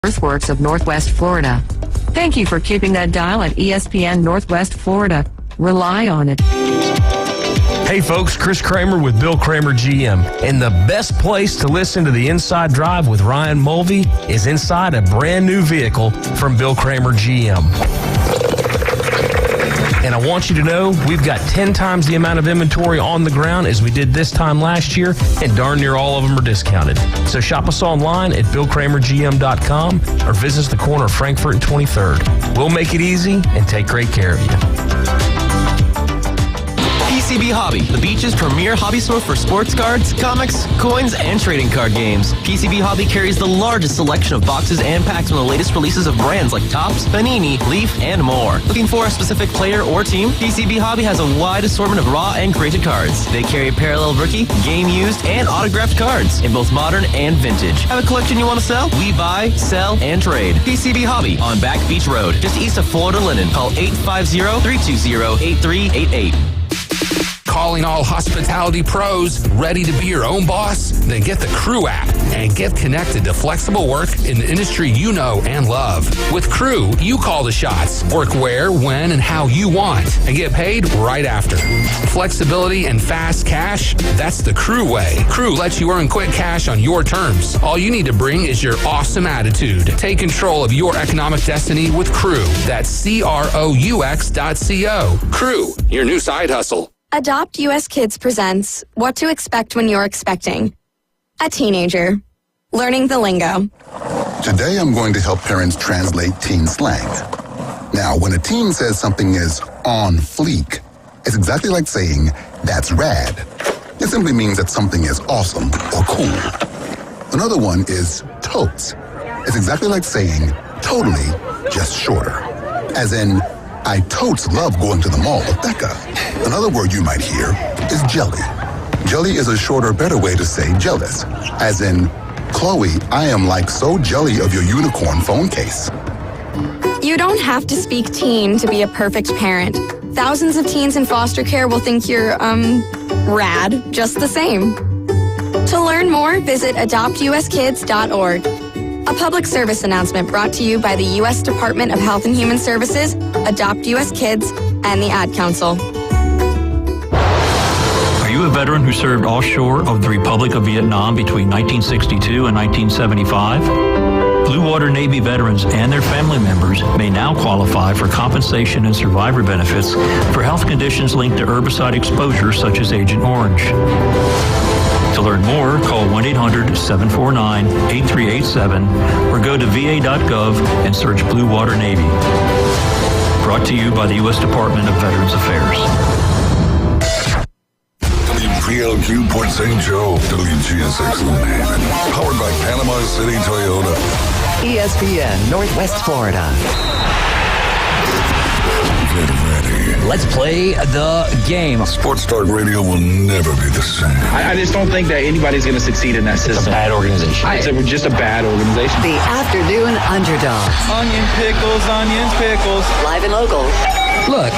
earthworks of Northwest Florida. Thank you for keeping that dial at ESPN Northwest Florida. Rely on it. Hey folks, Chris Kramer with Bill Kramer GM. And the best place to listen to the Inside Drive with Ryan Mulvey is inside a brand new vehicle from Bill Kramer GM. And I want you to know we've got 10 times the amount of inventory on the ground as we did this time last year, and darn near all of them are discounted. So shop us online at BillKramerGM.com or visit us the corner of Frankfurt and 23rd. We'll make it easy and take great care of you. PCB Hobby, the beach's premier hobby store for sports cards, comics, coins, and trading card games. PCB Hobby carries the largest selection of boxes and packs from the latest releases of brands like Topps, Panini, Leaf, and more. Looking for a specific player or team? PCB Hobby has a wide assortment of raw and graded cards. They carry parallel rookie, game used, and autographed cards in both modern and vintage. Have a collection you want to sell? We buy, sell, and trade. PCB Hobby on Back Beach Road, just east of Florida Linen. Call 850-320-8388. Calling all hospitality pros, ready to be your own boss? Then get the Crew app and get connected to flexible work in the industry you know and love. With Crew, you call the shots. Work where, when, and how you want, and get paid right after. Flexibility and fast cash, that's the Crew way. Crew lets you earn quick cash on your terms. All you need to bring is your awesome attitude. Take control of your economic destiny with Crew. That's CROUX.co. Crew, your new side hustle. Adopt US Kids presents What to Expect When You're Expecting. A teenager. Learning the lingo. Today I'm going to help parents translate teen slang. Now, when a teen says something is on fleek, it's exactly like saying, that's rad. It simply means that something is awesome or cool. Another one is totes. It's exactly like saying, totally, just shorter. As in, I totes love going to the mall with Becca. Another word you might hear is jelly. Jelly is a shorter, better way to say jealous. As in, Chloe, I am like so jelly of your unicorn phone case. You don't have to speak teen to be a perfect parent. Thousands of teens in foster care will think you're, rad, just the same. To learn more, visit adoptuskids.org. A public service announcement brought to you by the U.S. Department of Health and Human Services, Adopt U.S. Kids, and the Ad Council. Are you a veteran who served offshore of the Republic of Vietnam between 1962 and 1975? Blue Water Navy veterans and their family members may now qualify for compensation and survivor benefits for health conditions linked to herbicide exposure such as Agent Orange. To learn more, call 1-800-749-8387 or go to va.gov and search Blue Water Navy. Brought to you by the U.S. Department of Veterans Affairs. WPLQ Port St. Joe, WGSX Lumen. Powered by Panama City Toyota. ESPN Northwest Florida. Get ready. Let's play the game. Sports Talk Radio will never be the same. I just don't think that anybody's going to succeed in that system. It's a bad organization. It's just a bad organization. The Afternoon Underdogs. Onion pickles, onions pickles. Live and local. Look,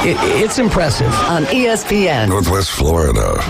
it's impressive. On ESPN Northwest Florida.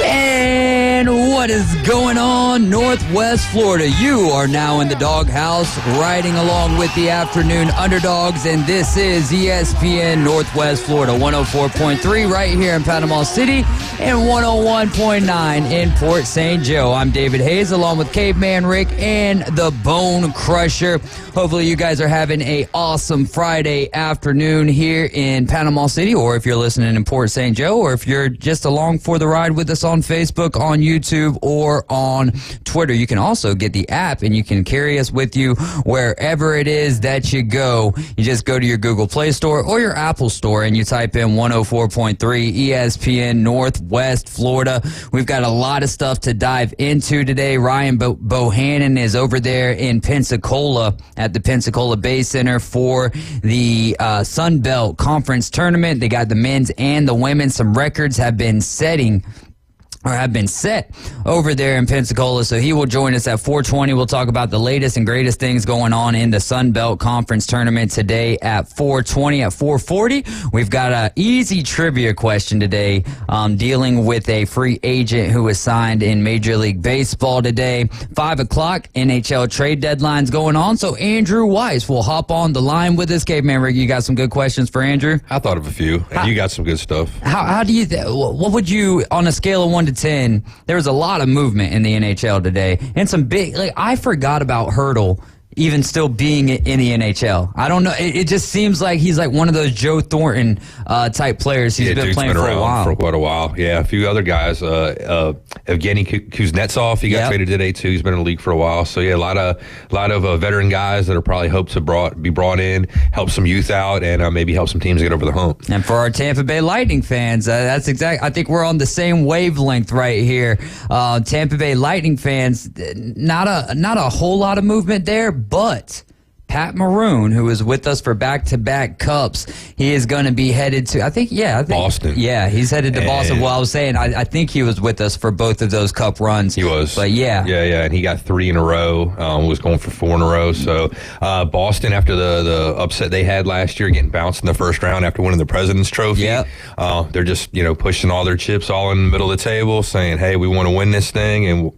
And what is going on, Northwest Florida? You are now in the doghouse, riding along with the Afternoon Underdogs, and this is ESPN Northwest Florida, 104.3 right here in Panama City and 101.9 in Port St. Joe. I'm David Hayes, along with Caveman Rick and the Bone Crusher. Hopefully you guys are having an awesome Friday afternoon here in Panama City, or if you're listening in Port St. Joe, or if you're just along for the ride with us on Facebook, on YouTube, or on Twitter. You can also get the app and you can carry us with you wherever it is that you go. You just go to your Google Play Store or your Apple Store and you type in 104.3 ESPN Northwest Florida. We've got a lot of stuff to dive into today. Ryan Bohannon is over there in Pensacola at the Pensacola Bay Center for the Sun Belt Conference Tournament. They got the men's and the women's. Some records have been setting or have been set over there in Pensacola. So he will join us at 4:20. We'll talk about the latest and greatest things going on in the Sun Belt Conference Tournament today at 4:20. At 4:40, we've got an easy trivia question today dealing with a free agent who was signed in Major League Baseball today. 5 o'clock, NHL trade deadlines going on. So Andrew Weiss will hop on the line with us. Caveman Rick, you got some good questions for Andrew? I thought of a few, and you got some good stuff. How do you, what would you, on a scale of 1 to 10, there was a lot of movement in the NHL today, and some big, I forgot about Hurdle even still being in the NHL. I don't know. It just seems like he's like one of those Joe Thornton type players. He's been playing for a while. For quite a while. Yeah, a few other guys. Evgeny Kuznetsov, he got traded today too. He's been in the league for a while. So yeah, a lot of veteran guys that are probably hoped to be brought in, help some youth out, and maybe help some teams get over the hump. And for our Tampa Bay Lightning fans, that's exact. I think we're on the same wavelength right here. Tampa Bay Lightning fans, not a whole lot of movement there. But Pat Maroon, who is with us for back-to-back cups, he is going to be headed to, I think Boston. Yeah, he's headed to Boston. Well, I was saying, I think he was with us for both of those cup runs. He was. But yeah. Yeah, and he got 3 in a row, was going for 4 in a row. So Boston, after the upset they had last year, getting bounced in the first round after winning the President's Trophy, they're just, pushing all their chips all in the middle of the table, saying, hey, we want to win this thing, and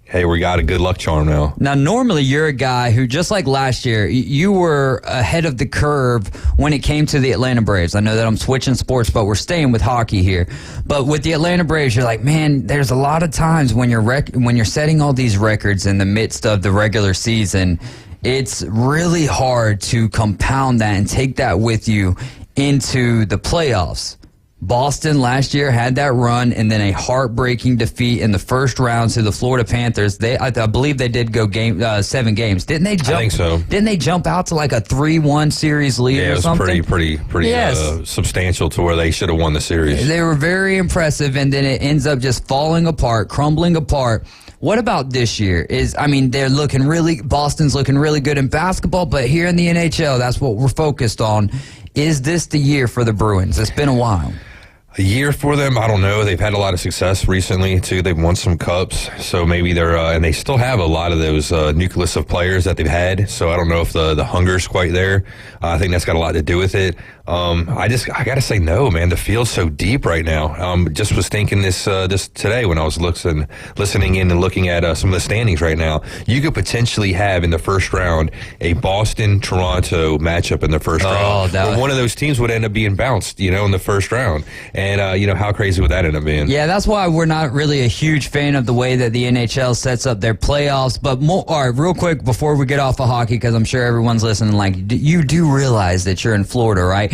hey, we got a good luck charm now. Now, normally you're a guy who, just like last year, you were ahead of the curve when it came to the Atlanta Braves. I know that I'm switching sports, but we're staying with hockey here. But with the Atlanta Braves, you're like, man, there's a lot of times when you're setting all these records in the midst of the regular season, it's really hard to compound that and take that with you into the playoffs. Boston last year had that run and then a heartbreaking defeat in the first round to the Florida Panthers. I believe they did go 7 games. Didn't they jump? I think so. Didn't they jump out to like a 3-1 series lead or something? Yeah, it was pretty substantial to where they should have won the series. They were very impressive, and then it ends up just falling apart, crumbling apart. What about this year? Boston's looking really good in basketball, but here in the NHL, that's what we're focused on. Is this the year for the Bruins? It's been a while. A year for them, I don't know. They've had a lot of success recently, too. They've won some cups, so maybe they're and they still have a lot of those nucleus of players that they've had, so I don't know if the hunger's quite there. I think that's got a lot to do with it. I got to say no, man. The field's so deep right now. Just was thinking this today when I was listening in and looking at some of the standings right now. You could potentially have in the first round a Boston-Toronto matchup in the first round. Where one of those teams would end up being bounced, in the first round. And, how crazy would that end up being? Yeah, that's why we're not really a huge fan of the way that the NHL sets up their playoffs. But all right, real quick before we get off of hockey, because I'm sure everyone's listening, like, you do realize that you're in Florida, right?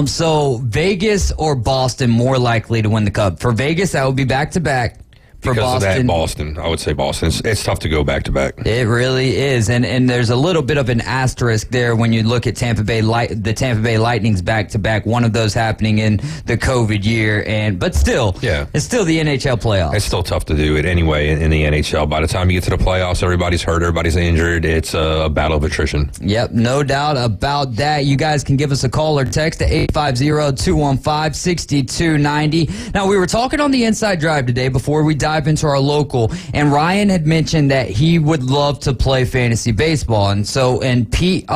So Vegas or Boston more likely to win the Cup? For Vegas, that would be back-to-back. For because Boston, of that, Boston. I would say Boston. It's tough to go back-to-back. It really is, and there's a little bit of an asterisk there when you look at the Tampa Bay Lightning's back-to-back, one of those happening in the COVID year, but still, it's still the NHL playoffs. It's still tough to do it anyway in the NHL. By the time you get to the playoffs, everybody's hurt, everybody's injured. It's a battle of attrition. Yep, no doubt about that. You guys can give us a call or text at 850-215-6290. Now, we were talking on the Inside Drive today before we dive into our local, and Ryan had mentioned that he would love to play fantasy baseball, and Pete,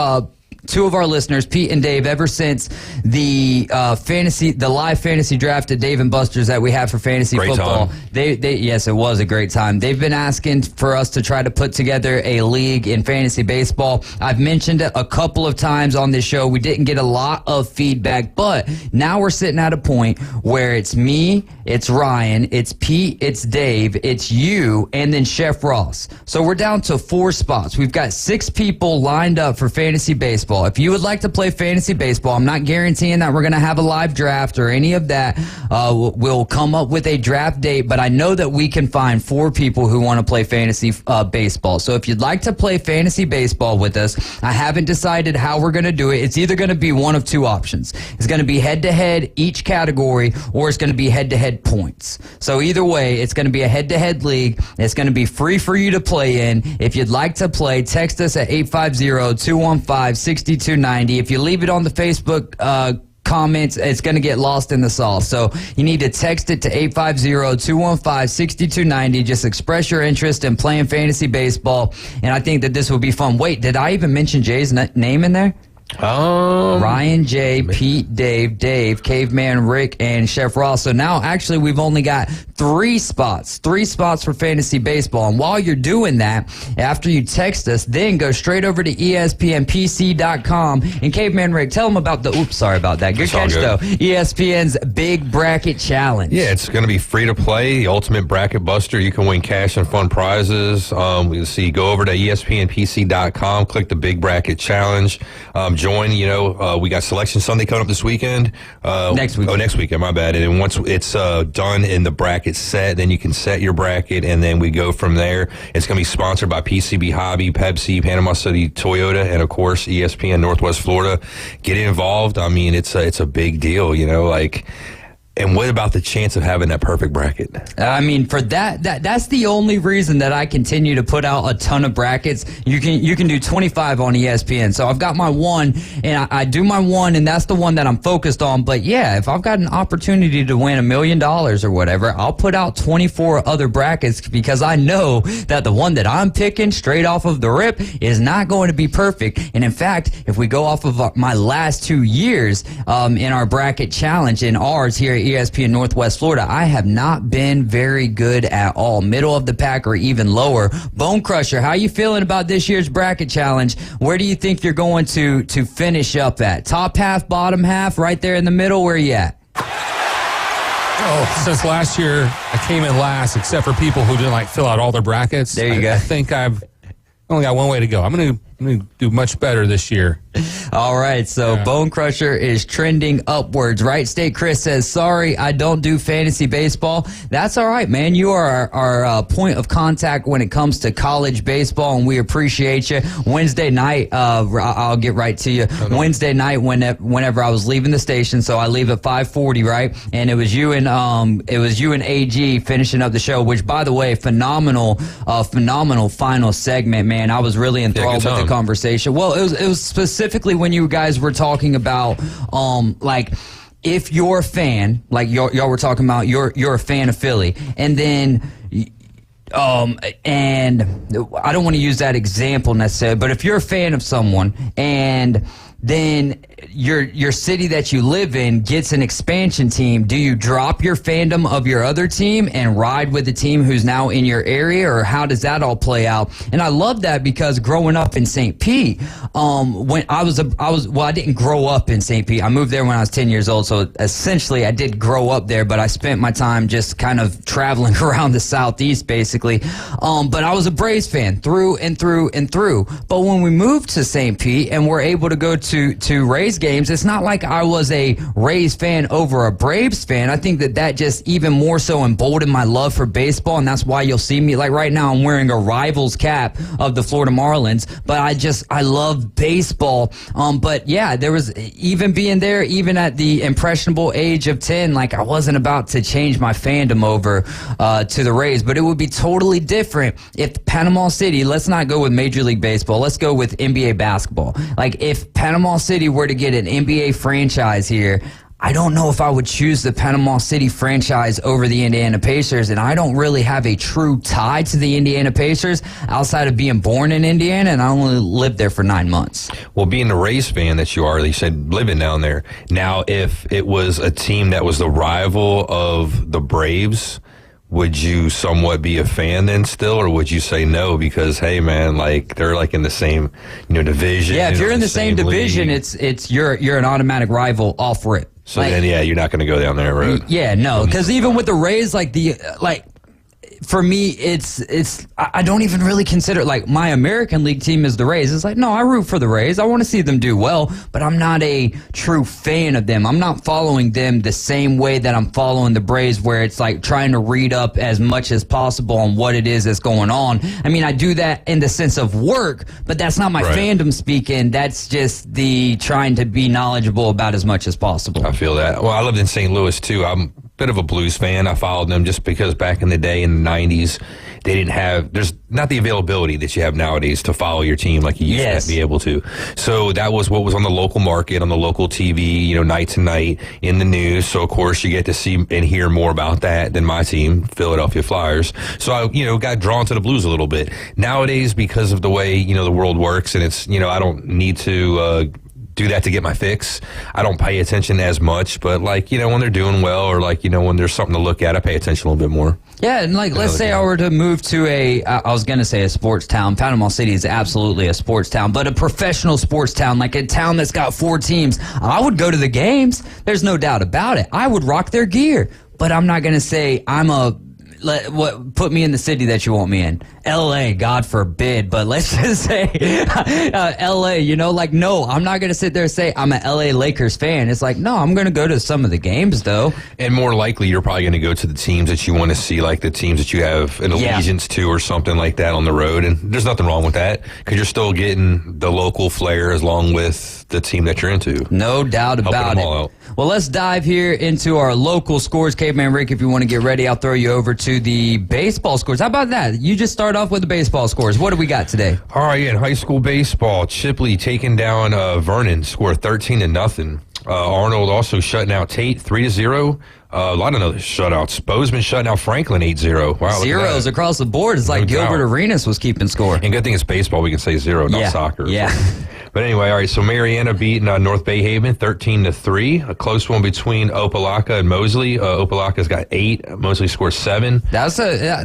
two of our listeners, Pete and Dave, ever since the live fantasy draft at Dave and Buster's that we have for fantasy football, yes, it was a great time. They've been asking for us to try to put together a league in fantasy baseball. I've mentioned it a couple of times on this show. We didn't get a lot of feedback, but now we're sitting at a point where it's me, it's Ryan, it's Pete, it's Dave, it's you, and then Chef Ross. So we're down to 4 spots. We've got 6 people lined up for fantasy baseball. If you would like to play fantasy baseball, I'm not guaranteeing that we're going to have a live draft or any of that. We'll come up with a draft date, but I know that we can find 4 people who want to play fantasy baseball. So if you'd like to play fantasy baseball with us, I haven't decided how we're going to do it. It's either going to be one of 2 options. It's going to be head-to-head each category, or it's going to be head-to-head points. So either way, it's going to be a head-to-head league. It's going to be free for you to play in. If you'd like to play, text us at 850-215-6290. If you leave it on the Facebook comments, it's going to get lost in the sauce. So you need to text it to 850-215-6290. Just express your interest in playing fantasy baseball, and I think that this will be fun. Wait, did I even mention Jay's name in there? Ryan, Jay, Pete, Dave, Caveman, Rick, and Chef Ross. So now, actually, we've only got 3 spots for fantasy baseball. And while you're doing that, after you text us, then go straight over to ESPNPC.com. And Caveman Rick, tell them about the, sorry about that. Good catch, though. ESPN's Big Bracket Challenge. Yeah, it's going to be free to play, the ultimate bracket buster. You can win cash and fun prizes. You'll see, go over to ESPNPC.com, click the Big Bracket Challenge. Join, we got Selection Sunday coming up this weekend. Next weekend. Oh, next weekend, my bad. And then once it's done in the bracket set, then you can set your bracket, and then we go from there. It's going to be sponsored by PCB Hobby, Pepsi, Panama City Toyota, and, of course, ESPN Northwest Florida. Get involved. I mean, it's a big deal, And what about the chance of having that perfect bracket? I mean, for that's the only reason that I continue to put out a ton of brackets. You can do 25 on ESPN. So I've got my one, and I do my one, and that's the one that I'm focused on. But yeah, if I've got an opportunity to win $1 million or whatever, I'll put out 24 other brackets, because I know that the one that I'm picking straight off of the rip is not going to be perfect. And in fact, if we go off of my last 2 years in our bracket challenge, in ours here at ESPN Northwest Florida, I have not been very good at all. Middle of the pack or even lower. Bone Crusher, how you feeling about this year's bracket challenge? Where do you think you're going to finish up at? Top half, bottom half, right there in the middle? Where are you at? Oh, since last year, I came in last, except for people who didn't fill out all their brackets. There you go. I think I've only got one way to go. I'm going to do much better this year. All right, so yeah. Bone Crusher is trending upwards. Right State Chris says, sorry, I don't do fantasy baseball. That's all right, man. You are our point of contact when it comes to college baseball, and we appreciate you. Wednesday night, I'll get right to you. Wednesday night, whenever I was leaving the station, so I leave at 5:40, right? And it was you and AG finishing up the show, which, by the way, phenomenal final segment, man. I was really enthralled with the conversation. Well, it was specifically when you guys were talking about if you're a fan, y'all were talking about you're a fan of Philly, and then and I don't want to use that example necessarily, but if you're a fan of someone and then your city that you live in gets an expansion team, do you drop your fandom of your other team and ride with the team who's now in your area, or how does that all play out? And I love that, because growing up in St. Pete, when I didn't grow up in St. Pete. I moved there when I was 10 years old, so essentially I did grow up there, but I spent my time just kind of traveling around the Southeast, basically. But I was a Braves fan through and through and through. But when we moved to St. Pete and were able to go to Rays games, it's not like I was a Rays fan over a Braves fan. I think that just even more so emboldened my love for baseball, and that's why you'll see me, right now I'm wearing a Rivals cap of the Florida Marlins, but I love baseball. But yeah, there was, even being there, even at the impressionable age of 10, I wasn't about to change my fandom over to the Rays, but it would be totally different if Panama City, let's not go with Major League Baseball, let's go with NBA basketball. If Panama City were to get an NBA franchise here, I don't know if I would choose the Panama City franchise over the Indiana Pacers, and I don't really have a true tie to the Indiana Pacers outside of being born in Indiana, and I only lived there for 9 months. Well, being the Rays fan that you are, you said living down there. Now, if it was a team that was the rival of the Braves, would you somewhat be a fan then still, or would you say no because, hey man, they're in the same division? Yeah, if you're in the same division, it's you're an automatic rival off rip. So then, yeah, you're not going to go down there, right? Yeah, no, because even with the Rays, for me, it's I don't even really consider, my American League team is the Rays. It's no, I root for the Rays. I want to see them do well, but I'm not a true fan of them. I'm not following them the same way that I'm following the Braves, where it's trying to read up as much as possible on what it is that's going on. I mean, I do that in the sense of work, but that's not my fandom speaking. That's just the trying to be knowledgeable about as much as possible. I feel that. Well, I lived in St. Louis too. I'm bit of a Blues fan. I followed them just because back in the day in the 90s, they didn't have, there's not the availability that you have nowadays to follow your team like you used to be able to. So that was what was on the local market, on the local TV, you know, night to night in the news. So, of course, you get to see and hear more about that than my team, Philadelphia Flyers. So I, you know, got drawn to the Blues a little bit. Nowadays, because of the way, you know, the world works, and it's, you know, I don't need to do that to get my fix. I don't pay attention as much, but like, you know, when they're doing well, or like, you know, when there's something to look at, I pay attention a little bit more. Yeah, and like, let's say I were to move to I was going to say a sports town. Panama City is absolutely a sports town, but a professional sports town, like a town that's got 4 teams. I would go to the games. There's no doubt about it. I would rock their gear, but I'm not going to say put me in the city that you want me in. L.A., God forbid, but let's just say L.A., you know, like, no, I'm not going to sit there and say I'm an L.A. Lakers fan. It's like, no, I'm going to go to some of the games, though. And more likely, you're probably going to go to the teams that you want to see, like the teams that you have an allegiance to or something like that on the road. And there's nothing wrong with that because you're still getting the local flair along with the team that you're into. No doubt about it. Well, let's dive here into our local scores. Caveman Rick, if you want to get ready, I'll throw you over to the baseball scores. How about that? You just start off with the baseball scores. What do we got today? All right, in high school baseball, Chipley taking down Vernon, scored 13-0. Arnold also shutting out Tate 3-0. A lot of other shutouts. Bozeman shutting out Franklin 8-0. Wow, zeros across the board. It's like Gilbert Arenas was keeping score. And good thing it's baseball. We can say 0, not soccer. Yeah. But anyway, all right, so Mariana beating North Bay Haven 13-3. A close one between Opelika and Mosley. Opelika's got 8. Mosley scored 7. That's a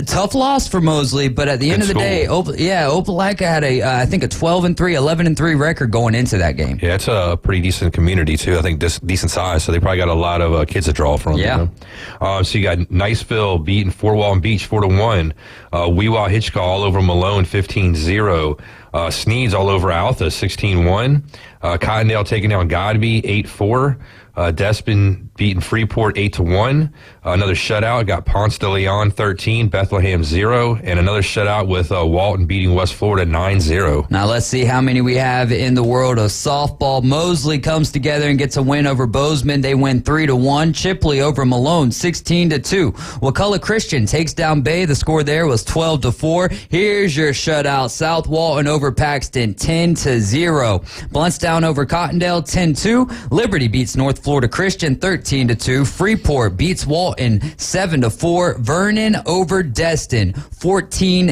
tough loss for Mosley, but at the end of the day, Opelika had I think a 12-3, 11-3 record going into that game. Yeah, it's a pretty decent community, too. I think decent size, so they probably got a lot of kids to draw from. Yeah. You know? So you got Niceville beating Fort Walton Beach 4-1. Weewa Hitchcock all over Malone 15-0. Sneeds all over Alpha 16-1. Cottondale taking down Godby 8-4. Despin beating Freeport 8-1. Another shutout got Ponce de Leon 13, Bethlehem 0, and another shutout with Walton beating West Florida 9-0. Now let's see how many we have in the world of softball. Mosley comes together and gets a win over Bozeman. They win 3-1. Chipley over Malone 16-2. Wakulla Christian takes down Bay. The score there was 12-4. Here's your shutout. South Walton over Paxton 10-0. Bluntstown over Cottondale 10-2. Liberty beats North Florida Christian 13-2. Freeport beats Walton 7-4. Vernon over Destin 14-0.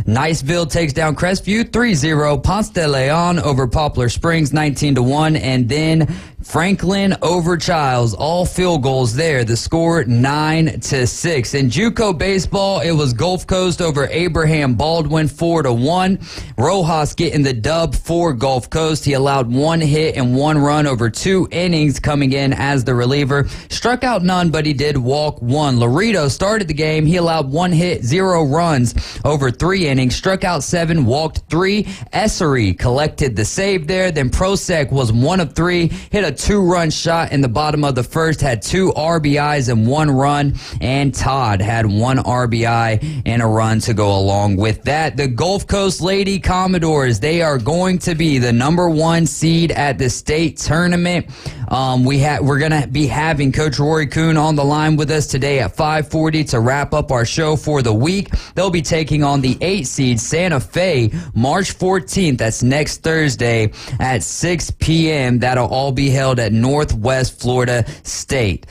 Niceville takes down Crestview 3-0. Ponce de Leon over Poplar Springs 19-1. And then Franklin over Childs, all field goals there. The score 9-6. In JUCO baseball, it was Gulf Coast over Abraham Baldwin 4-1. Rojas getting the dub for Gulf Coast. He allowed 1 hit and 1 run over 2 innings, coming in as the reliever. Struck out none, but he did walk 1. Laredo started the game. He allowed 1 hit, 0 runs over 3 innings. Struck out 7, walked 3. Essery collected the save there. Then Prosek was 1 of 3, hit a 2-run shot in the bottom of the first, had 2 RBIs and 1 run, and Todd had 1 RBI and a run to go along with that. The Gulf Coast Lady Commodores, they are going to be the number 1 seed at the state tournament. We're going to be having Coach Rory Kuhn on the line with us today at 5:40 to wrap up our show for the week. They'll be taking on the 8 seed Santa Fe March 14th. That's next Thursday at 6 p.m. That'll all be held at Northwest Florida State.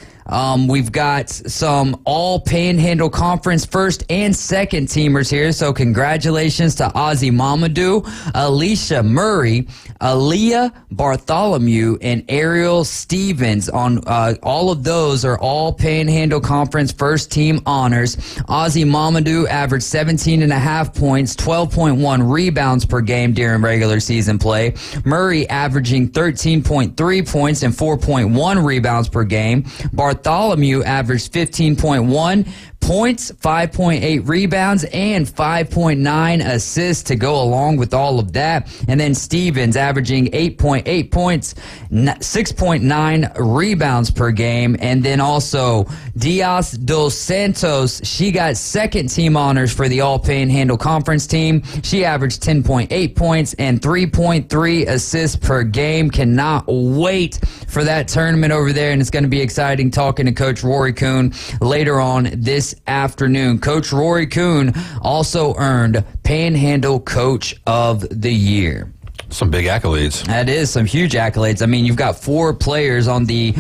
We've got some all Panhandle Conference first and second teamers here, so congratulations to Ozzy Mamadou, Alicia Murray, Aaliyah Bartholomew, and Ariel Stevens. On all of those are all Panhandle Conference first team honors. Ozzy Mamadou averaged 17.5 points, 12.1 rebounds per game during regular season play. Murray averaging 13.3 points and 4.1 rebounds per game. Bartholomew averaged 15.1 points, 5.8 rebounds, and 5.9 assists to go along with all of that. And then Stevens averaging 8.8 points, 6.9 rebounds per game. And then also Diaz dos Santos, she got second team honors for the All-Panhandle Conference team. She averaged 10.8 points and 3.3 assists per game. Cannot wait for that tournament over there, and it's going to be exciting talking to Coach Rory Kuhn later on this afternoon. Coach Rory Kuhn also earned Panhandle Coach of the Year. Some big accolades. That is some huge accolades. I mean, you've got 4 players on the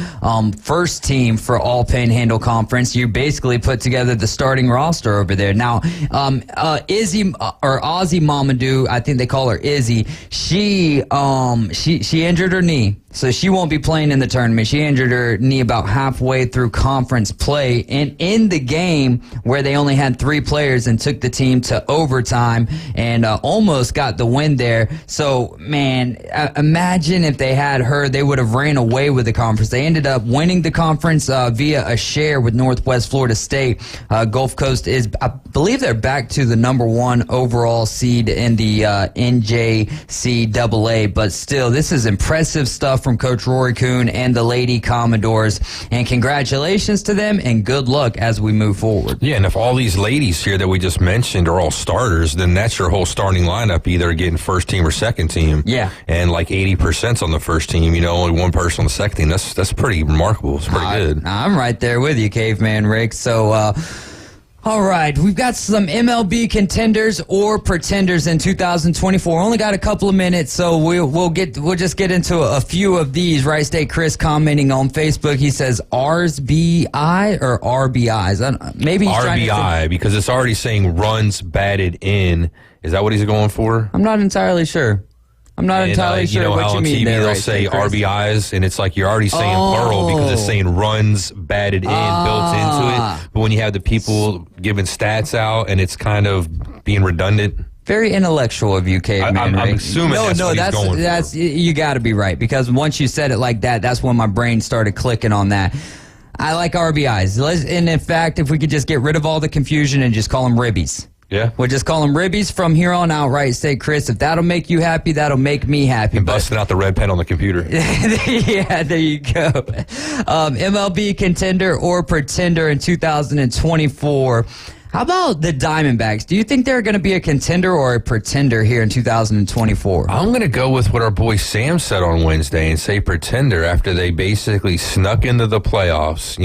first team for All Panhandle Conference. You basically put together the starting roster over there. Now, Izzy or Ozzy Mamadou, I think they call her Izzy. She injured her knee. So she won't be playing in the tournament. She injured her knee about halfway through conference play. And in the game where they only had 3 players and took the team to overtime and almost got the win there. So, man, imagine if they had her, they would have ran away with the conference. They ended up winning the conference via a share with Northwest Florida State. Gulf Coast is, I believe they're back to the number 1 overall seed in the NJCAA. But still, this is impressive stuff from Coach Rory Kuhn and the Lady Commodores, and congratulations to them and good luck as we move forward. Yeah, and if all these ladies here that we just mentioned are all starters, then that's your whole starting lineup, either getting first team or second team. Yeah. And like 80% on the first team, only one person on the second team. That's pretty remarkable. It's pretty good. I'm right there with you, Caveman Rick. So, all right, we've got some MLB contenders or pretenders in 2024. Only got a couple of minutes, so we'll just get into a few of these. Wright State Chris commenting on Facebook. He says RBI or RBIs. Maybe he's RBI because it's already saying runs batted in. Is that what he's going for? I'm not entirely sure. I'm not entirely sure what you mean there. They'll say RBIs, and it's like you're already saying plural because it's saying runs batted in built into it. But when you have the people giving stats out, and it's kind of being redundant. Very intellectual of you, Caveman. I'm assuming that's what he's going for. You got to be right, because once you said it like that, that's when my brain started clicking on that. I like RBIs. And in fact, if we could just get rid of all the confusion and just call them ribbies. Yeah. We'll just call them ribbies from here on out, Wright State Chris. If that'll make you happy, that'll make me happy. And busting out the red pen on the computer. Yeah, there you go. MLB contender or pretender in 2024. How about the Diamondbacks? Do you think they're going to be a contender or a pretender here in 2024? I'm going to go with what our boy Sam said on Wednesday and say pretender after they basically snuck into the playoffs,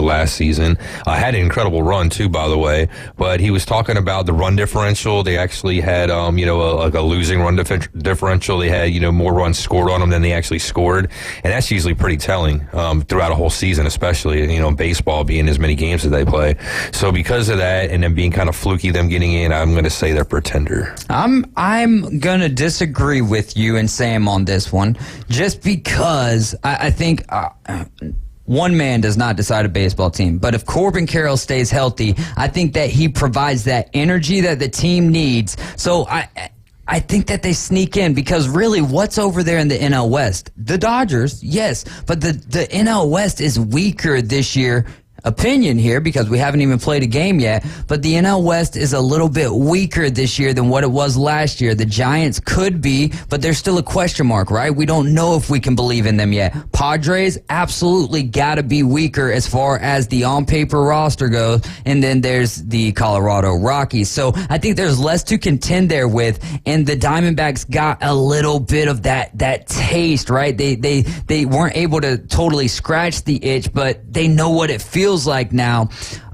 last season. Had an incredible run too, by the way, but he was talking about the run differential. They actually had, a losing run differential. They had, more runs scored on them than they actually scored. And that's usually pretty telling, throughout a whole season, especially, baseball being as many games as they play. So because of that and then being kind of fluky them getting in, I'm going to say they're pretender. I'm going to disagree with you and Sam on this one, just because I think one man does not decide a baseball team. But if Corbin Carroll stays healthy, I think that he provides that energy that the team needs. So I think that they sneak in, because really what's over there in the NL West? The Dodgers, yes, but the NL West is weaker this year. Opinion here, because we haven't even played a game yet, but the NL West is a little bit weaker this year than what it was last year. The Giants could be, but there's still a question mark, right? We don't know if we can believe in them yet. Padres absolutely got to be weaker as far as the on-paper roster goes, and then there's the Colorado Rockies. So I think there's less to contend there with, and the Diamondbacks got a little bit of that taste, right? They weren't able to totally scratch the itch, but they know what it feels like now.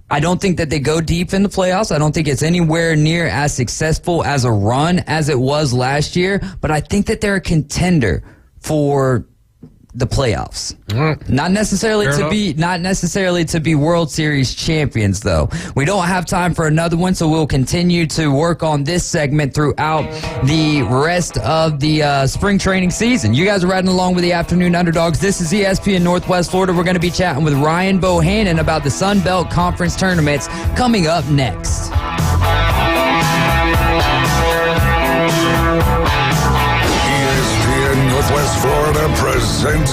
I don't think that they go deep in the playoffs. I don't think it's anywhere near as successful as a run as it was last year, but I think that they're a contender for the playoffs. Not necessarily to be World Series champions, though. We don't have time for another one, so we'll continue to work on this segment throughout the rest of the spring training season. You guys are riding along with the Afternoon Underdogs. This is ESPN Northwest Florida. We're going to be chatting with Ryan Bohannon about the Sun Belt Conference tournaments coming up next. ESPN Northwest Florida presents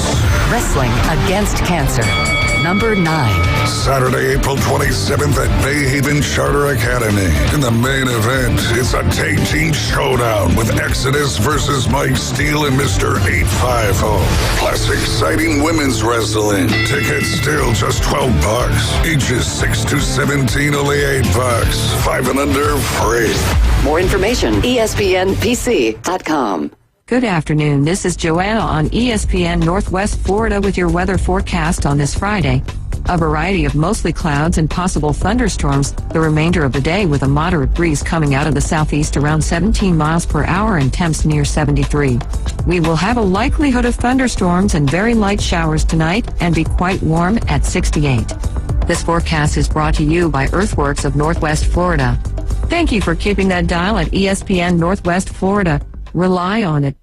Wrestling Against Cancer. number 9. Saturday, April 27th at Bayhaven Charter Academy. In the main event, it's a tag team showdown with Exodus versus Mike Steele and Mr. 850. Plus exciting women's wrestling. Tickets still just $12. Ages 6 to 17, only $8. 5 and under, free. More information, espnpc.com. Good afternoon. This is Joanna on ESPN Northwest Florida with your weather forecast on this Friday. A variety of mostly clouds and possible thunderstorms the remainder of the day with a moderate breeze coming out of the southeast around 17 miles per hour and temps near 73. We will have a likelihood of thunderstorms and very light showers tonight and be quite warm at 68. This forecast is brought to you by Earthworks of Northwest Florida. Thank you for keeping that dial at ESPN Northwest Florida. Rely on it.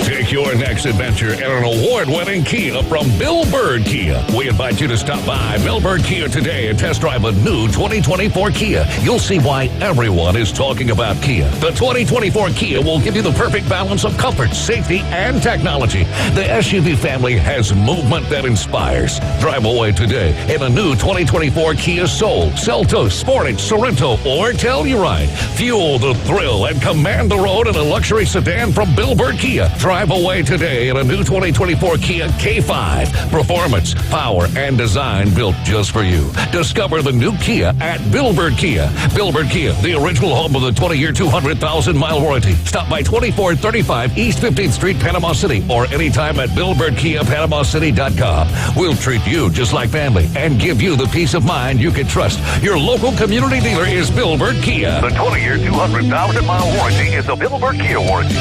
Take your next adventure in an award-winning Kia from Bill Bird Kia. We invite you to stop by Bill Bird Kia today and test drive a new 2024 Kia. You'll see why everyone is talking about Kia. The 2024 Kia will give you the perfect balance of comfort, safety, and technology. The SUV family has movement that inspires. Drive away today in a new 2024 Kia Soul, Seltos, Sportage, Sorento, or Telluride. Fuel the thrill and command the road in a luxury sedan from Bill Bird Kia. Drive away today in a new 2024 Kia K5. Performance, power, and design built just for you. Discover the new Kia at Bill Bird Kia. Bill Bird Kia, the original home of the 20-year, 200,000-mile warranty. Stop by 2435 East 15th Street, Panama City, or anytime at BillBirdKiaPanamaCity.com. We'll treat you just like family and give you the peace of mind you can trust. Your local community dealer is Bill Bird Kia. The 20-year, 200,000-mile warranty is a Bill Bird Kia warranty.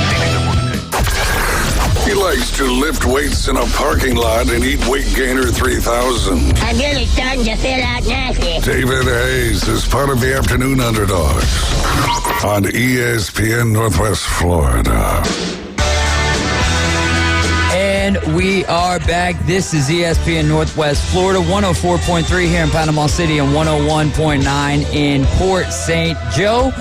He likes to lift weights in a parking lot and eat Weight Gainer 3000. I'm really starting to feel out nasty. David Hayes is part of the Afternoon Underdogs on ESPN Northwest Florida. And we are back. This is ESPN Northwest Florida, 104.3 here in Panama City and 101.9 in Port St. Joe.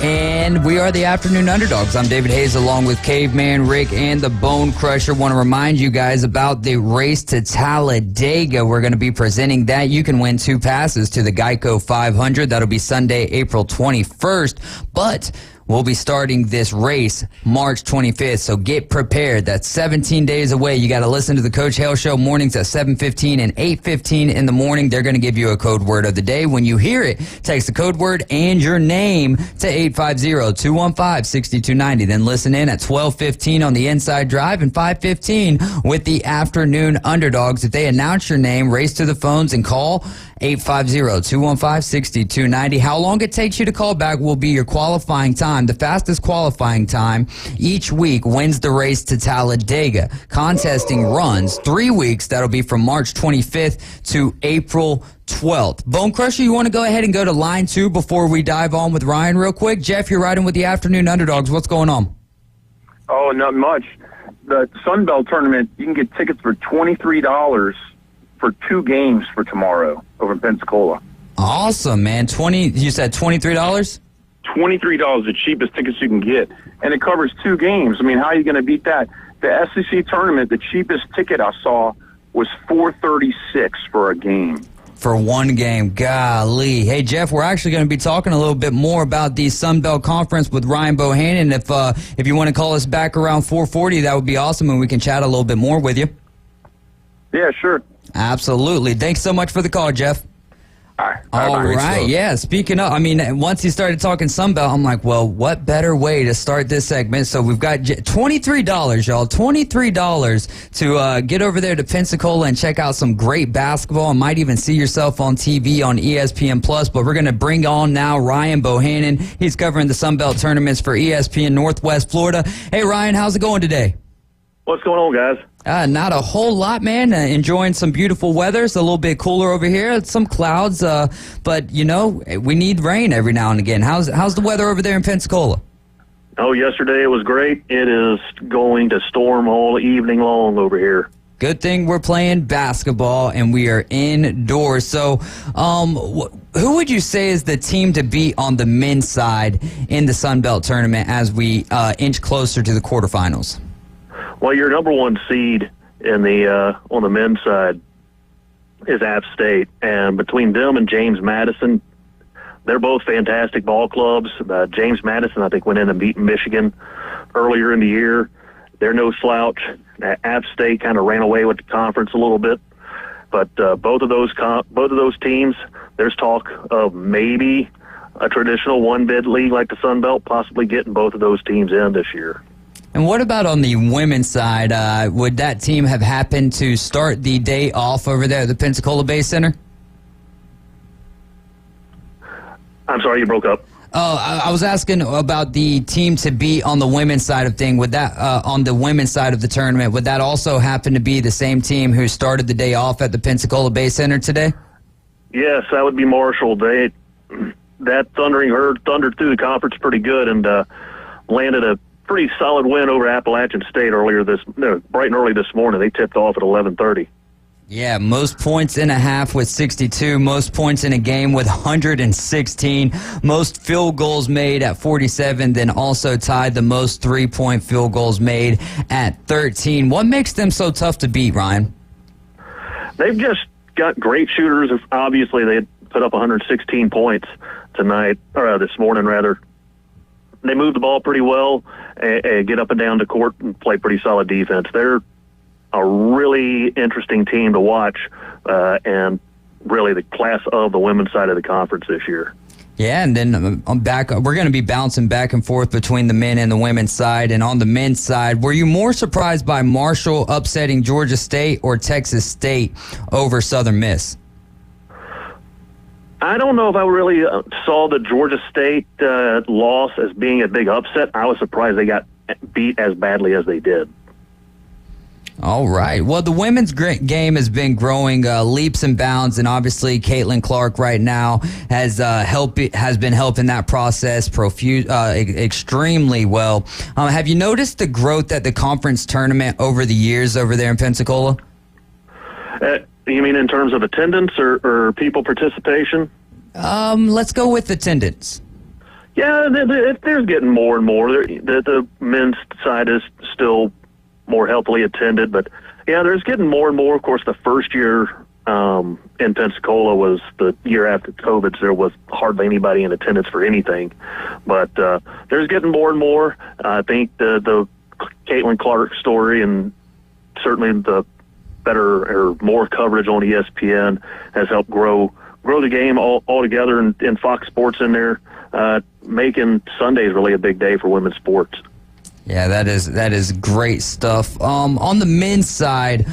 And we are the Afternoon Underdogs. I'm David Hayes along with Caveman Rick and the Bone Crusher. Want to remind you guys about the race to Talladega. We're going to be presenting that. You can win 2 passes to the Geico 500. That'll be Sunday, April 21st. But we'll be starting this race March 25th, so get prepared. That's 17 days away. You got to listen to the Coach Hale Show mornings at 7:15 and 8:15 in the morning. They're going to give you a code word of the day. When you hear it, text the code word and your name to 850-215-6290. Then listen in at 12:15 on the Inside Drive and 5:15 with the Afternoon Underdogs. If they announce your name, race to the phones and call 850-215-6290. How long it takes you to call back will be your qualifying time. The fastest qualifying time each week wins the race to Talladega. Contesting runs 3 weeks. That'll be from March 25th to April 12th. Bone Crusher, you want to go ahead and go to line 2 before we dive on with Ryan real quick? Jeff, you're riding with the Afternoon Underdogs. What's going on? Oh, not much. The Sun Belt tournament, you can get tickets for $23 for 2 games for tomorrow over in Pensacola. Awesome, man. You said $23? $23, the cheapest tickets you can get. And it covers 2 games. I mean, how are you going to beat that? The SEC tournament, the cheapest ticket I saw was $436 for a game. For 1 game. Golly. Hey, Jeff, we're actually going to be talking a little bit more about the Sun Belt Conference with Ryan Bohannon. If you want to call us back around 4:40, that would be awesome, and we can chat a little bit more with you. Yeah, sure. Absolutely. Thanks so much for the call, Jeff. All right. Yeah. Speaking of, once he started talking Sunbelt, I'm like, well, what better way to start this segment? So we've got $23, y'all. $23 to get over there to Pensacola and check out some great basketball and might even see yourself on TV on ESPN Plus. But we're going to bring on now Ryan Bohannon. He's covering the Sunbelt tournaments for ESPN Northwest Florida. Hey, Ryan, how's it going today? What's going on, guys? Not a whole lot, man. Enjoying some beautiful weather. It's a little bit cooler over here. Some clouds, but we need rain every now and again. How's the weather over there in Pensacola? Oh, yesterday it was great. It is going to storm all evening long over here. Good thing we're playing basketball and we are indoors. So, who would you say is the team to beat on the men's side in the Sun Belt tournament as we inch closer to the quarterfinals? Well, you're number 1 seed in the on the men's side. is App State, and between them and James Madison, they're both fantastic ball clubs. James Madison, I think, went in and beat Michigan earlier in the year. They're no slouch. App State kind of ran away with the conference a little bit, but both of those teams, there's talk of maybe a traditional one-bid league like the Sun Belt, possibly getting both of those teams in this year. And what about on the women's side? Would that team have happened to start the day off over there at the Pensacola Bay Center? I'm sorry, you broke up. I was asking about the team to be on the women's side of thing. Would that on the women's side of the tournament, would that also happen to be the same team who started the day off at the Pensacola Bay Center today? Yes, that would be Marshall. That Thundering Herd thundered through the conference pretty good and landed a pretty solid win over Appalachian State bright and early this morning. They tipped off at 11:30. Yeah, most points in a half with 62, most points in a game with 116, most field goals made at 47, then also tied the most three-point field goals made at 13. What makes them so tough to beat, Ryan? They've just got great shooters. Obviously, they put up 116 points this morning, rather. They move the ball pretty well and get up and down the court and play pretty solid defense. They're a really interesting team to watch, and really the class of the women's side of the conference this year. Yeah, and then we're going to be bouncing back and forth between the men and the women's side. And on the men's side, were you more surprised by Marshall upsetting Georgia State or Texas State over Southern Miss? I don't know if I really saw the Georgia State loss as being a big upset. I was surprised they got beat as badly as they did. All right. Well, the women's game has been growing leaps and bounds, and obviously Caitlin Clark right now has been helping that process extremely well. Have you noticed the growth at the conference tournament over the years over there in Pensacola? You mean in terms of attendance or people participation? Let's go with attendance. Yeah, there's getting more and more. The men's side is still more healthily attended, but yeah, there's getting more and more. Of course, the first year in Pensacola was the year after COVID, so there was hardly anybody in attendance for anything. But there's getting more and more. I think the Caitlin Clark story and certainly the better or more coverage on ESPN has helped grow the game all together, and Fox Sports in there making Sundays really a big day for women's sports. Yeah, that is great stuff. On the men's side,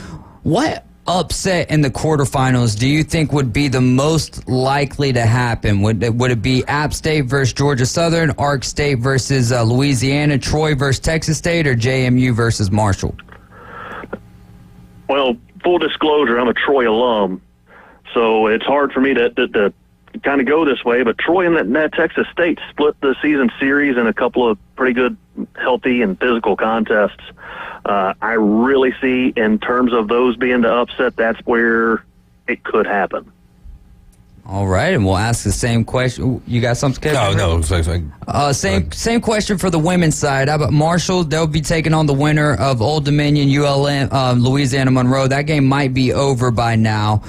what upset in the quarterfinals do you think would be the most likely to happen? Would it be App State versus Georgia Southern, Ark State versus Louisiana, Troy versus Texas State, or JMU versus Marshall? Well, full disclosure, I'm a Troy alum, so it's hard for me to kind of go this way, but Troy and that Texas State split the season series in a couple of pretty good, healthy, and physical contests. I really see, in terms of those being the upset, that's where it could happen. All right, and we'll ask the same question. You got something, Kevin? No. Same question for the women's side. How about Marshall? They'll be taking on the winner of Old Dominion, ULM, Louisiana Monroe. That game might be over by now.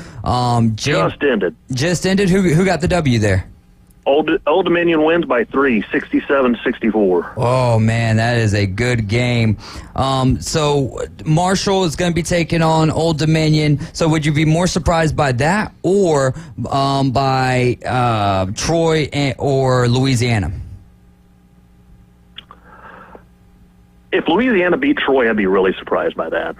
Just ended. Just ended? Who got the W there? Old Dominion wins by 3, 67-64. Oh, man, that is a good game. So Marshall is going to be taking on Old Dominion. So would you be more surprised by that or by Troy or Louisiana? If Louisiana beat Troy, I'd be really surprised by that.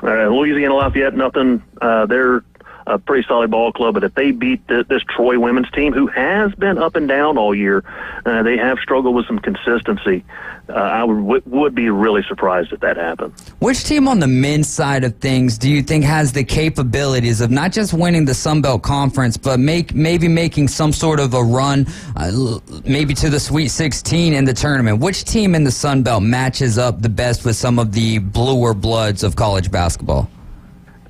Louisiana Lafayette, nothing. They're a pretty solid ball club, but if they beat this Troy women's team, who has been up and down all year, they have struggled with some consistency. I would be really surprised if that happened. Which team on the men's side of things do you think has the capabilities of not just winning the Sun Belt Conference, but maybe making some sort of a run, maybe to the Sweet 16 in the tournament? Which team in the Sun Belt matches up the best with some of the bluer bloods of college basketball?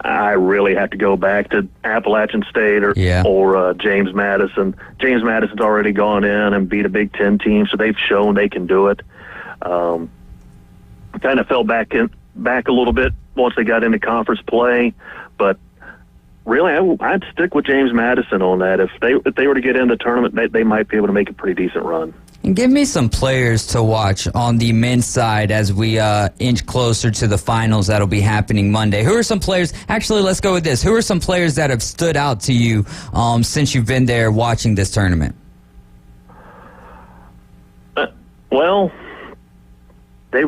I really have to go back to Appalachian State or James Madison. James Madison's already gone in and beat a Big Ten team, so they've shown they can do it. Kind of fell back a little bit once they got into conference play, but really, I'd stick with James Madison on that. If they were to get in the tournament, they might be able to make a pretty decent run. And give me some players to watch on the men's side as we inch closer to the finals that'll be happening Monday. Who are some players? Actually, let's go with this. Who are some players that have stood out to you since you've been there watching this tournament? Well, they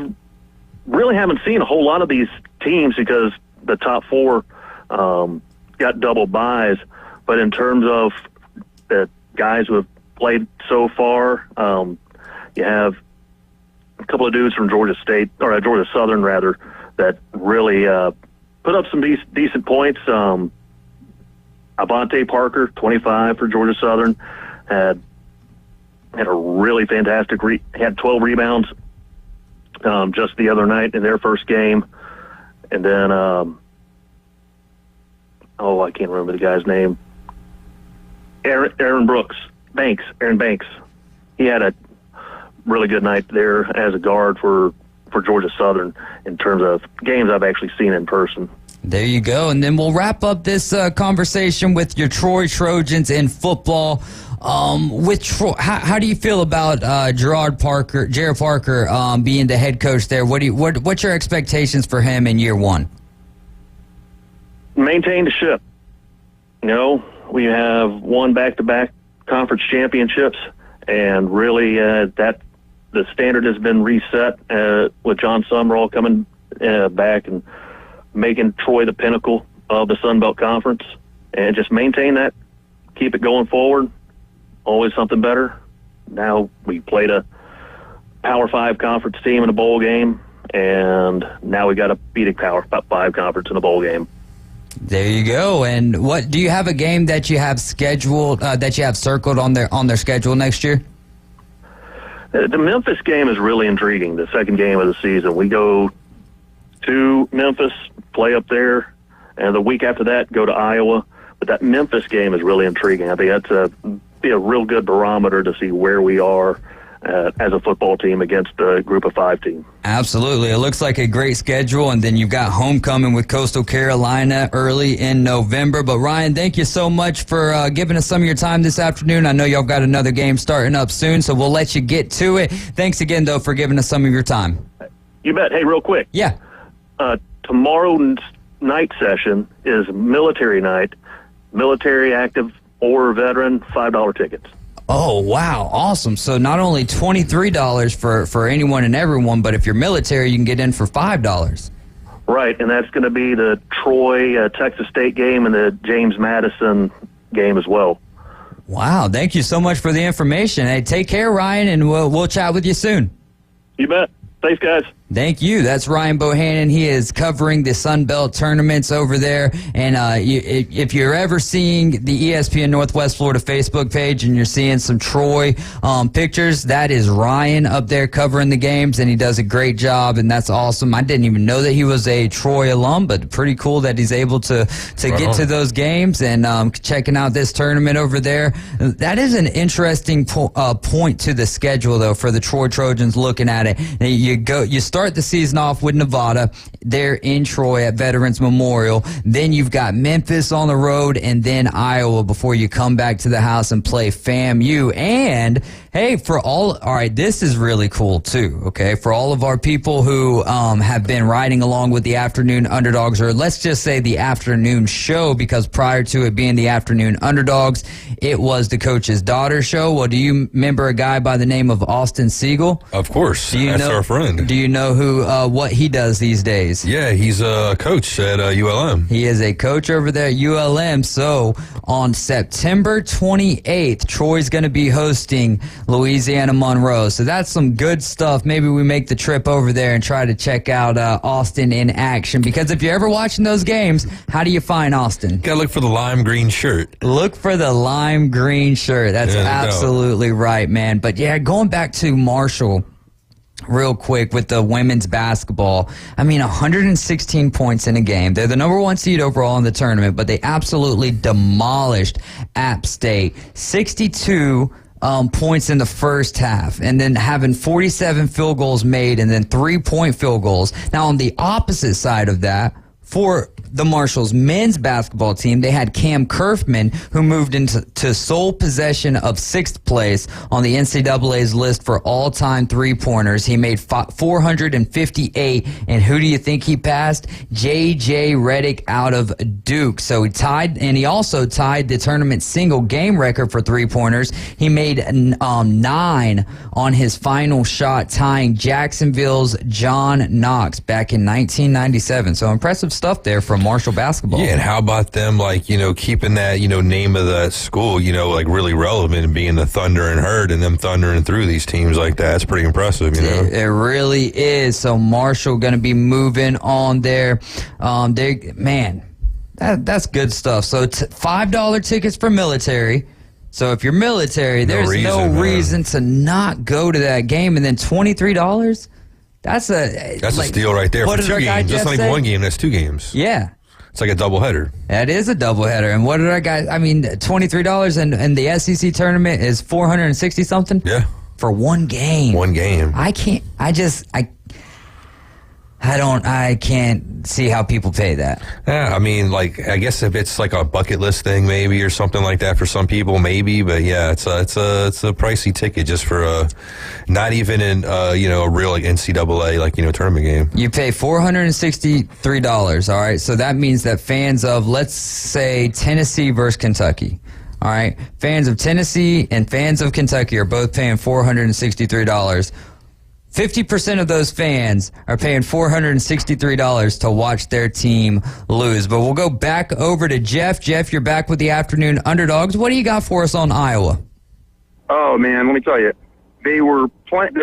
really haven't seen a whole lot of these teams because the top four got double byes. But in terms of the guys who have played so far, you have a couple of dudes from Georgia State, or Georgia Southern rather, that really put up some decent points. Avante Parker, 25 for Georgia Southern, had a really fantastic had 12 rebounds just the other night in their first game. And then I can't remember the guy's name. Aaron Banks. He had a really good night there as a guard for Georgia Southern in terms of games I've actually seen in person. There you go. And then we'll wrap up this conversation with your Troy Trojans in football. With Troy, how do you feel about Jared Parker being the head coach there? What's your expectations for him in year one? Maintain the ship. We have won back-to-back conference championships, and really that the standard has been reset with John Sumrall coming back and making Troy the pinnacle of the Sun Belt Conference, and just maintain that, keep it going forward. Always something better. Now we played a Power 5 conference team in a bowl game, and now we got to beat a Power 5 conference in a bowl game. There you go. And what do you have a game that you have scheduled that you have circled on their schedule next year? The Memphis game is really intriguing. The second game of the season, we go to Memphis, play up there, and the week after that go to Iowa. But that Memphis game is really intriguing. I think that's be a real good barometer to see where we are as a football team against a group of 5 team. Absolutely. It looks like a great schedule, and then you've got homecoming with Coastal Carolina early in November. But Ryan, thank you so much for giving us some of your time this afternoon. I know y'all got another game starting up soon, so we'll let you get to it. Thanks again, though, for giving us some of your time. You bet. Hey, real quick. Yeah. Tomorrow night session is military night. Military, active, or veteran, $5 tickets. Oh, wow. Awesome. So not only $23 for anyone and everyone, but if you're military, you can get in for $5. Right, and that's going to be the Troy, Texas State game and the James Madison game as well. Wow. Thank you so much for the information. Hey, take care, Ryan, and we'll chat with you soon. You bet. Thanks, guys. Thank you. That's Ryan Bohannon. He is covering the Sun Belt tournaments over there. And if you're ever seeing the ESPN Northwest Florida Facebook page and you're seeing some Troy pictures, that is Ryan up there covering the games, and he does a great job, and that's awesome. I didn't even know that he was a Troy alum, but pretty cool that he's able to get to those games and checking out this tournament over there. That is an interesting point to the schedule, though, for the Troy Trojans looking at it. You start the season off with Nevada. They're in Troy at Veterans Memorial. Then you've got Memphis on the road, and then Iowa before you come back to the house and play FAMU. And hey, all right, this is really cool too, okay? For all of our people who have been riding along with the Afternoon Underdogs, or let's just say the afternoon show, because prior to it being the Afternoon Underdogs, it was the Coach's Daughter show. Well, do you remember a guy by the name of Austin Siegel? Of course. That's our friend. Do you know what he does these days? Yeah, he's a coach at ULM. He is a coach over there at ULM. So on September 28th, Troy's going to be hosting Louisiana Monroe. So that's some good stuff. Maybe we make the trip over there and try to check out Austin in action. Because if you're ever watching those games, how do you find Austin? Gotta look for the lime green shirt. Look for the lime green shirt. That's absolutely right, man. But yeah, going back to Marshall real quick with the women's basketball. I mean, 116 points in a game. They're the number 1 seed overall in the tournament, but they absolutely demolished App State. 62 points in the first half, and then having 47 field goals made and then 3-point field goals. Now, on the opposite side of that, For the Marshalls men's basketball team, they had Cam Kerfman, who moved into sole possession of 6th place on the NCAA's list for all-time three-pointers. He made 458, and who do you think he passed? J.J. Redick out of Duke. So he also tied the tournament single game record for three-pointers. He made 9 on his final shot, tying Jacksonville's John Knox back in 1997. So impressive stuff there from Marshall basketball. Yeah, and how about them, keeping that, name of the school, really relevant and being the Thunder and Herd and them thundering through these teams like that. It's pretty impressive, It really is. So Marshall going to be moving on there. That's good stuff. So $5 tickets for military. So if you're military, there's no reason to not go to that game. And then $23? That's a steal right there for 2 games. That's not even one game. That's 2 games. Yeah. It's like a doubleheader. That is a doubleheader. And what did our guys? $23 and the SEC tournament is $460 something. Yeah. For one game. One game. I can't see how people pay that. Yeah, I guess if it's like a bucket list thing, maybe, or something like that for some people, maybe. But yeah, it's a pricey ticket just for not even in a real NCAA tournament game. You pay $463. All right, so that means that fans of, let's say, Tennessee versus Kentucky. All right, fans of Tennessee and fans of Kentucky are both paying $463. 50% of those fans are paying $463 to watch their team lose. But we'll go back over to Jeff. Jeff, you're back with the Afternoon Underdogs. What do you got for us on Iowa? Oh, man, let me tell you. They're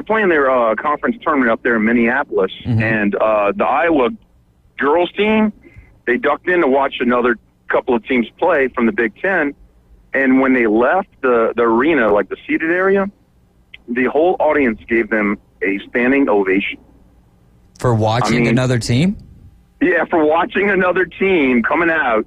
playing their conference tournament up there in Minneapolis, and the Iowa girls team, they ducked in to watch another couple of teams play from the Big Ten, and when they left the arena, like the seated area, the whole audience gave them a standing ovation. For watching another team? Yeah, for watching another team coming out,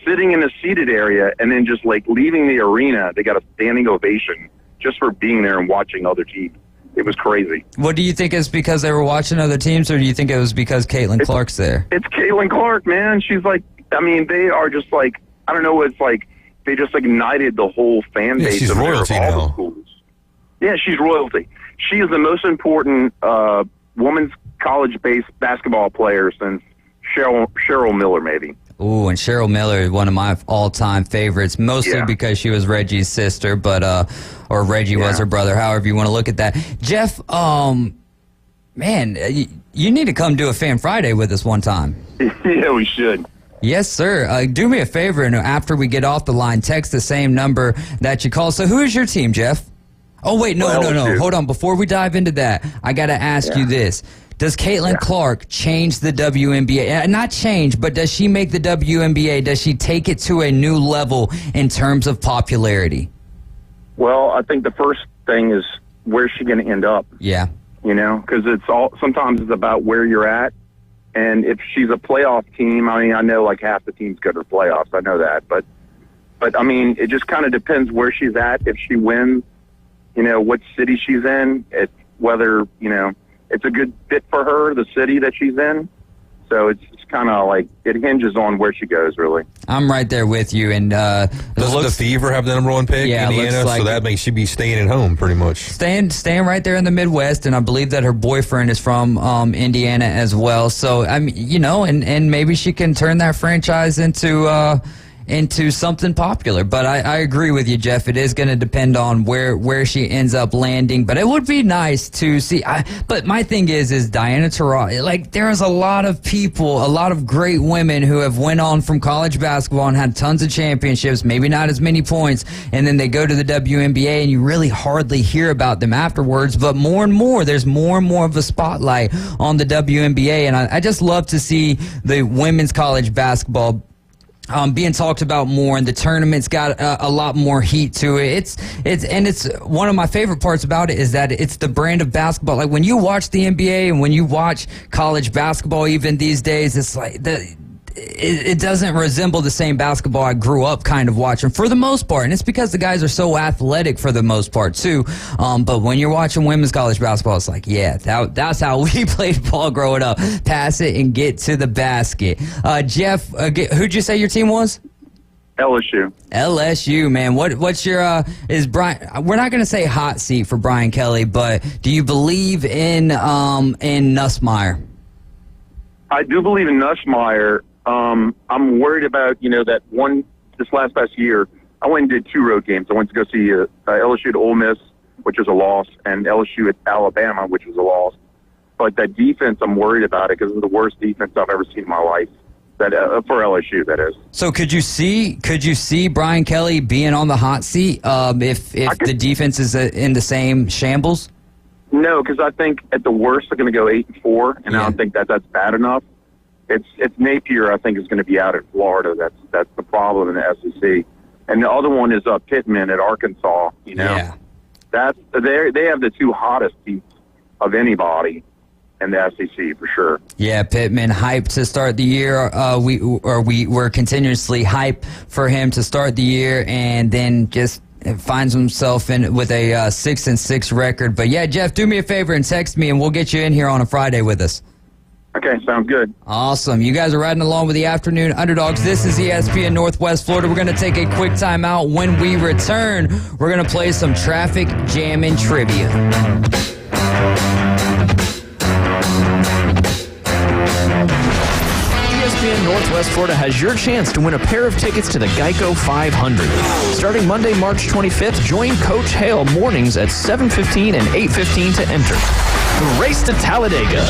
sitting in a seated area, and then just leaving the arena. They got a standing ovation just for being there and watching other teams. It was crazy. What do you think is because they were watching other teams, or do you think it was because Caitlin Clark's there? It's Caitlin Clark, man. She's they are just I don't know, it's they just ignited the whole fan base. She's royalty all now. the schools. Yeah, she's royalty. She is the most important women's college-based basketball player since Cheryl Miller, maybe. Ooh, and Cheryl Miller is one of my all-time favorites, mostly because she was Reggie's sister, or Reggie was her brother, however you want to look at that. Jeff, man, you need to come do a Fan Friday with us one time. Yeah, we should. Yes, sir. Do me a favor, and after we get off the line, text the same number that you call. So who is your team, Jeff? Oh, wait, no. Hold on. Before we dive into that, I got to ask you this. Does Caitlin Clark change the WNBA? Not change, but does she make the WNBA? Does she take it to a new level in terms of popularity? Well, I think the first thing is, where's she going to end up? Yeah. Because sometimes it's about where you're at. And if she's a playoff team, I know half the teams go to the playoffs. I know that. But it just kind of depends where she's at. If she wins, what city she's in, whether, it's a good fit for her, the city that she's in. So it's kind of it hinges on where she goes, really. I'm right there with you. And doesn't the Fever have the number 1 pick, Indiana? So that makes she be staying at home pretty much. Staying right there in the Midwest, and I believe that her boyfriend is from Indiana as well. So and maybe she can turn that franchise into something popular. But I agree with you, Jeff. It is going to depend on where she ends up landing. But it would be nice to see. But my thing is Diana Taurasi. There's a lot of people, a lot of great women who have went on from college basketball and had tons of championships, maybe not as many points, and then they go to the WNBA and you really hardly hear about them afterwards. But more and more, there's more and more of a spotlight on the WNBA. And I just love to see the women's college basketball being talked about more, and the tournament's got a lot more heat to it. It's one of my favorite parts about it is that it's the brand of basketball. When you watch the NBA and when you watch college basketball, even these days, it's it doesn't resemble the same basketball I grew up kind of watching for the most part. And it's because the guys are so athletic for the most part, too. But when you're watching women's college basketball, it's like, yeah, that's how we played ball growing up. Pass it and get to the basket. Jeff, who'd you say your team was? LSU. LSU, man. What's your is Brian? We're not going to say hot seat for Brian Kelly, but do you believe in Nussmeier? I do believe in Nussmeier. I'm worried about that this past year. I went and did 2 road games. I went to go see LSU at Ole Miss, which was a loss, and LSU at Alabama, which was a loss. But that defense, I'm worried about it because it's the worst defense I've ever seen in my life. That for LSU, that is. So could you see Brian Kelly being on the hot seat if the defense is in the same shambles? No, because I think at the worst they're going to go 8-4, and I don't think that's bad enough. It's Napier, I think, is going to be out at Florida. That's the problem in the SEC. And the other one is Pittman at Arkansas. Yeah. They have the 2 hottest teams of anybody in the SEC for sure. Yeah, Pittman hyped to start the year. We were continuously hyped for him to start the year, and then just finds himself with a 6-6 record. But yeah, Jeff, do me a favor and text me, and we'll get you in here on a Friday with us. Okay, sounds good. Awesome. You guys are riding along with the Afternoon Underdogs. This is ESPN Northwest Florida. We're going to take a quick timeout. When we return, we're going to play some traffic jamming trivia. ESPN Northwest Florida has your chance to win a pair of tickets to the Geico 500. Starting Monday, March 25th, join Coach Hale mornings at 7:15 and 8:15 to enter. Race to Talladega.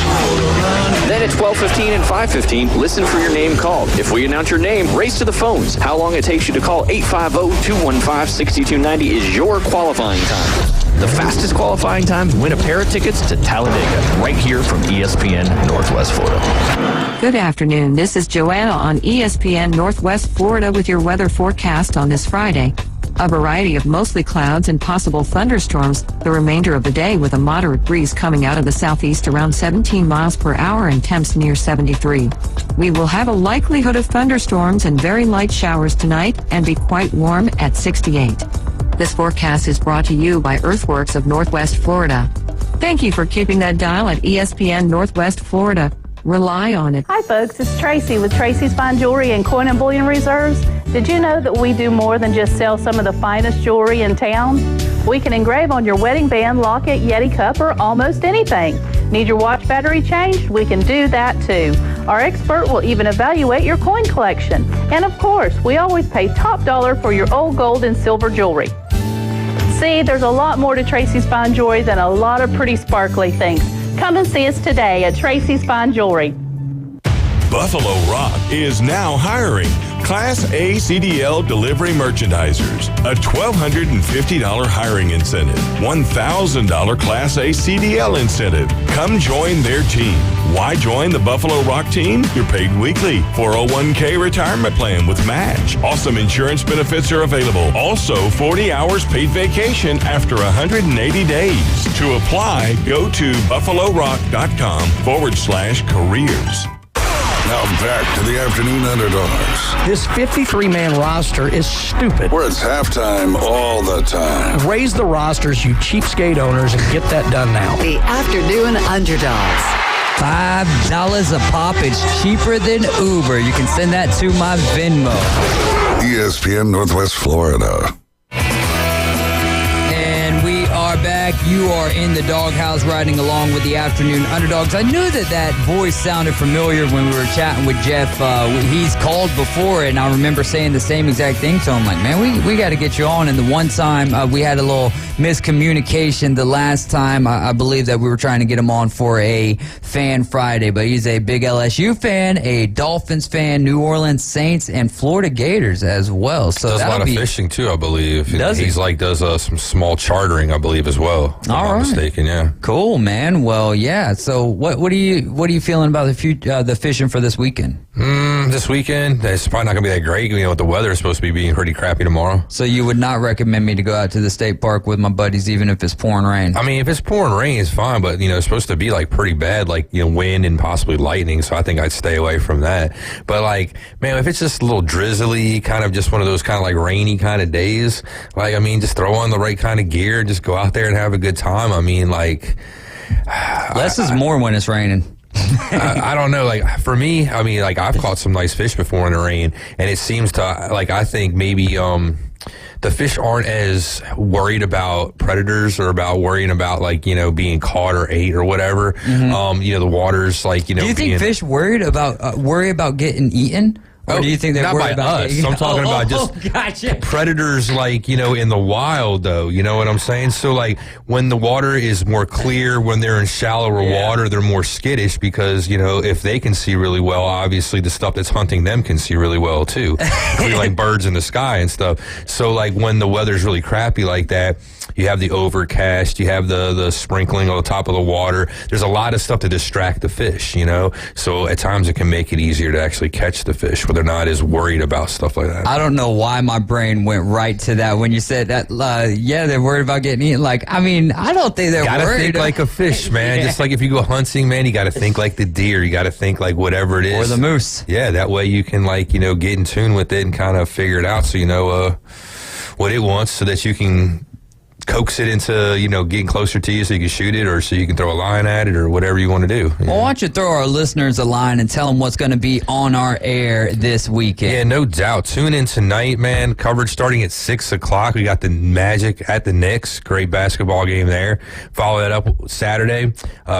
Then at 12:15 and 5:15, listen for your name called. If we announce your name, race to the phones. How long it takes you to call 850-215-6290 is your qualifying time. The fastest qualifying times win a pair of tickets to Talladega, right here from ESPN Northwest Florida. Good afternoon. This is Joanna on ESPN Northwest Florida with your weather forecast on this Friday. A variety of mostly clouds and possible thunderstorms the remainder of the day, with a moderate breeze coming out of the southeast around 17 miles per hour and temps near 73. We will have a likelihood of thunderstorms and very light showers tonight and be quite warm at 68. This forecast is brought to you by Earthworks of Northwest Florida. Thank you for keeping that dial at ESPN Northwest Florida. Rely on it. Hi folks, it's Tracy with Tracy's Fine Jewelry and Coin and Bullion Reserves. Did you know that we do more than just sell some of the finest jewelry in town? We can engrave on your wedding band, locket, Yeti cup, or almost anything. Need your watch battery changed? We can do that too. Our expert will even evaluate your coin collection. And of course, we always pay top dollar for your old gold and silver jewelry. See, there's a lot more to Tracy's Fine Jewelry than a lot of pretty sparkly things. Come and see us today at Tracy's Fine Jewelry. Buffalo Rock is now hiring Class A CDL delivery merchandisers. A $1,250 hiring incentive. $1,000 Class A CDL incentive. Come join their team. Why join the Buffalo Rock team? You're paid weekly. 401k retirement plan with match. Awesome insurance benefits are available. Also, 40 hours paid vacation after 180 days. To apply, go to buffalorock.com/careers. Now back to the Afternoon Underdogs. This 53-man roster is stupid. Where it's halftime all the time. Raise the rosters, you cheapskate owners, and get that done now. The Afternoon Underdogs. $5 a pop. It's cheaper than Uber. You can send that to my Venmo. ESPN Northwest Florida. And we are back. You are in the doghouse riding along with the Afternoon Underdogs. I knew that voice sounded familiar when we were chatting with Jeff. He's called before, and I remember saying the same exact thing to him. Like, man, we got to get you on. And the one time we had a little miscommunication the last time, I believe that we were trying to get him on for a Fan Friday, but he's a big LSU fan, a Dolphins fan, New Orleans Saints, and Florida Gators as well. So does a lot of fishing too, I believe. Does he? Does some small chartering, I believe, as well. If I'm not mistaken, yeah. Cool, man. Well, yeah. So what are you feeling about the fishing for this weekend? this weekend. It's probably not going to be that great. You know, with the weather is supposed to be being pretty crappy tomorrow. So you would not recommend me to go out to the state park with my buddies, even if it's pouring rain? I mean, if it's pouring rain, it's fine. But, you know, it's supposed to be, like, pretty bad, like, you know, wind and possibly lightning. So I think I'd stay away from that. But, like, man, if it's just a little drizzly, kind of just one of those kind of, like, rainy kind of days, like, I mean, just throw on the right kind of gear. Just go out there and have a good time. I mean, like... Less is more when it's raining. I don't know. Like, for me, I mean, like, I've caught some nice fish before in the rain, and it seems to, like, I think maybe the fish aren't as worried about predators or about worrying about, like, you know, being caught or ate or whatever. Mm-hmm. You know, the water's, like, you know. Do you think fish worry about getting eaten? Or do you think they're not worried by about us? I'm talking about just gotcha. predators, like, you know, in the wild, though. You know what I'm saying? So, like, when the water is more clear, when they're in shallower water, they're more skittish because, you know, if they can see really well, obviously the stuff that's hunting them can see really well, too. Like birds in the sky and stuff. So, like, when the weather's really crappy like that, you have the overcast, you have the sprinkling on the top of the water. There's a lot of stuff to distract the fish, you know? So, at times it can make it easier to actually catch the fish. They're not as worried about stuff like that. I don't know why my brain went right to that when you said that. Yeah, they're worried about getting eaten. Like, I mean, I don't think they're worried. Gotta think like a fish, man. Just like if you go hunting, man, you got to think like the deer. You got to think like whatever it is. Or the moose. Yeah, that way you can, like, you know, get in tune with it and kind of figure it out so you know what it wants so that you can coax it into, you know, getting closer to you so you can shoot it or so you can throw a line at it or whatever you want to do. Well, why don't you throw our listeners a line and tell them what's going to be on our air this weekend? Yeah, no doubt. Tune in tonight, man. Coverage starting at 6 o'clock. We got the Magic at the Knicks. Great basketball game there. Follow that up Saturday.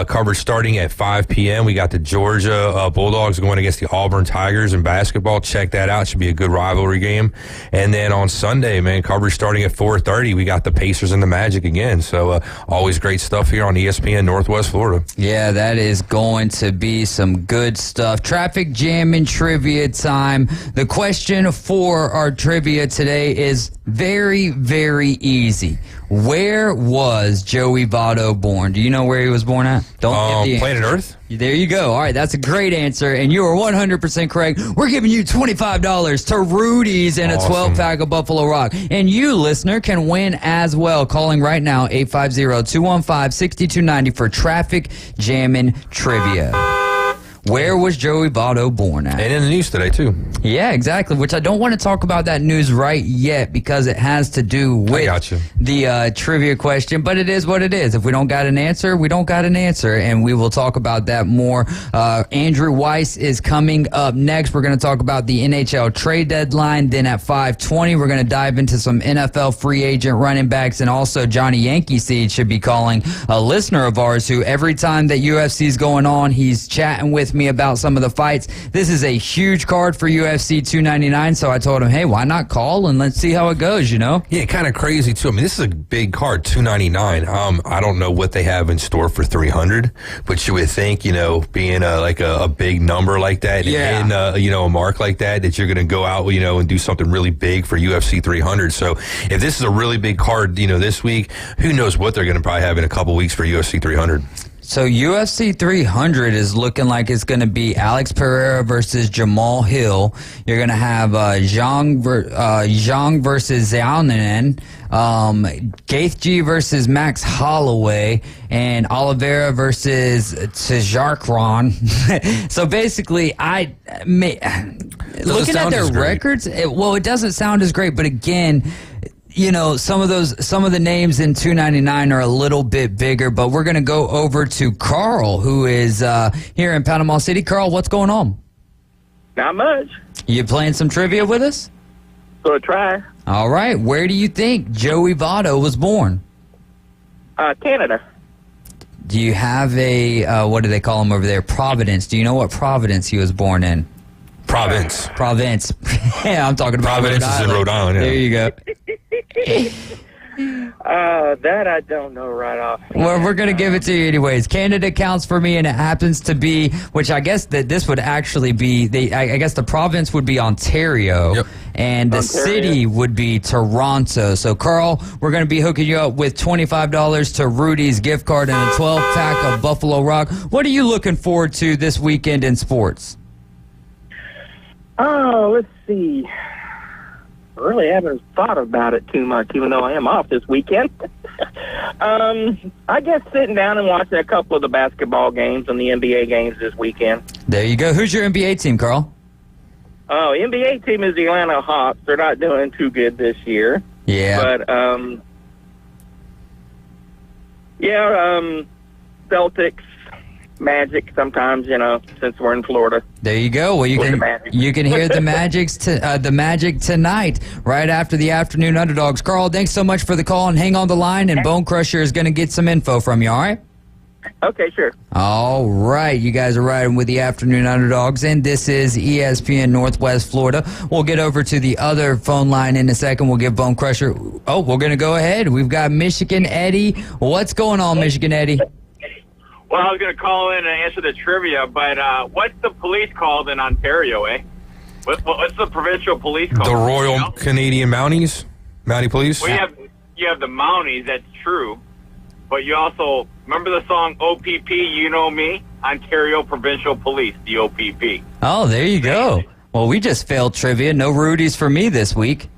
Coverage starting at 5 p.m. We got the Georgia Bulldogs going against the Auburn Tigers in basketball. Check that out. Should be a good rivalry game. And then on Sunday, man, coverage starting at 4:30. We got the Pacers and the Magic again. So always great stuff here on ESPN Northwest Florida. Yeah, that is going to be some good stuff. Traffic jam and trivia time. The question for our trivia today is very, very easy. Where was Joey Votto born? Do you know where he was born at? Don't give the Planet Earth? There you go. All right, that's a great answer, and you are 100% correct. We're giving you $25 to Rudy's and a 12-pack of Buffalo Rock. And you, listener, can win as well. Calling right now, 850-215-6290 for Traffic Jammin' Trivia. Where was Joey Votto born at? And in the news today, too. Yeah, exactly, which I don't want to talk about that news right yet because it has to do with the trivia question, but it is what it is. If we don't got an answer, we don't got an answer, and we will talk about that more. Andrew Weiss is coming up next. We're going to talk about the NHL trade deadline. Then at 5:20, we're going to dive into some NFL free agent running backs, and also Johnny Yankee Seed should be calling a listener of ours who every time that UFC is going on, he's chatting with me about some of the fights. This is a huge card for UFC 299, so I told him, hey, why not call and let's see how it goes, you know? Yeah, kind of crazy, too. I mean, this is a big card, 299. I don't know what they have in store for 300, but you would think, you know, being like a big number like that and you know, a mark like that you're going to go out, you know, and do something really big for UFC 300. So if this is a really big card, you know, this week, who knows what they're going to probably have in a couple weeks for UFC 300. So UFC 300 is looking like it's going to be Alex Pereira versus Jamal Hill. You're going to have Zhang versus Xiaonan, Gaethje versus Max Holloway, and Oliveira versus Tjarkran. So basically, looking at their records, it doesn't sound as great, but again, you know, some of the names in 299 are a little bit bigger, but we're going to go over to Carl, who is here in Panama City. Carl, what's going on? Not much. You playing some trivia with us? Gonna try. All right. Where do you think Joey Votto was born? Canada. Do you have a, what do they call him over there? Providence. Do you know what Providence he was born in? Province. Yeah, I'm talking about Providence is in Rhode Island. Yeah. There you go. That I don't know right off. Well, we're going to give it to you anyways. Canada counts for me, and it happens to be, which I guess that this would actually be, I guess the province would be Ontario, and the city would be Toronto. So, Carl, we're going to be hooking you up with $25 to Rudy's gift card and a 12-pack of Buffalo Rock. What are you looking forward to this weekend in sports? Oh, let's see. I really haven't thought about it too much, even though I am off this weekend. I guess sitting down and watching a couple of the basketball games and the NBA games this weekend. There you go. Who's your NBA team, Carl? Oh, NBA team is the Atlanta Hawks. They're not doing too good this year. Yeah. But, Celtics, Magic sometimes, since we're in Florida. There you go. Well, you can hear the Magic tonight, right after the Afternoon Underdogs. Carl, thanks so much for the call, and hang on the line, and Bone Crusher is going to get some info from you, all right? Okay, sure. All right. You guys are riding with the Afternoon Underdogs, and this is ESPN Northwest Florida. We'll get over to the other phone line in a second. We'll give Bone Crusher. Oh, we're going to go ahead. We've got Michigan Eddie. What's going on, Michigan Eddie? Well, I was going to call in and answer the trivia, but what's the police called in Ontario, eh? What's the provincial police called? The Royal Canadian Mounties? Mountie Police? Well, you have the Mounties, that's true. But you also, remember the song OPP, You Know Me? Ontario Provincial Police, the OPP. Oh, there you go. Well, we just failed trivia. No Rudies for me this week.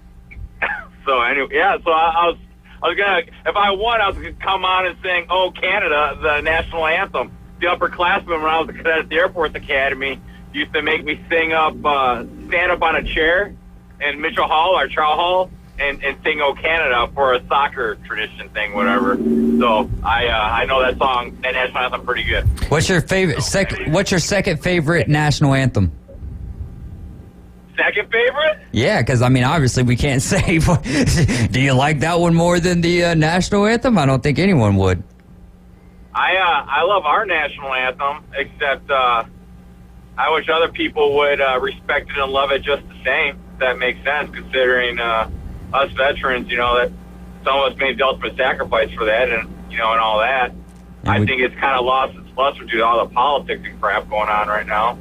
So, anyway, so I was going to, if I won, I was going to come on and sing, Oh, Canada, the national anthem. The upperclassmen, when I was a cadet at the Air Force Academy, used to make me stand up on a chair in Mitchell Hall, our chow hall, and sing Oh, Canada for a soccer tradition thing, whatever. So I know that song, that national anthem, pretty good. What's your favorite? What's your second favorite national anthem? Second favorite? Yeah, because, obviously we can't say. Do you like that one more than the national anthem? I don't think anyone would. I love our national anthem, except I wish other people would respect it and love it just the same. If that makes sense, considering us veterans, that some of us made the ultimate sacrifice for that, and all that. I think it's kind of lost its luster due to all the politics and crap going on right now.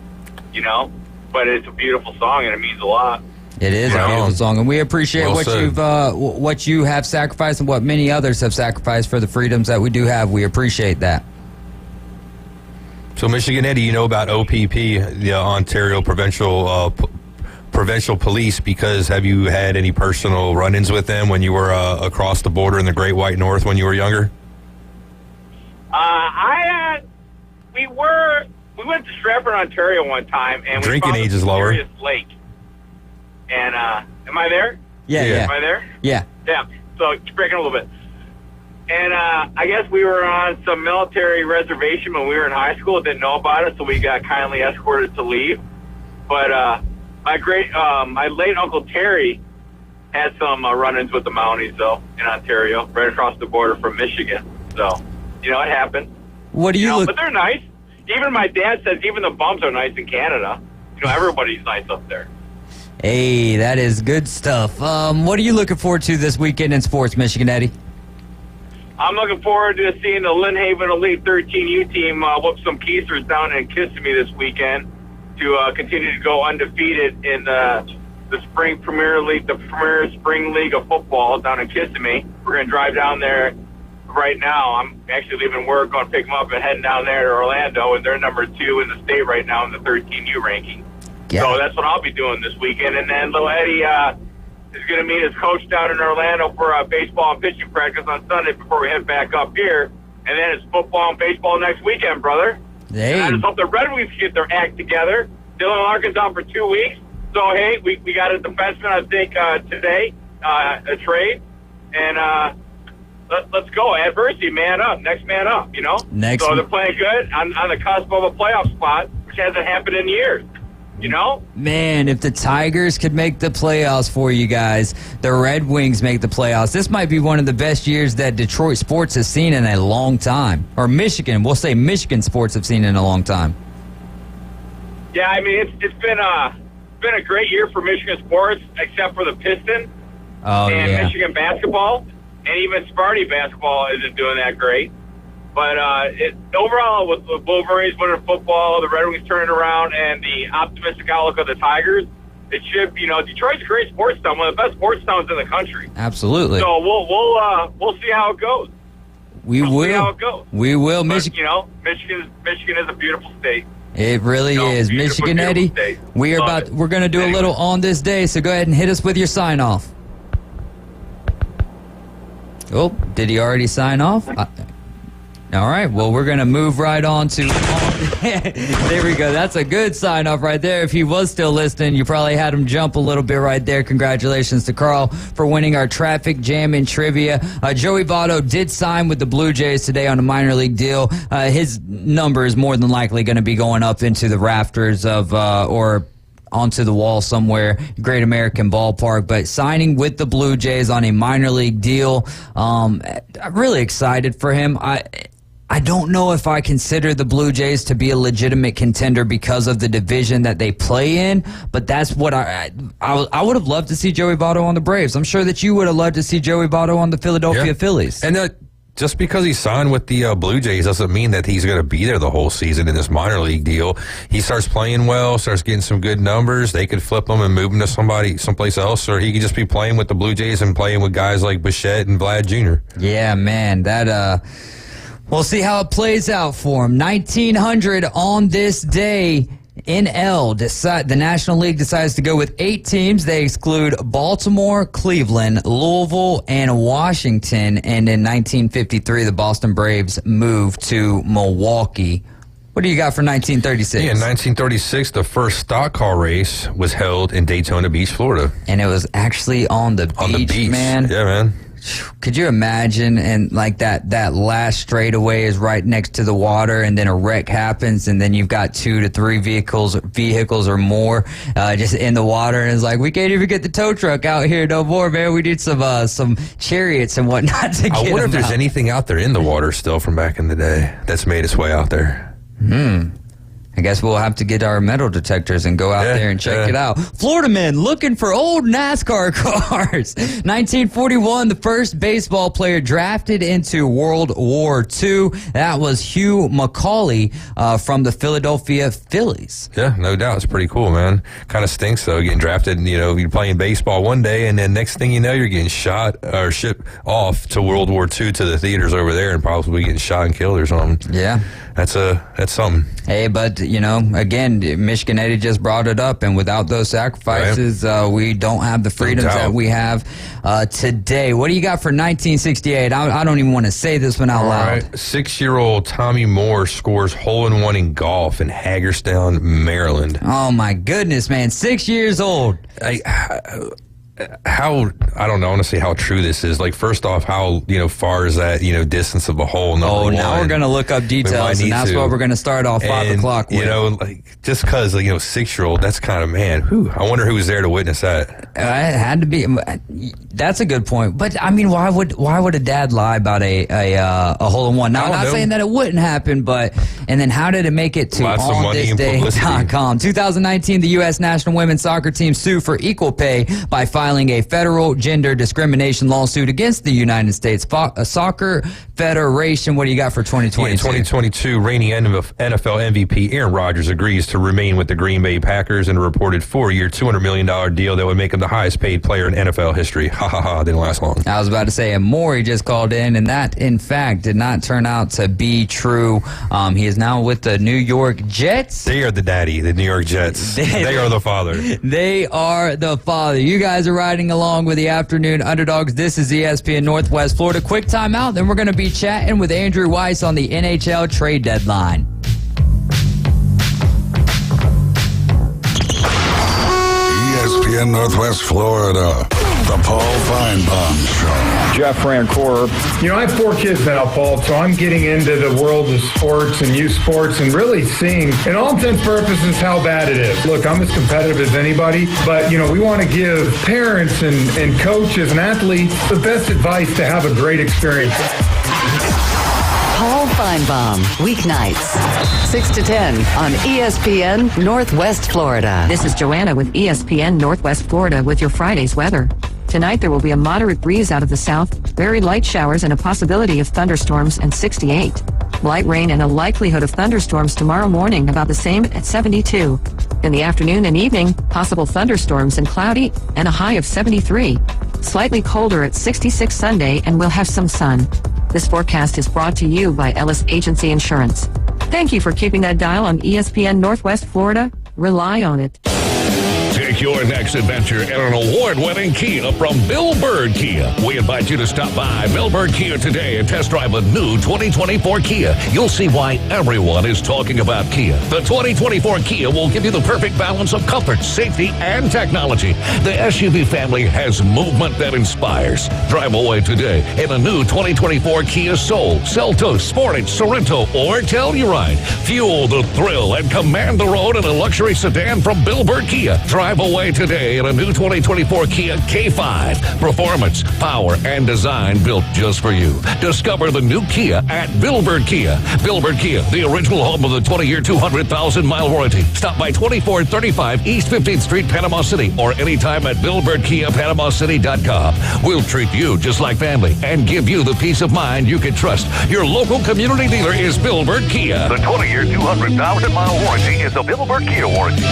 But it's a beautiful song, and it means a lot. It is a beautiful song, and we appreciate what you have sacrificed and what many others have sacrificed for the freedoms that we do have. We appreciate that. So, Michigan Eddie, you know about OPP, the Ontario Provincial Police, because have you had any personal run-ins with them when you were across the border in the Great White North when you were younger? We went to Stratford, Ontario one time, and drinking age is lower. Lake. And am I there? Yeah. Am I there? Yeah. So it's breaking a little bit. And I guess we were on some military reservation when we were in high school. Didn't know about it, so we got kindly escorted to leave. But my late Uncle Terry had some run-ins with the Mounties, though, in Ontario, right across the border from Michigan. So, it happened. What do you look? But they're nice. Even my dad says even the bums are nice in Canada. Everybody's nice up there. Hey, that is good stuff. What are you looking forward to this weekend in sports, Michigan Eddie? I'm looking forward to seeing the Lynn Haven Elite 13U team whoop some Keisters down in Kissimmee this weekend to continue to go undefeated in the Spring Premier League, the Premier Spring League of Football down in Kissimmee. We're going to drive down there right now. I'm actually leaving work, going to pick them up and heading down there to Orlando, and they're number 2 in the state right now in the 13U ranking. Yeah. So that's what I'll be doing this weekend. And then little Eddie is going to meet his coach down in Orlando for baseball and pitching practice on Sunday before we head back up here. And then it's football and baseball next weekend, brother. Hey. I just hope the Red Wings get their act together. Dylan Larkin's out for 2 weeks. So, hey, we got a defenseman, I think, today, a trade. And let's go. Adversity, man up. Next man up, So they're playing good on the cusp of a playoff spot, which hasn't happened in years. Man, if the Tigers could make the playoffs for you guys, the Red Wings make the playoffs. This might be one of the best years that Detroit sports has seen in a long time. Or Michigan. We'll say Michigan sports have seen in a long time. Yeah, it's been a great year for Michigan sports, except for the Pistons and Michigan basketball. And even Sparty basketball isn't doing that great. But overall, with the Wolverines winning football, the Red Wings turning around, and the optimistic outlook of the Tigers, it should, Detroit's a great sports town, one of the best sports towns in the country. Absolutely. So we'll see how it goes. We will. See how it goes. We will. But, Michigan is a beautiful state. It really is. Michigan Eddie, we're going to do a little on this day, so go ahead and hit us with your sign off. Oh, did he already sign off? All right, well, we're going to move right on to... There we go. That's a good sign-off right there. If he was still listening, you probably had him jump a little bit right there. Congratulations to Carl for winning our traffic jam in trivia. Joey Votto did sign with the Blue Jays today on a minor league deal. His number is more than likely going to be going up into the rafters of or onto the wall somewhere, Great American Ballpark, but signing with the Blue Jays on a minor league deal. I'm really excited for him. I don't know if I consider the Blue Jays to be a legitimate contender because of the division that they play in, but that's what I would have loved to see Joey Votto on the Braves. I'm sure that you would have loved to see Joey Votto on the Philadelphia Phillies. And just because he signed with the Blue Jays doesn't mean that he's going to be there the whole season in this minor league deal. He starts playing well, starts getting some good numbers. They could flip him and move him to someplace else, or he could just be playing with the Blue Jays and playing with guys like Bichette and Vlad Jr. Yeah, man, we'll see how it plays out for him. 1900 on this day. The National League decides to go with 8 teams. They exclude Baltimore, Cleveland, Louisville, and Washington. And in 1953, the Boston Braves moved to Milwaukee. What do you got for 1936? Yeah, in 1936, the first stock car race was held in Daytona Beach, Florida. And it was actually on the beach, man. Yeah, man. Could you imagine? And like that last straightaway is right next to the water, and then a wreck happens, and then you've got 2 to 3 vehicles or more just in the water, and it's like, we can't even get the tow truck out here no more, man. We need some chariots and whatnot to get I wonder if there's out. anything out there in the water still from back in the day that's made its way out there. I guess we'll have to get our metal detectors and go out there and check it out. Florida men looking for old NASCAR cars. 1941, the first baseball player drafted into World War II. That was Hugh McCauley from the Philadelphia Phillies. Yeah, no doubt. It's pretty cool, man. Kind of stinks, though, getting drafted. You're playing baseball one day, and then next thing you know, you're getting shot or shipped off to World War II to the theaters over there and probably getting shot and killed or something. Yeah. That's something. Hey, but, again, Michigan Eddie just brought it up, and without those sacrifices, we don't have the freedoms that we have today. What do you got for 1968? I don't even want to say this one out loud. 6-year-old Tommy Moore scores hole-in-one in golf in Hagerstown, Maryland. Oh, my goodness, man. 6 years old. I don't know, honestly, how true this is. Like, first off, how, far is that, distance of a hole? Now we're going to look up details, and that's what we're going to start off 5 o'clock with. Just because, 6-year-old, that's kind of, man, I wonder who was there to witness that. It had to be. That's a good point. But, I mean, why would a dad lie about a hole-in-one? Now, I'm not saying that it wouldn't happen, but, and then how did it make it to onthisday.com? 2019, the U.S. national women's soccer team sued for equal pay by filing a federal gender discrimination lawsuit against the United States Soccer Federation. What do you got for 2022? In 2022, reigning NFL MVP Aaron Rodgers agrees to remain with the Green Bay Packers in a reported 4-year, $200 million deal that would make him the highest paid player in NFL history. Ha ha ha, didn't last long. I was about to say, and Maury just called in, and that, in fact, did not turn out to be true. He is now with the New York Jets. They are the daddy, the New York Jets. They are the father. They are the father. You guys are riding along with the Afternoon Underdogs. This is ESPN Northwest Florida. Quick timeout, then we're going to be chatting with Andrew Weiss on the NHL trade deadline. ESPN Northwest Florida, the Paul Feinbaum Show. Jeff Rancour. I have 4 kids now, Paul, so I'm getting into the world of sports and youth sports and really seeing, in all intents and purposes, how bad it is. Look, I'm as competitive as anybody, but, we want to give parents and coaches and athletes the best advice to have a great experience. Paul Feinbaum, weeknights, 6 to 10 on ESPN Northwest Florida. This is Joanna with ESPN Northwest Florida with your Friday's weather. Tonight there will be a moderate breeze out of the south, very light showers and a possibility of thunderstorms and 68. Light rain and a likelihood of thunderstorms tomorrow morning about the same at 72. In the afternoon and evening, possible thunderstorms and cloudy and a high of 73. Slightly colder at 66 Sunday and we'll have some sun. This forecast is brought to you by Ellis Agency Insurance. Thank you for keeping that dial on ESPN Northwest Florida. Rely on it. Take your next adventure in an award-winning Kia from Bill Bird Kia. We invite you to stop by Bill Bird Kia today and test drive a new 2024 Kia. You'll see why everyone is talking about Kia. The 2024 Kia will give you the perfect balance of comfort, safety, and technology. The SUV family has movement that inspires. Drive away today in a new 2024 Kia Soul, Seltos, Sportage, Sorento, or Telluride. Fuel the thrill and command the road in a luxury sedan from Bill Bird Kia. Drive away today in a new 2024 Kia K5. Performance, power, and design built just for you. Discover the new Kia at Bill Bird Kia. Bill Bird Kia, the original home of the 20-year, 200,000-mile warranty. Stop by 2435 East 15th Street, Panama City, or anytime at BillBirdKiaPanamaCity.com. We'll treat you just like family and give you the peace of mind you can trust. Your local community dealer is Bill Bird Kia. The 20-year, 200,000-mile warranty is a Bill Bird Kia warranty.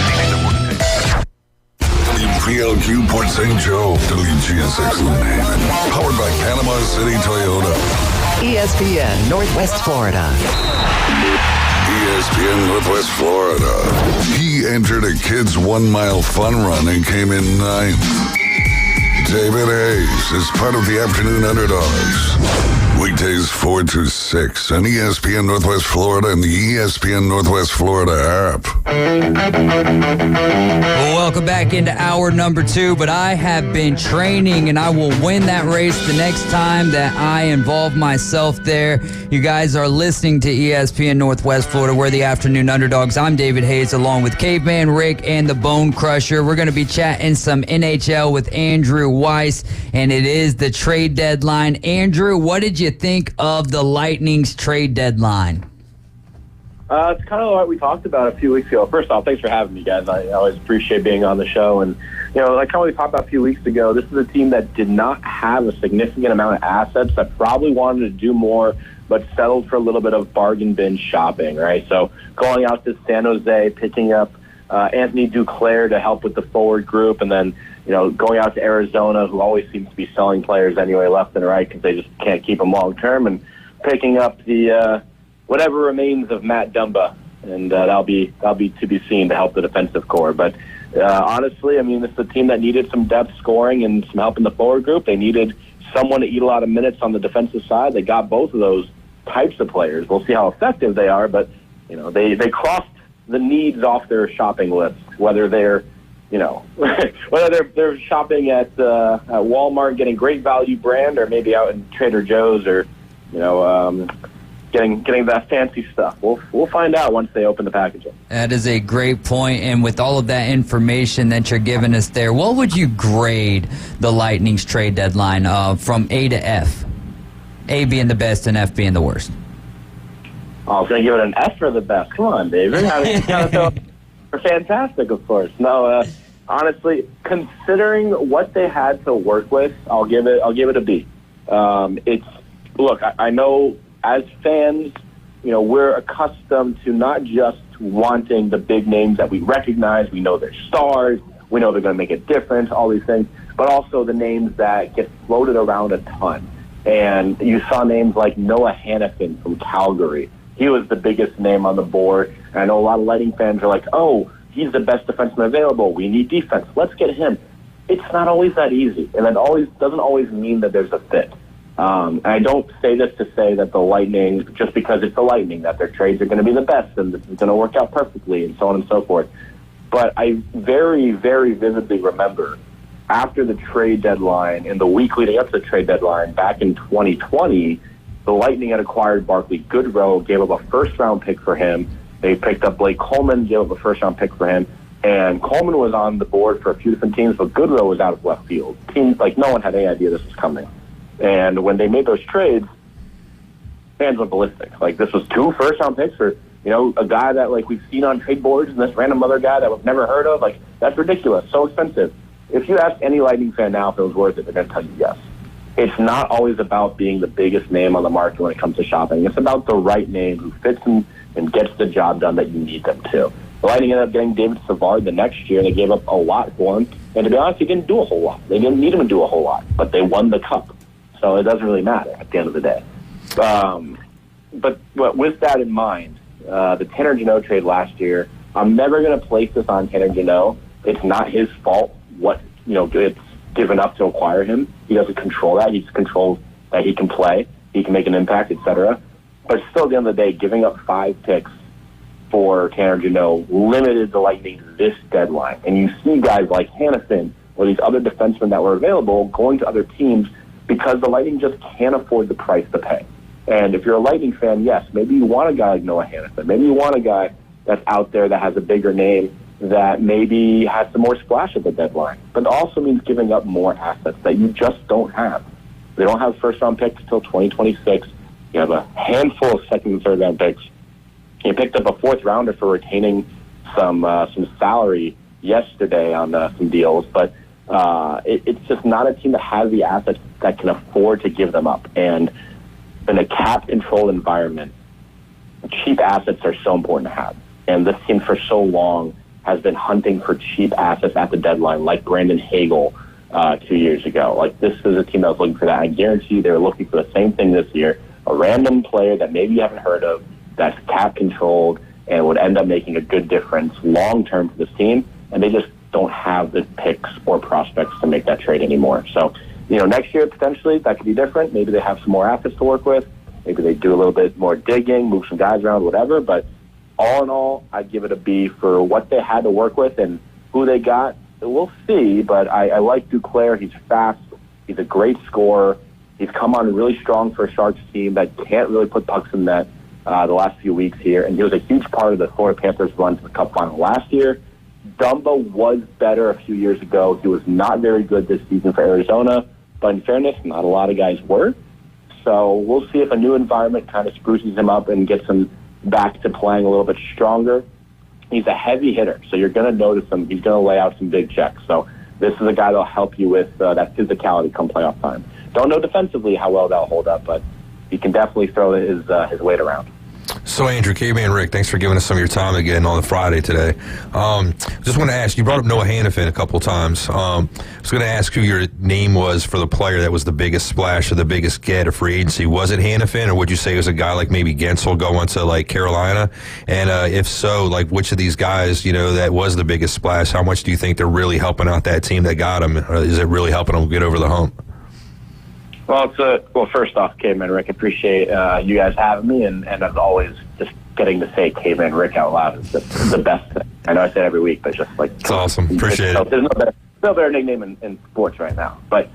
WPLQ Port St. Joe, WGSX Lynnhaven. Powered by Panama City Toyota. ESPN Northwest Florida. ESPN Northwest Florida. He entered a kids' 1 mile fun run and came in 9th. David Hayes is part of the Afternoon Underdogs. Weekdays 4 to 6 on ESPN Northwest Florida and the ESPN Northwest Florida app. Welcome back into hour number 2, but I have been training and I will win that race the next time that I involve myself there. You guys are listening to ESPN Northwest Florida. We're the Afternoon Underdogs. I'm David Hayes along with Caveman Rick and the Bone Crusher. We're going to be chatting some NHL with Andrew Weiss, and it is the trade deadline. Andrew, what did you think of the Lightning's trade deadline? It's kind of what we talked about a few weeks ago. First off, thanks for having me, guys. I always appreciate being on the show. And, like how we talked about a few weeks ago, this is a team that did not have a significant amount of assets, that probably wanted to do more, but settled for a little bit of bargain bin shopping, right? So going out to San Jose, picking up Anthony Duclair to help with the forward group, and then, going out to Arizona, who always seems to be selling players anyway, left and right, because they just can't keep them long term, and picking up the whatever remains of Matt Dumba, and that'll be to be seen to help the defensive core. But honestly, this is a team that needed some depth scoring and some help in the forward group. They needed someone to eat a lot of minutes on the defensive side. They got both of those types of players. We'll see how effective they are, but they crossed the needs off their shopping list, whether they're whether they're shopping at Walmart getting great value brand, or maybe out in Trader Joe's, or getting that fancy stuff. We'll find out once they open the packaging. That is a great point, and with all of that information that you're giving us there, what would you grade the Lightning's trade deadline from A to F? A being the best and F being the worst. I was going to give it an F for the best. Come on, David. They're fantastic, of course. No, honestly, considering what they had to work with, I'll give it a B. I know as fans, we're accustomed to not just wanting the big names that we recognize. We know they're stars. We know they're going to make a difference, all these things, but also the names that get floated around a ton. And you saw names like Noah Hannafin from Calgary. He was the biggest name on the board. And I know a lot of Lightning fans are like, oh, he's the best defenseman available. We need defense. Let's get him. It's not always that easy. And it doesn't always mean that there's a fit. And I don't say this to say that the Lightning, just because it's the Lightning, that their trades are going to be the best and this is going to work out perfectly and so on and so forth. But I very, very vividly remember after the trade deadline and the week leading up to the trade deadline back in 2020, the Lightning had acquired Barclay Goodrow, gave up a first-round pick for him. They picked up Blake Coleman, gave up a first-round pick for him. And Coleman was on the board for a few different teams, but Goodrow was out of left field. Teams, no one had any idea this was coming. And when they made those trades, fans went ballistic. This was 2 first-round picks for, a guy that, we've seen on trade boards, and this random other guy that we've never heard of. That's ridiculous. So expensive. If you ask any Lightning fan now if it was worth it, they're going to tell you yes. It's not always about being the biggest name on the market when it comes to shopping. It's about the right name who fits in and gets the job done that you need them to. The Lightning ended up getting David Savard the next year. They gave up a lot for him. And to be honest, he didn't do a whole lot. They didn't need him to do a whole lot. But they won the cup. So it doesn't really matter at the end of the day. But with that in mind, the Tanner Jeannot trade last year, I'm never going to place this on Tanner Jeannot. It's not his fault what, it's given up to acquire him. He doesn't control that. He just controls that he can play, he can make an impact, etc. But still, at the end of the day, giving up 5 picks for Tanner Jeannot limited the Lightning this deadline. And you see guys like Hannafin or these other defensemen that were available going to other teams because the Lightning just can't afford the price to pay. And if you're a Lightning fan, yes, maybe you want a guy like Noah Hannafin. Maybe you want a guy that's out there that has a bigger name, that maybe has some more splash at the deadline. But it also means giving up more assets that you just don't have. They don't have first-round picks until 2026. You have a handful of second and third-round picks. You picked up a fourth-rounder for retaining some salary yesterday on some deals, but it's just not a team that has the assets that can afford to give them up. And in a cap-controlled environment, cheap assets are so important to have. And this team for so long has been hunting for cheap assets at the deadline, like Brandon Hagel 2 years ago. Like, this is a team that was looking for that. I guarantee they're looking for the same thing this year, a random player that maybe you haven't heard of, that's cap-controlled and would end up making a good difference long-term for this team, and they just don't have the picks or prospects to make that trade anymore. So, next year, potentially, that could be different. Maybe they have some more assets to work with. Maybe they do a little bit more digging, move some guys around, whatever. But all in all, I'd give it a B for what they had to work with and who they got. We'll see, but I like Duclair. He's fast. He's a great scorer. He's come on really strong for a Sharks team that can't really put pucks in net the last few weeks here. And he was a huge part of the Florida Panthers' run to the Cup final last year. Dumba was better a few years ago. He was not very good this season for Arizona. But in fairness, not a lot of guys were. So we'll see if a new environment kind of spruces him up and gets him back to playing a little bit stronger. He's a heavy hitter, so you're going to notice him. He's going to lay out some big checks. So this is a guy that'll help you with that physicality come playoff time. Don't know defensively how well that'll hold up, but he can definitely throw his weight around. So, Andrew, Caveman Rick, thanks for giving us some of your time again on the Friday today. Just want to ask, you brought up Noah Hannafin a couple times. I was going to ask who your name was for the player that was the biggest splash or the biggest get of free agency. Was it Hannafin, or would you say it was a guy like maybe Gensel going to, Carolina? And if so, which of these guys, that was the biggest splash, how much do you think they're really helping out that team that got him? Is it really helping them get over the hump? Well, first off, Caveman Rick, appreciate you guys having me, and as always, just getting to say Caveman Rick out loud is the best thing. I know I say it every week, but just it's awesome. Appreciate it. There's no better nickname in sports right now. But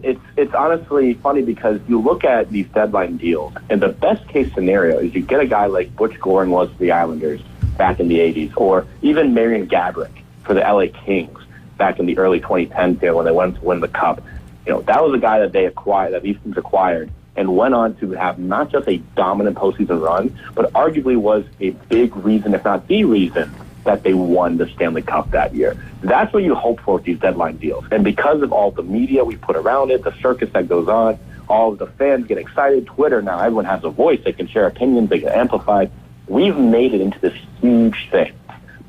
it's honestly funny because you look at these deadline deals, and the best case scenario is you get a guy like Butch Goring was for the Islanders back in the 80s, or even Marian Gaborik for the LA Kings back in the early 2010s when they went to win the Cup. That was a guy that these teams acquired and went on to have not just a dominant postseason run, but arguably was a big reason, if not the reason, that they won the Stanley Cup that year. That's what you hope for with these deadline deals. And because of all the media we put around it, the circus that goes on, all of the fans get excited, Twitter now, everyone has a voice, they can share opinions, they get amplified. We've made it into this huge thing.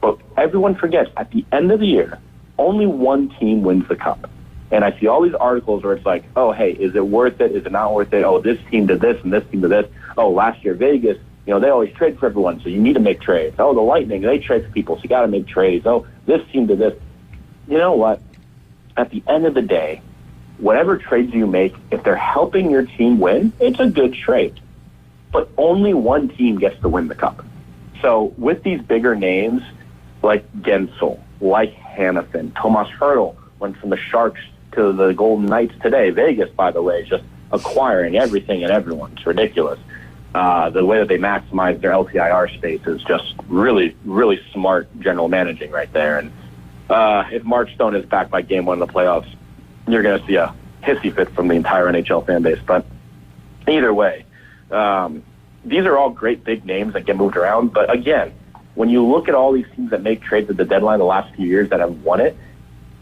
But everyone forgets, at the end of the year, only one team wins the Cup. And I see all these articles where it's like, oh, hey, is it worth it? Is it not worth it? Oh, this team did this and this team did this. Oh, last year Vegas, they always trade for everyone, so you need to make trades. Oh, the Lightning, they trade for people, so you got to make trades. Oh, this team did this. You know what? At the end of the day, whatever trades you make, if they're helping your team win, it's a good trade. But only one team gets to win the Cup. So with these bigger names like Gensel, like Hannafin, Tomas Hertl went from the Sharks to the Golden Knights today. Vegas, by the way, is just acquiring everything and everyone. It's ridiculous. The way that they maximize their LTIR space is just really, really smart general managing right there. And if Mark Stone is back by game one of the playoffs, you're going to see a hissy fit from the entire NHL fan base. But either way, these are all great big names that get moved around. But again, when you look at all these teams that make trades at the deadline the last few years that have won it,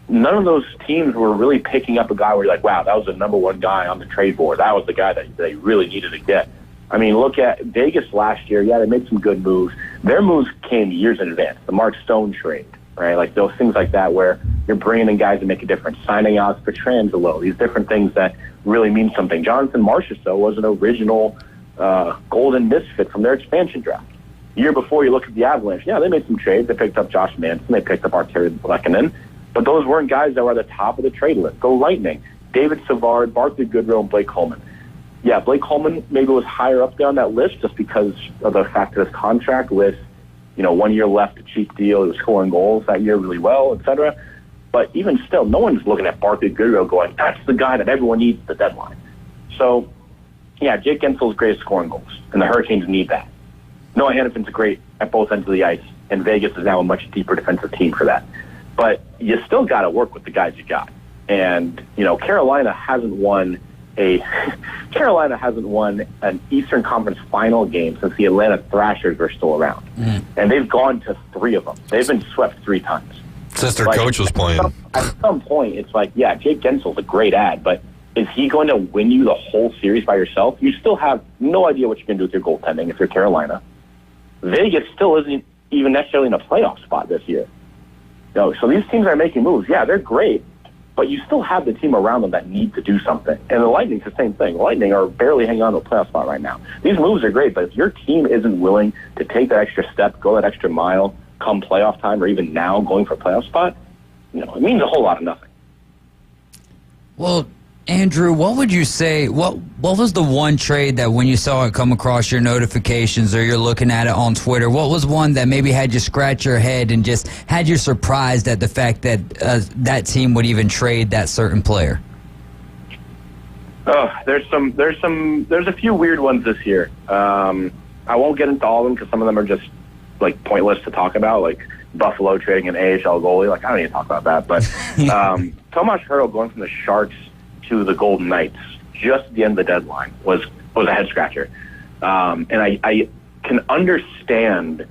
none of those teams were really picking up a guy where you're like, wow, that was the number one guy on the trade board. That was the guy that they really needed to get. I mean, look at Vegas last year. Yeah, they made some good moves. Their moves came years in advance. The Mark Stone trade, right? Like those things like that where you're bringing in guys that make a difference, signing out for Petrangelo, these different things that really mean something. Jonathan Marchessault was an original Golden Misfit from their expansion draft. Year before, you look at the Avalanche. Yeah, they made some trades. They picked up Josh Manson. They picked up Arturi Lehkonen. But those weren't guys that were at the top of the trade list. Go Lightning. David Savard, Barclay Goodrow, and Blake Coleman. Yeah, Blake Coleman maybe was higher up there on that list just because of the fact that his contract with, 1 year left, a cheap deal. He was scoring goals that year really well, et cetera. But even still, no one's looking at Barclay Goodrow going, that's the guy that everyone needs at the deadline. So, yeah, Jake Gensel's great at scoring goals, and the Hurricanes need that. Noah Hannafin's great at both ends of the ice, and Vegas is now a much deeper defensive team for that. But you still got to work with the guys you got. And, Carolina hasn't won an Eastern Conference final game since the Atlanta Thrashers were still around. And they've gone to 3 of them. They've been swept 3 times. Since their coach was playing. At some point, it's like, yeah, Jake Gensel's a great ad, but is he going to win you the whole series by yourself? You still have no idea what you're going to do with your goaltending if you're Carolina. Vegas still isn't even necessarily in a playoff spot this year. So these teams are making moves. Yeah, they're great, but you still have the team around them that need to do something. And the Lightning's the same thing. The Lightning are barely hanging on to a playoff spot right now. These moves are great, but if your team isn't willing to take that extra step, go that extra mile, come playoff time, or even now going for a playoff spot, it means a whole lot of nothing. Well, Andrew, what would you say, what was the one trade that when you saw it come across your notifications or you're looking at it on Twitter, what was one that maybe had you scratch your head and just had you surprised at the fact that that team would even trade that certain player? Oh, there's a few weird ones this year. I won't get into all of them because some of them are just like pointless to talk about, like Buffalo trading an AHL goalie. Like, I don't need to talk about that. But Tomas Hertl going from the Sharks to the Golden Knights just at the end of the deadline was a head scratcher. And I can understand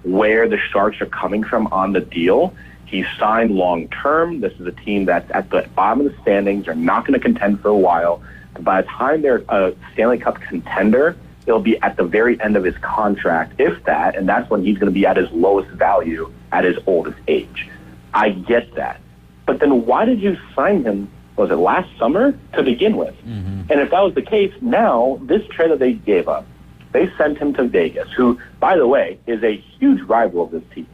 where the Sharks are coming from on the deal. He's signed long term. This is a team that's at the bottom of the standings. They're not going to contend for a while. But by the time they're a Stanley Cup contender, it'll be at the very end of his contract, if that, and that's when he's going to be at his lowest value at his oldest age. I get that. But then why did you sign him, was it last summer, to begin with? And if that was the case, now, this trade that they gave up, they sent him to Vegas, who, by the way, is a huge rival of this team.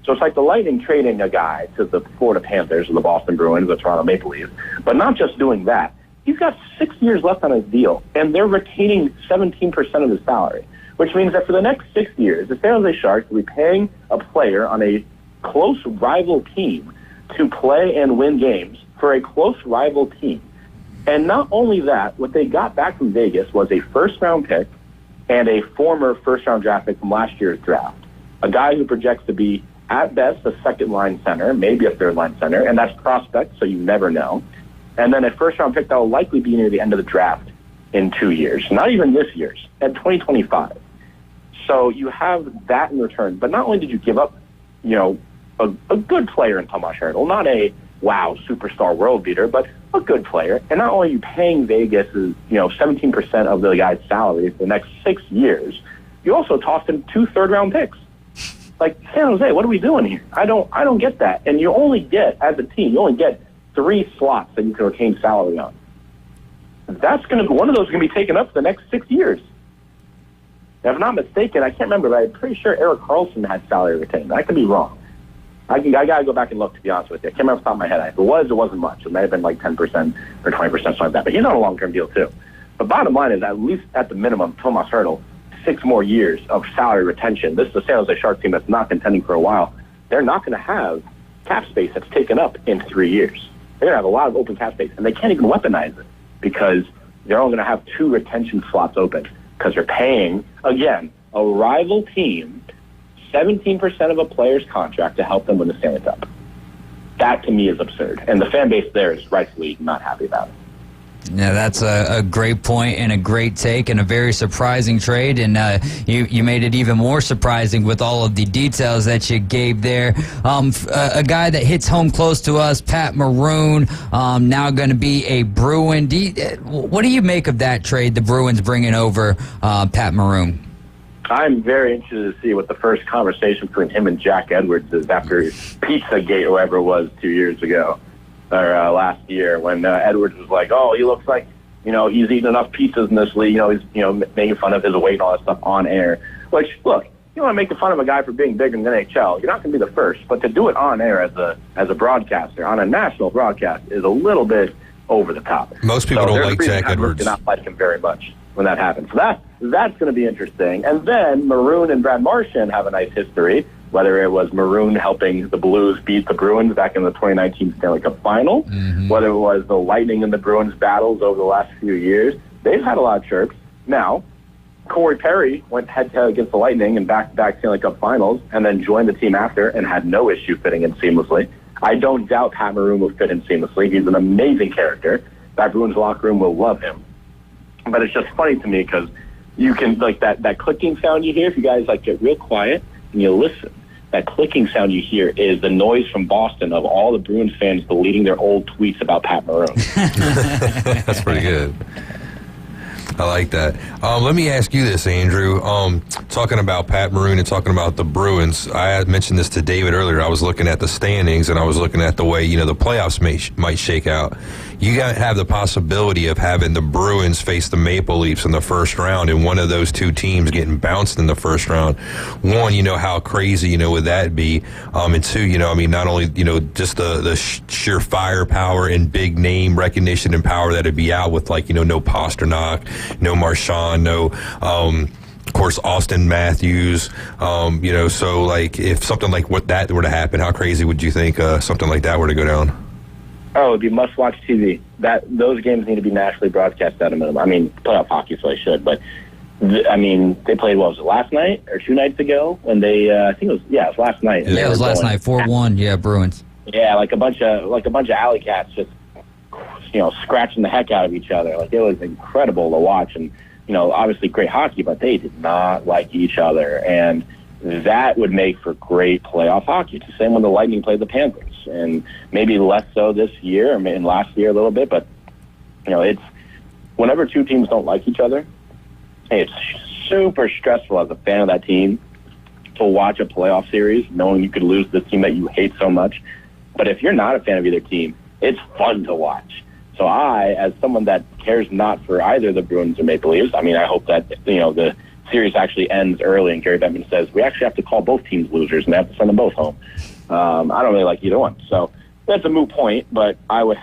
So it's like the Lightning trading a guy to the Florida Panthers or the Boston Bruins, the Toronto Maple Leafs, but not just doing that. He's got 6 years left on his deal, and they're retaining 17% of his salary, which means that for the next 6 years, the San Jose Sharks will be paying a player on a close rival team to play and win games for a close rival team. And not only that, what they got back from Vegas was a first-round pick and a former first-round draft pick from last year's draft, a guy who projects to be, at best, a second-line center, maybe a third-line center, and that's prospect, so you never know. And then a first-round pick that will likely be near the end of the draft in 2 years. Not even this year's, at 2025. So you have that in return. But not only did you give up, a good player in Tomas Hertl, not a, wow, superstar world beater, but a good player. And not only are you paying Vegas, 17% of the guy's salary for the next 6 years, you also tossed him 2 third-round picks. Like, San Jose, what are we doing here? I don't get that. And you only get, as a team, 3 slots that you can retain salary on. That's going to be one of those is going to be taken up for the next 6 years. Now, if I'm not mistaken, I can't remember, but I'm pretty sure Erik Karlsson had salary retained. I could be wrong. I got to go back and look, to be honest with you. I can't remember off the top of my head. If it wasn't much. It may have been like 10% or 20%, something like that. But he's on a long-term deal, too. But bottom line is, at least at the minimum, Tomas Hertl, 6 more years of salary retention. This is a San Jose Sharks team that's not contending for a while. They're not going to have cap space that's taken up in 3 years. They're going to have a lot of open cap space, and they can't even weaponize it because they're only going to have 2 retention slots open because they're paying, again, a rival team 17% of a player's contract to help them win the Stanley Cup. That, to me, is absurd, and the fan base there is rightfully not happy about it. Yeah, that's a great point and a great take and a very surprising trade. And you made it even more surprising with all of the details that you gave there. A guy that hits home close to us, Pat Maroon, now going to be a Bruin. What do you make of that trade, the Bruins bringing over Pat Maroon? I'm very interested to see what the first conversation between him and Jack Edwards is after Pizzagate or whatever it was 2 years ago. Or last year when Edwards was like, oh, he looks like, he's eaten enough pizzas in this league. He's, making fun of his weight and all that stuff on air. Which, look, you want to make fun of a guy for being big in the NHL, you're not going to be the first. But to do it on air as a broadcaster, on a national broadcast, is a little bit over the top. Most people don't like Jack Edwards. Do not like him very much when that happens. So that's going to be interesting. And then Maroon and Brad Marchand have a nice history, whether it was Maroon helping the Blues beat the Bruins back in the 2019 Stanley Cup Final, whether it was the Lightning and the Bruins battles over the last few years. They've had a lot of chirps. Now, Corey Perry went head-to-head against the Lightning in back-to-back Stanley Cup Finals and then joined the team after and had no issue fitting in seamlessly. I don't doubt Pat Maroon will fit in seamlessly. He's an amazing character. That Bruins locker room will love him. But it's just funny to me because you can, like, that clicking sound you hear, if you guys, like, get real quiet and you listen, that clicking sound you hear is the noise from Boston of all the Bruins fans deleting their old tweets about Pat Maroon. That's pretty good. I like that. Let me ask you this, Andrew. Talking about Pat Maroon and talking about the Bruins, I had mentioned this to David earlier. I was looking at the standings and I was looking at the way, the playoffs might shake out. You got to have the possibility of having the Bruins face the Maple Leafs in the first round and one of those two teams getting bounced in the first round. One, how crazy, would that be? And two, not only, just the sheer firepower and big name recognition and power that'd be out with, like, no Pasternak, no Marchand, no, of course, Austin Matthews. So, like, if something like what that were to happen, how crazy would you think something like that were to go down? Oh, it'd be must-watch TV. Those games need to be nationally broadcast at a minimum. I mean, playoff hockey, so I should. But, they played, what was it, last night or 2 nights ago? When they, I think it was last night. Yeah, it was last night, 4-1, Bruins. Yeah, like a bunch of alley cats just, scratching the heck out of each other. Like, it was incredible to watch. And, obviously great hockey, but they did not like each other. And that would make for great playoff hockey. It's the same when the Lightning played the Panthers. And maybe less so this year, and last year a little bit, but, it's whenever two teams don't like each other, it's super stressful as a fan of that team to watch a playoff series knowing you could lose the team that you hate so much. But if you're not a fan of either team, it's fun to watch. So I, as someone that cares not for either the Bruins or Maple Leafs, I hope that, the series actually ends early and Gary Bettman says, we actually have to call both teams losers and they have to send them both home. I don't really like either one. So that's a moot point, but I would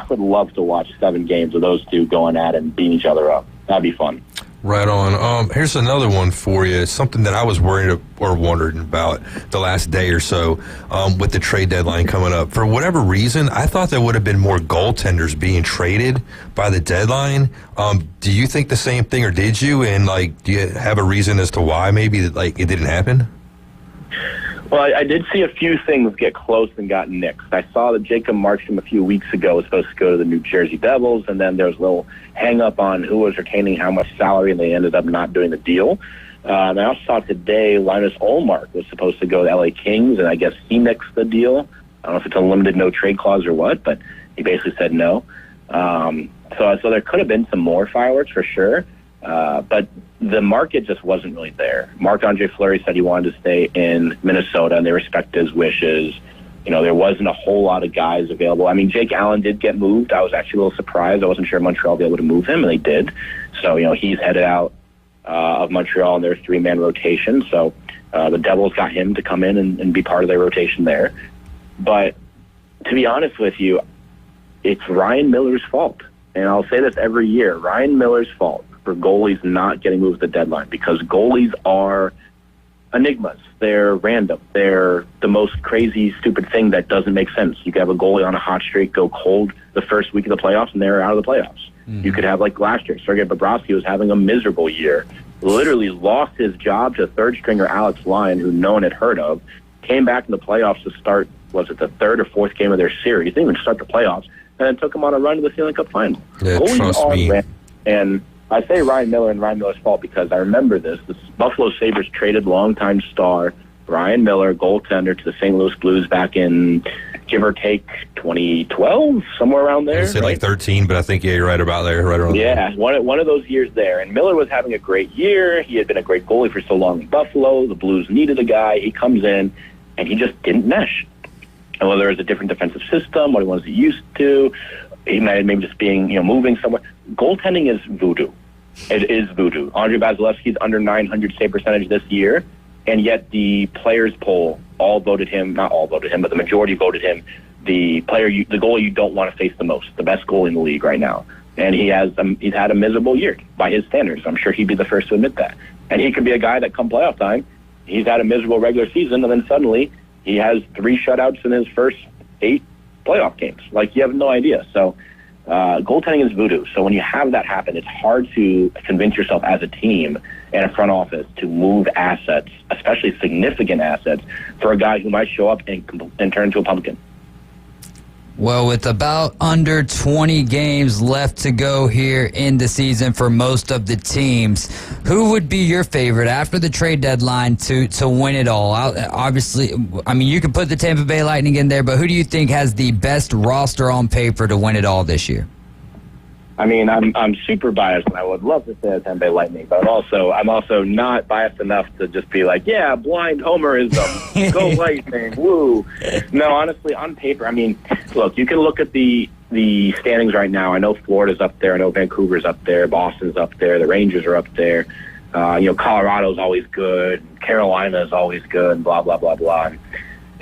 love to watch 7 games of those two going at it and beating each other up. That'd be fun. Right on. Here's another one for you. It's something that I was worried or wondering about the last day or so with the trade deadline coming up. For whatever reason, I thought there would have been more goaltenders being traded by the deadline. Do you think the same thing, or did you? And, like, do you have a reason as to why maybe it didn't happen? Well, I did see a few things get close and got nixed. I saw that Jacob Markstrom a few weeks ago was supposed to go to the New Jersey Devils, and then there was a little hang-up on who was retaining how much salary, and they ended up not doing the deal. And I also saw today Linus Ullmark was supposed to go to LA Kings, and I guess he nixed the deal. I don't know if it's a limited no-trade clause or what, but he basically said no. So there could have been some more fireworks for sure. But the market just wasn't really there. Marc-Andre Fleury said he wanted to stay in Minnesota, and they respect his wishes. There wasn't a whole lot of guys available. Jake Allen did get moved. I was actually a little surprised. I wasn't sure Montreal would be able to move him, and they did. So, he's headed out of Montreal in their 3-man rotation. So the Devils got him to come in and be part of their rotation there. But to be honest with you, it's Ryan Miller's fault. And I'll say this every year, Ryan Miller's fault for goalies not getting moved at the deadline, because goalies are enigmas. They're random. They're the most crazy, stupid thing that doesn't make sense. You could have a goalie on a hot streak go cold the first week of the playoffs, and they're out of the playoffs. You could have, like last year, Sergei Bobrovsky was having a miserable year, literally lost his job to third-stringer Alex Lyon, who no one had heard of, came back in the playoffs to start, was it the 3rd or 4th game of their series? They didn't even start the playoffs, and then took them on a run to the Stanley Cup final. Yeah, goalies are random. And I say Ryan Miller and Ryan Miller's fault because I remember this. The Buffalo Sabres traded longtime star Ryan Miller, goaltender, to the St. Louis Blues back in, give or take, 2012, somewhere around there. I said like 13, but I think, you're right about there. Right around there. One of those years there. And Miller was having a great year. He had been a great goalie for so long in Buffalo. The Blues needed a guy. He comes in, and he just didn't mesh. And whether it was a different defensive system, what he wasn't used to, he might maybe just being, moving somewhere. Goaltending is voodoo. It is voodoo. Andre Vasilevsky's under 900 save percentage this year, and yet the players poll all voted him, not all voted him, but the majority voted him the goalie you don't want to face the most, the best goalie in the league right now. And he's had a miserable year by his standards. I'm sure he'd be the first to admit that. And he could be a guy that come playoff time, he's had a miserable regular season, and then suddenly he has 3 shutouts in his first 8 playoff games. Like, you have no idea. So goaltending is voodoo. So when you have that happen, it's hard to convince yourself as a team and a front office to move assets, especially significant assets, for a guy who might show up and turn into a pumpkin. Well, with about under 20 games left to go here in the season for most of the teams, who would be your favorite after the trade deadline to win it all? Obviously, I mean, you can put the Tampa Bay Lightning in there, but who do you think has the best roster on paper to win it all this year? I mean, I'm super biased, and I would love to say the Tampa Bay Lightning, but I'm also not biased enough to just be like, yeah, blind homerism, go Lightning, woo. No, honestly, on paper, I mean, look, you can look at the standings right now. I know Florida's up there, I know Vancouver's up there, Boston's up there, the Rangers are up there. Colorado's always good, Carolina's always good, and blah blah blah blah.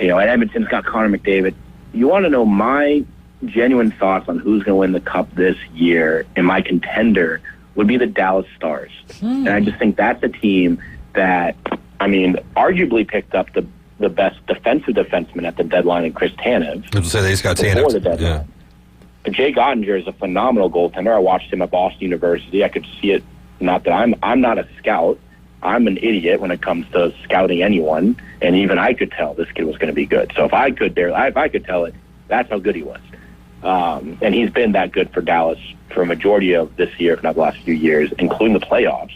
And Edmonton's got Connor McDavid. You want to know my genuine thoughts on who's going to win the Cup this year, and my contender would be the Dallas Stars. And I just think that's a team that, I mean, arguably picked up the best defensive defenseman at the deadline in Chris Tanev. I was say they just got Tanev. Before the deadline. Yeah. Jay Gottinger is a phenomenal goaltender. I watched him at Boston University. I could see it. Not that I'm not a scout. I'm an idiot when it comes to scouting anyone, and even I could tell this kid was going to be good. So if I could tell it, that's how good he was. And he's been that good for Dallas for a majority of this year, if not the last few years, including the playoffs.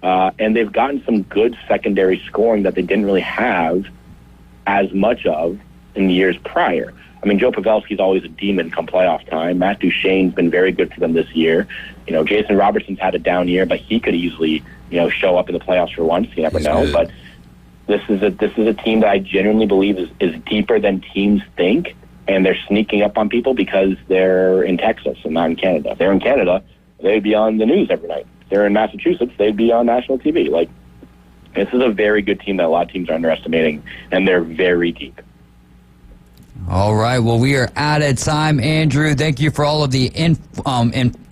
And they've gotten some good secondary scoring that they didn't really have as much of in the years prior. I mean, Joe Pavelski's always a demon come playoff time. Matt Duchene's been very good for them this year. Jason Robertson's had a down year, but he could easily, show up in the playoffs for once. You never know. Good. But this is a team that I genuinely believe is deeper than teams think. And they're sneaking up on people because they're in Texas and not in Canada. If they're in Canada, they'd be on the news every night. If they're in Massachusetts, they'd be on national TV. Like, this is a very good team that a lot of teams are underestimating, and they're very deep. All right. Well, we are out of time, Andrew. Thank you for all of the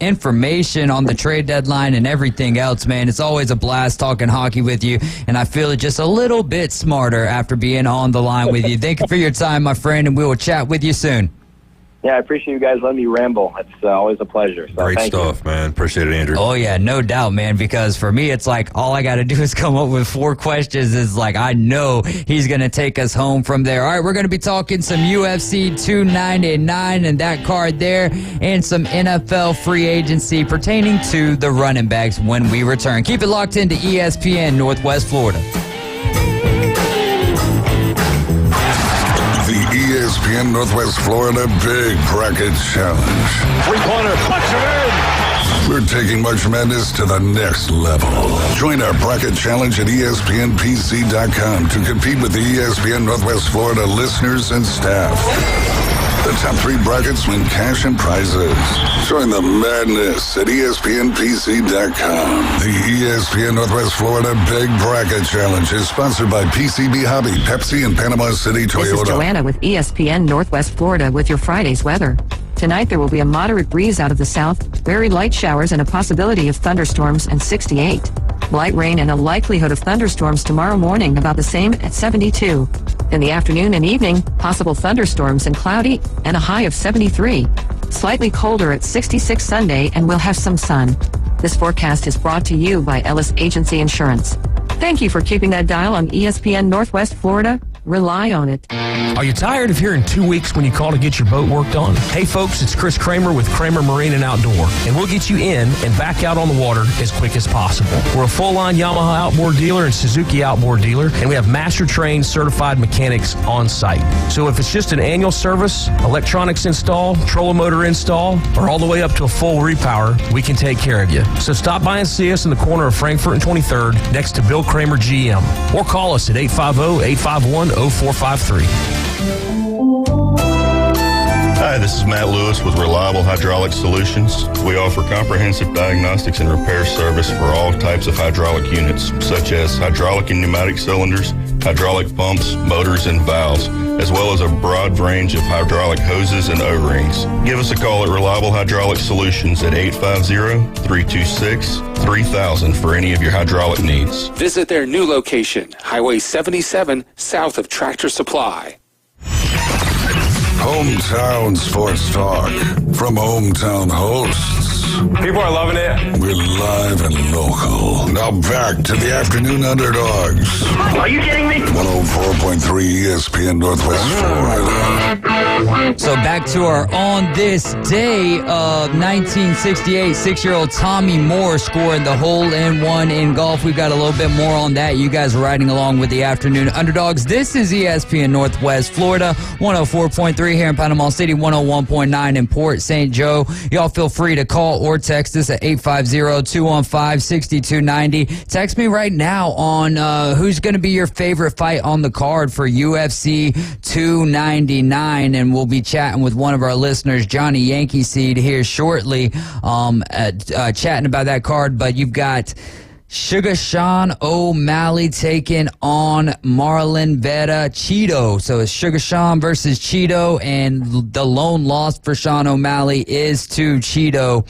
information on the trade deadline and everything else, man. It's always a blast talking hockey with you, and I feel just a little bit smarter after being on the line with you. Thank you for your time, my friend, and we will chat with you soon. Yeah, I appreciate you guys letting me ramble. It's always a pleasure. So Great stuff, man. Appreciate it, Andrew. Oh, yeah, no doubt, man, because for me, it's like all I got to do is come up with 4 questions. Is like I know he's going to take us home from there. All right, we're going to be talking some UFC 299 and that card there, and some NFL free agency pertaining to the running backs when we return. Keep it locked into ESPN Northwest Florida. ESPN Northwest Florida Big Bracket Challenge. 3-pointer, punch it in! We're taking March Madness to the next level. Join our bracket challenge at ESPNPC.com to compete with the ESPN Northwest Florida listeners and staff. The top 3 brackets win cash and prizes. Join the madness at ESPNPC.com. The ESPN Northwest Florida Big Bracket Challenge is sponsored by PCB Hobby, Pepsi, and Panama City Toyota. This is Joanna with ESPN Northwest Florida with your Friday's weather. Tonight there will be a moderate breeze out of the south, very light showers and a possibility of thunderstorms and 68. Light rain and a likelihood of thunderstorms tomorrow morning about the same at 72. In the afternoon and evening, possible thunderstorms and cloudy and a high of 73. Slightly colder at 66 Sunday and we'll have some sun. This forecast is brought to you by Ellis Agency Insurance. Thank you for keeping that dial on ESPN Northwest Florida. Rely on it. Are you tired of hearing 2 weeks when you call to get your boat worked on? Hey folks, it's Chris Kramer with Kramer Marine and Outdoor, and we'll get you in and back out on the water as quick as possible. We're a full-line Yamaha outboard dealer and Suzuki outboard dealer, and we have master-trained certified mechanics on site. So if it's just an annual service, electronics install, trolling motor install, or all the way up to a full repower, we can take care of you. So stop by and see us in the corner of Frankfurt and 23rd next to Bill Kramer GM, or call us at 850-851-0453. Hi, this is Matt Lewis with Reliable Hydraulic Solutions. We offer comprehensive diagnostics and repair service for all types of hydraulic units, such as hydraulic and pneumatic cylinders, hydraulic pumps, motors, and valves, as well as a broad range of hydraulic hoses and O-rings. Give us a call at Reliable Hydraulic Solutions at 850-326-3000 for any of your hydraulic needs. Visit their new location, Highway 77, south of Tractor Supply. Hometown Sports Talk from hometown hosts. People are loving it. We're live and local. Now back to the Afternoon Underdogs. Are you kidding me? 104.3 ESPN Northwest Florida. So back to our On This Day of 1968, 6-year-old Tommy Moore scoring the hole-in-one in golf. We've got a little bit more on that. You guys are riding along with the Afternoon Underdogs. This is ESPN Northwest Florida, 104.3 here in Panama City, 101.9 in Port St. Joe. Y'all feel free to call or text us at 850-215-6290. Text me right now on who's going to be your favorite fight on the card for UFC 299, and we'll be chatting with one of our listeners, Johnny Yankee Seed, here shortly, chatting about that card. But you've got Sugar Sean O'Malley taking on Marlon Vera Cheeto. So it's Sugar Sean versus Cheeto, and the lone loss for Sean O'Malley is to Cheeto.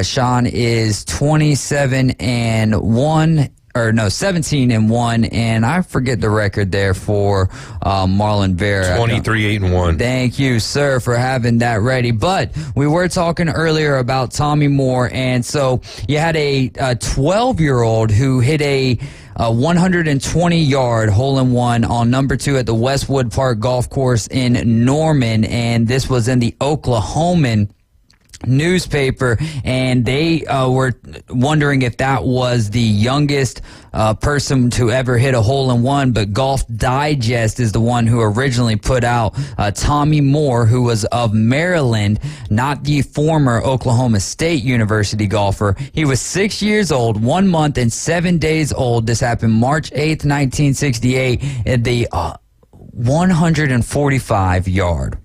Sean is 17-1, and I forget the record there for Marlon Vera. 23-8-1. Thank you, sir, for having that ready. But we were talking earlier about Tommy Moore, and so you had a 12-year-old who hit a 120-yard hole-in-one on number 2 at the Westwood Park Golf Course in Norman, and this was in the Oklahoman newspaper, and they were wondering if that was the youngest person to ever hit a hole-in-one, but Golf Digest is the one who originally put out Tommy Moore, who was of Maryland, not the former Oklahoma State University golfer. He was 6 years old, 1 month and 7 days old. This happened March 8th, 1968 at the 145 yards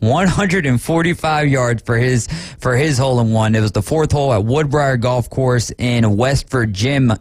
for his hole-in-one. It was the 4th hole at Woodbriar Golf Course in West Virginia.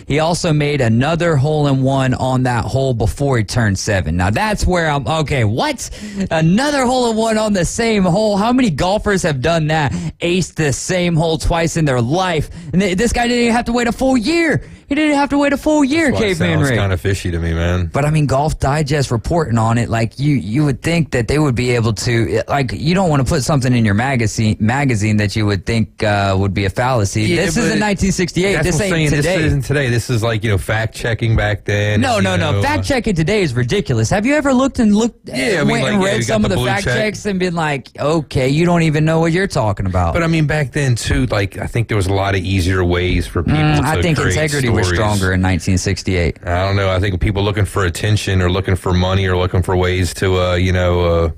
He also made another hole-in-one on that hole before he turned 7. Now that's where I'm okay. What? Another hole-in-one on the same hole? How many golfers have done that? Aced the same hole twice in their life, and this guy didn't even have to wait a full year. He didn't have to wait a full year, Caveman Ray. Sounds kind of fishy to me, man. But I mean, Golf Digest reporting on it, like you would think that they would be able to, like, you don't want to put something in your magazine that you would think would be a fallacy. Yeah, this is in 1968. This ain't today. This isn't today. This is like, fact checking back then. No. Fact checking today is ridiculous. Have you ever looked and read some of the fact checks and been like, okay, you don't even know what you're talking about. But I mean, back then too, like, I think there was a lot of easier ways for people to I think create integrity stories. was stronger in 1968. I don't know. I think people looking for attention or looking for money or looking for ways to,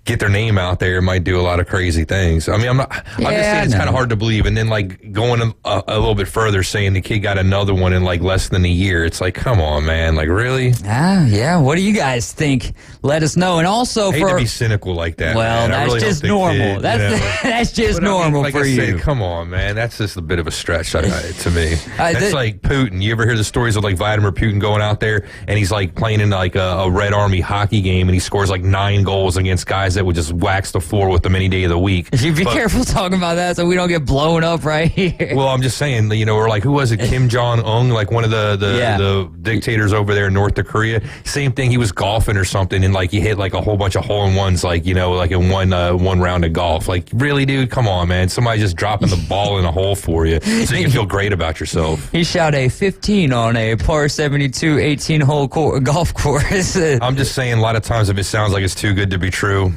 get their name out there might do a lot of crazy things. I mean, I'm just saying it's kind of hard to believe. And then, like, going a little bit further, saying the kid got another one in, like, less than a year. It's like, come on, man. Like, really? Yeah. What do you guys think? Let us know. And also, I hate to be cynical like that. Well, man. that's really just normal. That's just normal like for I you. Said, come on, man. That's just a bit of a stretch to me. That's like Putin. You ever hear the stories of, like, Vladimir Putin going out there and he's, like, playing in, like, a Red Army hockey game and he scores, like, 9 goals against guys that would just wax the floor with them any day of the week. You be careful talking about that so we don't get blown up right here. Well, I'm just saying, or like, who was it? Kim Jong-un, like one of the dictators over there in North Korea. Same thing. He was golfing or something, and like he hit like a whole bunch of hole-in-ones, like like in one round of golf. Like, really, dude? Come on, man. Somebody just dropping the ball in a hole for you so you can feel great about yourself. He shot a 15 on a par 72 18-hole golf course. I'm just saying, a lot of times if it sounds like it's too good to be true.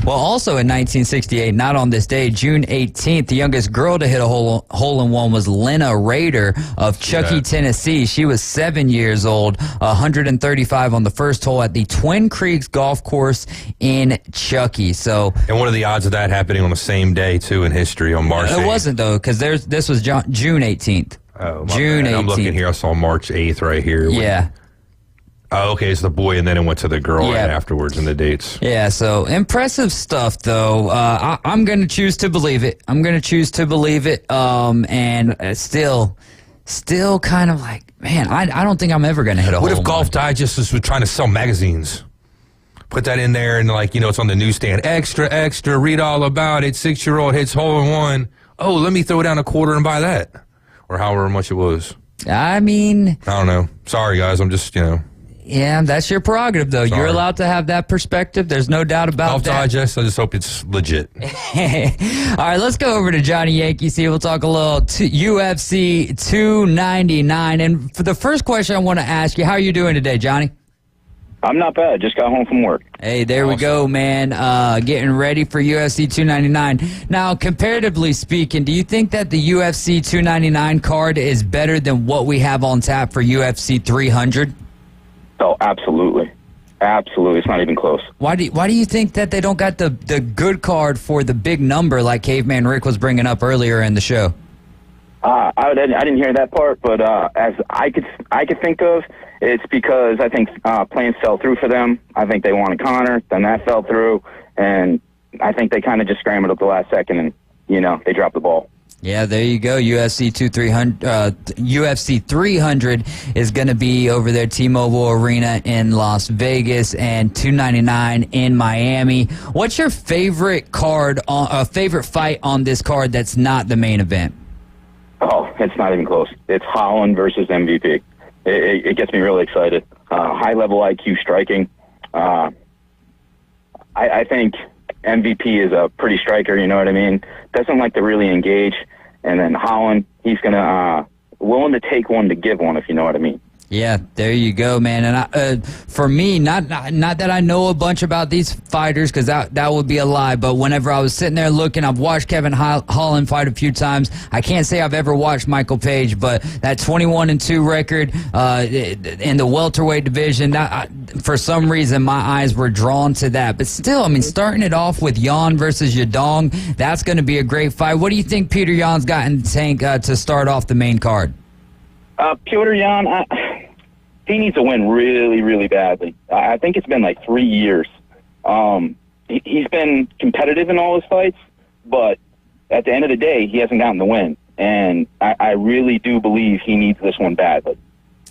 Well, also in 1968, not on this day, June 18th, the youngest girl to hit a hole-in-one was Lena Rader of Chuckey, Tennessee. She was 7 years old, 135 on the first hole at the Twin Creeks Golf Course in Chuckey. So, and what are the odds of that happening on the same day, too, in history on March 8th? It wasn't, though, because this was June 18th. Oh, June 18th. I'm looking here. I saw March 8th right here. Yeah. Oh, okay, it's the boy, and then it went to the girl right afterwards in the dates. Yeah, so impressive stuff, though. I'm going to choose to believe it. And still kind of like, man, I don't think I'm ever going to hit a hole. What if Golf Digest was trying to sell magazines? Put that in there, and it's on the newsstand. Extra, extra, read all about it. 6-year-old hits hole in one. Oh, let me throw down a quarter and buy that. Or however much it was. I mean, I don't know. Sorry, guys. I'm just, Yeah, that's your prerogative, though. Sorry. You're allowed to have that perspective. There's no doubt about Golf that. Digest, I just hope it's legit. All right, let's go over to Johnny Yankees here. We'll talk a little UFC 299. And for the first question I want to ask you, how are you doing today, Johnny? I'm not bad. Just got home from work. Hey, there we go, man. Getting ready for UFC 299. Now, comparatively speaking, do you think that the UFC 299 card is better than what we have on tap for UFC 300? Oh, absolutely. Absolutely. It's not even close. Why do you think that they don't got the good card for the big number like Caveman Rick was bringing up earlier in the show? I didn't hear that part, but as I could think of, it's because I think plans fell through for them. I think they wanted Connor, then that fell through, and I think they kind of just scrambled at the last second, and they dropped the ball. Yeah, there you go. UFC 300 is going to be over there, T-Mobile Arena in Las Vegas, and 299 in Miami. What's your favorite favorite fight on this card that's not the main event? Oh, it's not even close. It's Holland versus MVP. It gets me really excited. High-level IQ striking. I think MVP is a pretty striker, you know what I mean? Doesn't like to really engage. And then Holland, he's going to willing to take one to give one, if you know what I mean. Yeah, there you go, man. And for me, not that I know a bunch about these fighters, because that would be a lie, but whenever I was sitting there looking, I've watched Kevin Holland fight a few times. I can't say I've ever watched Michael Page, but that 21-2 record in the welterweight division, for some reason, my eyes were drawn to that. But still, I mean, starting it off with Yan versus Yadong, that's going to be a great fight. What do you think Peter Yan's got in the tank to start off the main card? Peter Yan, he needs to win really, really badly. I think it's been like 3 years. He's been competitive in all his fights, but at the end of the day, he hasn't gotten the win. And I really do believe he needs this one badly.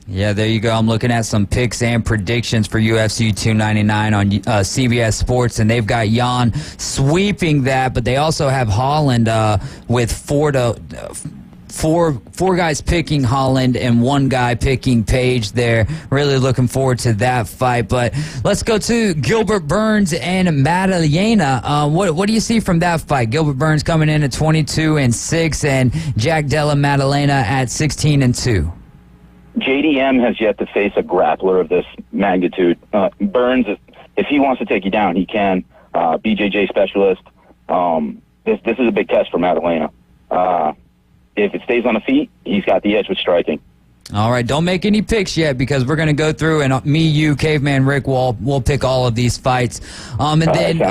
Yeah, there you go. I'm looking at some picks and predictions for UFC 299 on CBS Sports, and they've got Yan sweeping that, but they also have Holland with four guys picking Holland and one guy picking Page there. Really looking forward to that fight. But let's go to Gilbert Burns and Madalena. What do you see from that fight? Gilbert Burns coming in at 22-6 and Jack Della Maddalena at 16-2. JDM has yet to face a grappler of this magnitude. Burns, if he wants to take you down, he can. BJJ specialist. This is a big test for Maddalena. If it stays on the feet, he's got the edge with striking. All right, don't make any picks yet because we're going to go through, and me, you, Caveman Rick, we'll pick all of these fights. Sounds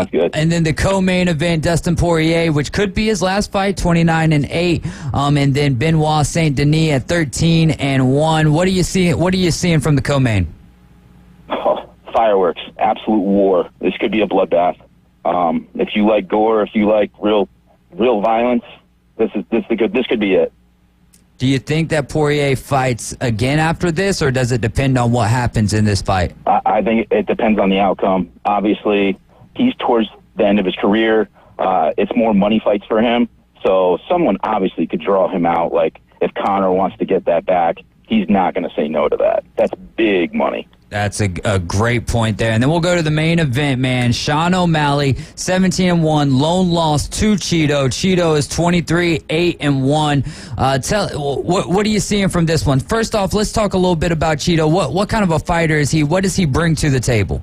good. And then the co-main event, Dustin Poirier, which could be his last fight, 29-8, and then Benoit Saint Denis at 13-1. What are you seeing from the co-main? Oh, fireworks, absolute war. This could be a bloodbath. If you like gore, if you like real violence, this could be it. Do you think that Poirier fights again after this, or does it depend on what happens in this fight? I think it depends on the outcome. Obviously, he's towards the end of his career. It's more money fights for him. So someone obviously could draw him out. Like if Conor wants to get that back, he's not going to say no to that. That's big money. That's a great point there. And then we'll go to the main event, man. Sean O'Malley, 17-1, lone loss to Cheeto. Cheeto is 23-8-1. What are you seeing from this one? First off, let's talk a little bit about Cheeto. What kind of a fighter is he? What does he bring to the table?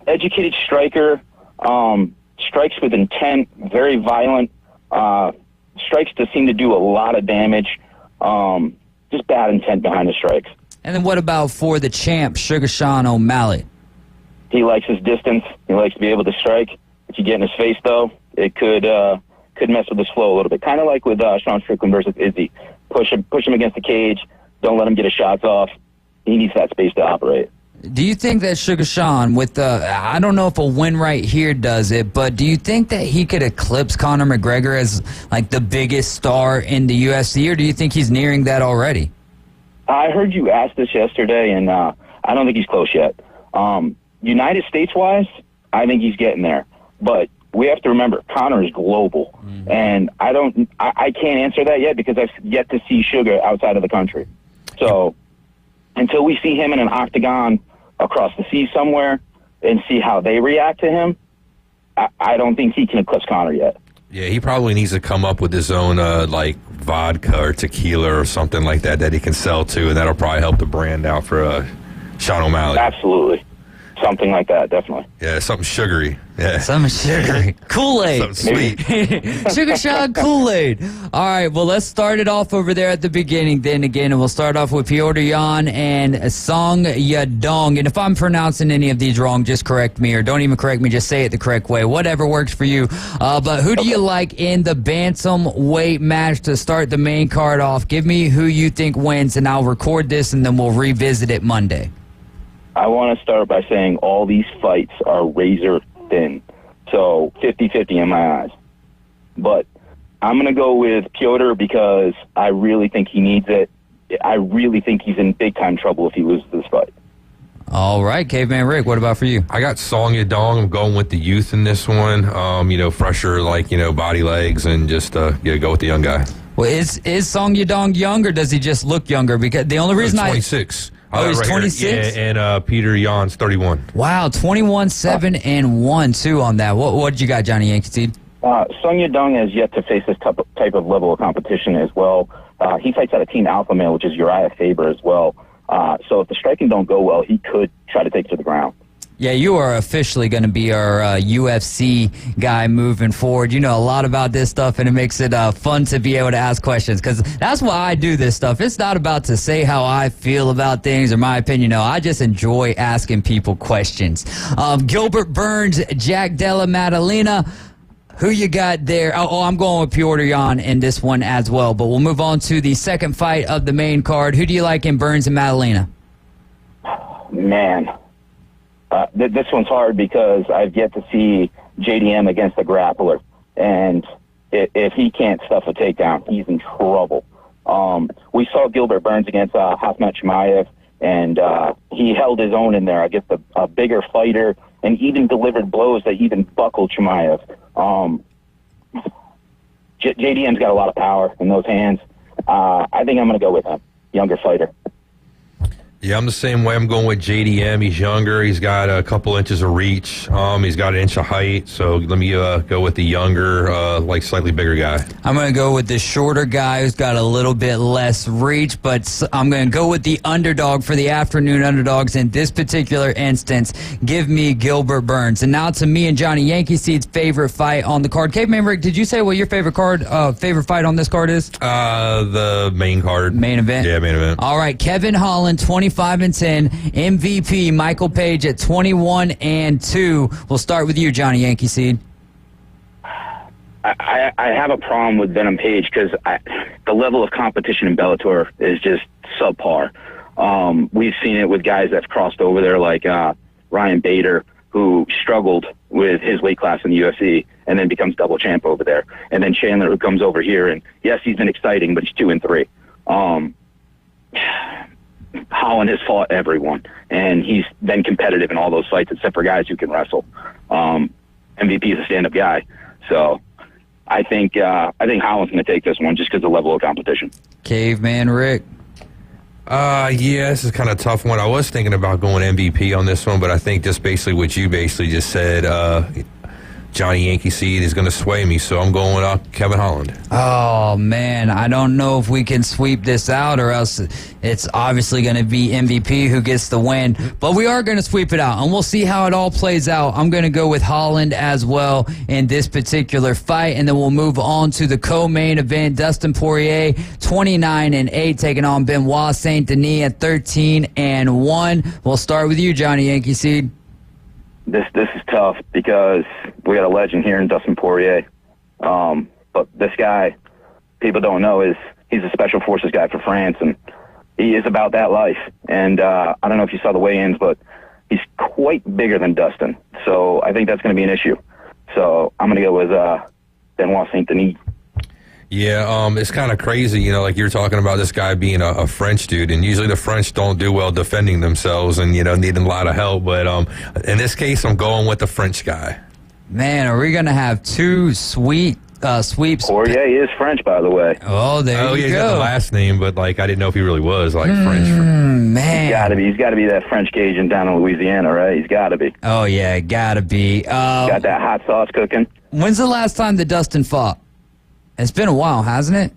Educated striker, strikes with intent, very violent, strikes that seem to do a lot of damage, just bad intent behind the strikes. And then what about for the champ, Sugar Sean O'Malley? He likes his distance. He likes to be able to strike. If you get in his face, though, it could mess with his flow a little bit. Kind of like with Sean Strickland versus Izzy. Push him against the cage. Don't let him get his shots off. he needs that space to operate. Do you think that Sugar Sean, with I don't know if a win right here does it, but do you think that he could eclipse Conor McGregor as like the biggest star in the UFC, or do you think he's nearing that already? I heard you ask this yesterday, and I don't think he's close yet. United States-wise, I think he's getting there. But we have to remember, Conor is global. And I can't answer that yet because I've yet to see Sugar outside of the country. So until we see him in an octagon across the sea somewhere and see how they react to him, I don't think he can eclipse Conor yet. Yeah, he probably needs to come up with his own, like, vodka or tequila or something like that he can sell to, and that'll probably help the brand out for Sean O'Malley. Absolutely. Something like that, definitely. Yeah, something sugary. Yeah. Something sugary. Kool-Aid. Something sweet. Sugar Sean Kool-Aid. All right, well, let's start it off over there at the beginning then again, and we'll start off with Piotr Jan and Song Yadong. And if I'm pronouncing any of these wrong, just correct me, or don't even correct me, just say it the correct way. Whatever works for you. But who do you like in the bantamweight match to start the main card off? Give me who you think wins, and I'll record this, and then we'll revisit it Monday. I want to start by saying all these fights are razor thin. So 50-50 in my eyes. But I'm going to go with Piotr because I really think he needs it. I really think he's in big-time trouble if he loses this fight. All right, Caveman Rick, what about for you? I got Song Yadong. I'm going with the youth in this one. Fresher, body, legs, and just go with the young guy. Well, is Song Yadong young, or does he just look younger? Because the only reason 26. he's 26? Yeah, and Peter Jan's 31. Wow, 21-7-1 too on that. What did you got, Johnny Yankee Seed? Song Yadong has yet to face this type of level of competition as well. He fights out of Team Alpha Male, which is Uriah Faber as well. So if the striking don't go well, he could try to take it to the ground. Yeah, you are officially going to be our UFC guy moving forward. You know a lot about this stuff, and it makes it fun to be able to ask questions, because that's why I do this stuff. It's not about to say how I feel about things or my opinion. No, I just enjoy asking people questions. Gilbert Burns, Jack Della Maddalena. Who you got there? Oh, I'm going with Piotr Jan in this one as well. But we'll move on to the second fight of the main card. Who do you like in Burns and Maddalena? Man. This one's hard because I've yet to see JDM against a grappler. And if he can't stuff a takedown, he's in trouble. We saw Gilbert Burns against Khamzat Chimaev, and he held his own in there against a bigger fighter and even delivered blows that even buckled Chimaev. JDM's got a lot of power in those hands. I think I'm going to go with him, younger fighter. Yeah, I'm the same way. I'm going with JDM. He's younger. He's got a couple inches of reach. He's got an inch of height. So let me go with the younger, slightly bigger guy. I'm going to go with the shorter guy who's got a little bit less reach, but I'm going to go with the underdog for the afternoon underdogs in this particular instance. Give me Gilbert Burns. And now to me and Johnny Yankee Seed's favorite fight on the card. Caveman Rick, did you say what your favorite fight on this card is? The main card. Main event? Yeah, main event. All right, Kevin Holland, 25-10. MVP Michael Page at 21-2. We'll start with you, Johnny Yankee Seed. I have a problem with Venom Page because the level of competition in Bellator is just subpar. We've seen it with guys that's crossed over there like Ryan Bader, who struggled with his weight class in the UFC and then becomes double champ over there. And then Chandler, who comes over here, and yes, he's been exciting, but he's 2-3. Holland has fought everyone, and he's been competitive in all those fights except for guys who can wrestle. MVP is a stand-up guy, so I think Holland's going to take this one just because of the level of competition. Caveman Rick. Yeah, this is kind of a tough one. I was thinking about going MVP on this one, but I think just basically what you basically just said, Johnny Yankee Seed is going to sway me, so I'm going with Kevin Holland. Oh, man, I don't know if we can sweep this out, or else it's obviously going to be MVP who gets the win. But we are going to sweep it out, and we'll see how it all plays out. I'm going to go with Holland as well in this particular fight, and then we'll move on to the co-main event. Dustin Poirier, 29-8, taking on Benoit Saint Denis at 13-1. We'll start with you, Johnny Yankee Seed. This is tough because we got a legend here in Dustin Poirier. But this guy, people don't know, he's a special forces guy for France, and he is about that life. And I don't know if you saw the weigh-ins, but he's quite bigger than Dustin. So I think that's going to be an issue. So I'm going to go with Benoit Saint-Denis. Yeah, it's kind of crazy, like you're talking about this guy being a French dude, and usually the French don't do well defending themselves and, needing a lot of help. But in this case, I'm going with the French guy. Man, are we going to have two sweeps? Poirier is French, by the way. Oh, there you go. He's got the last name, but I didn't know if he really was French. Man, He's got to be that French Cajun down in Louisiana, right? He's got to be. Oh yeah, gotta be. Got that hot sauce cooking. When's the last time that Dustin fought? It's been a while, hasn't it?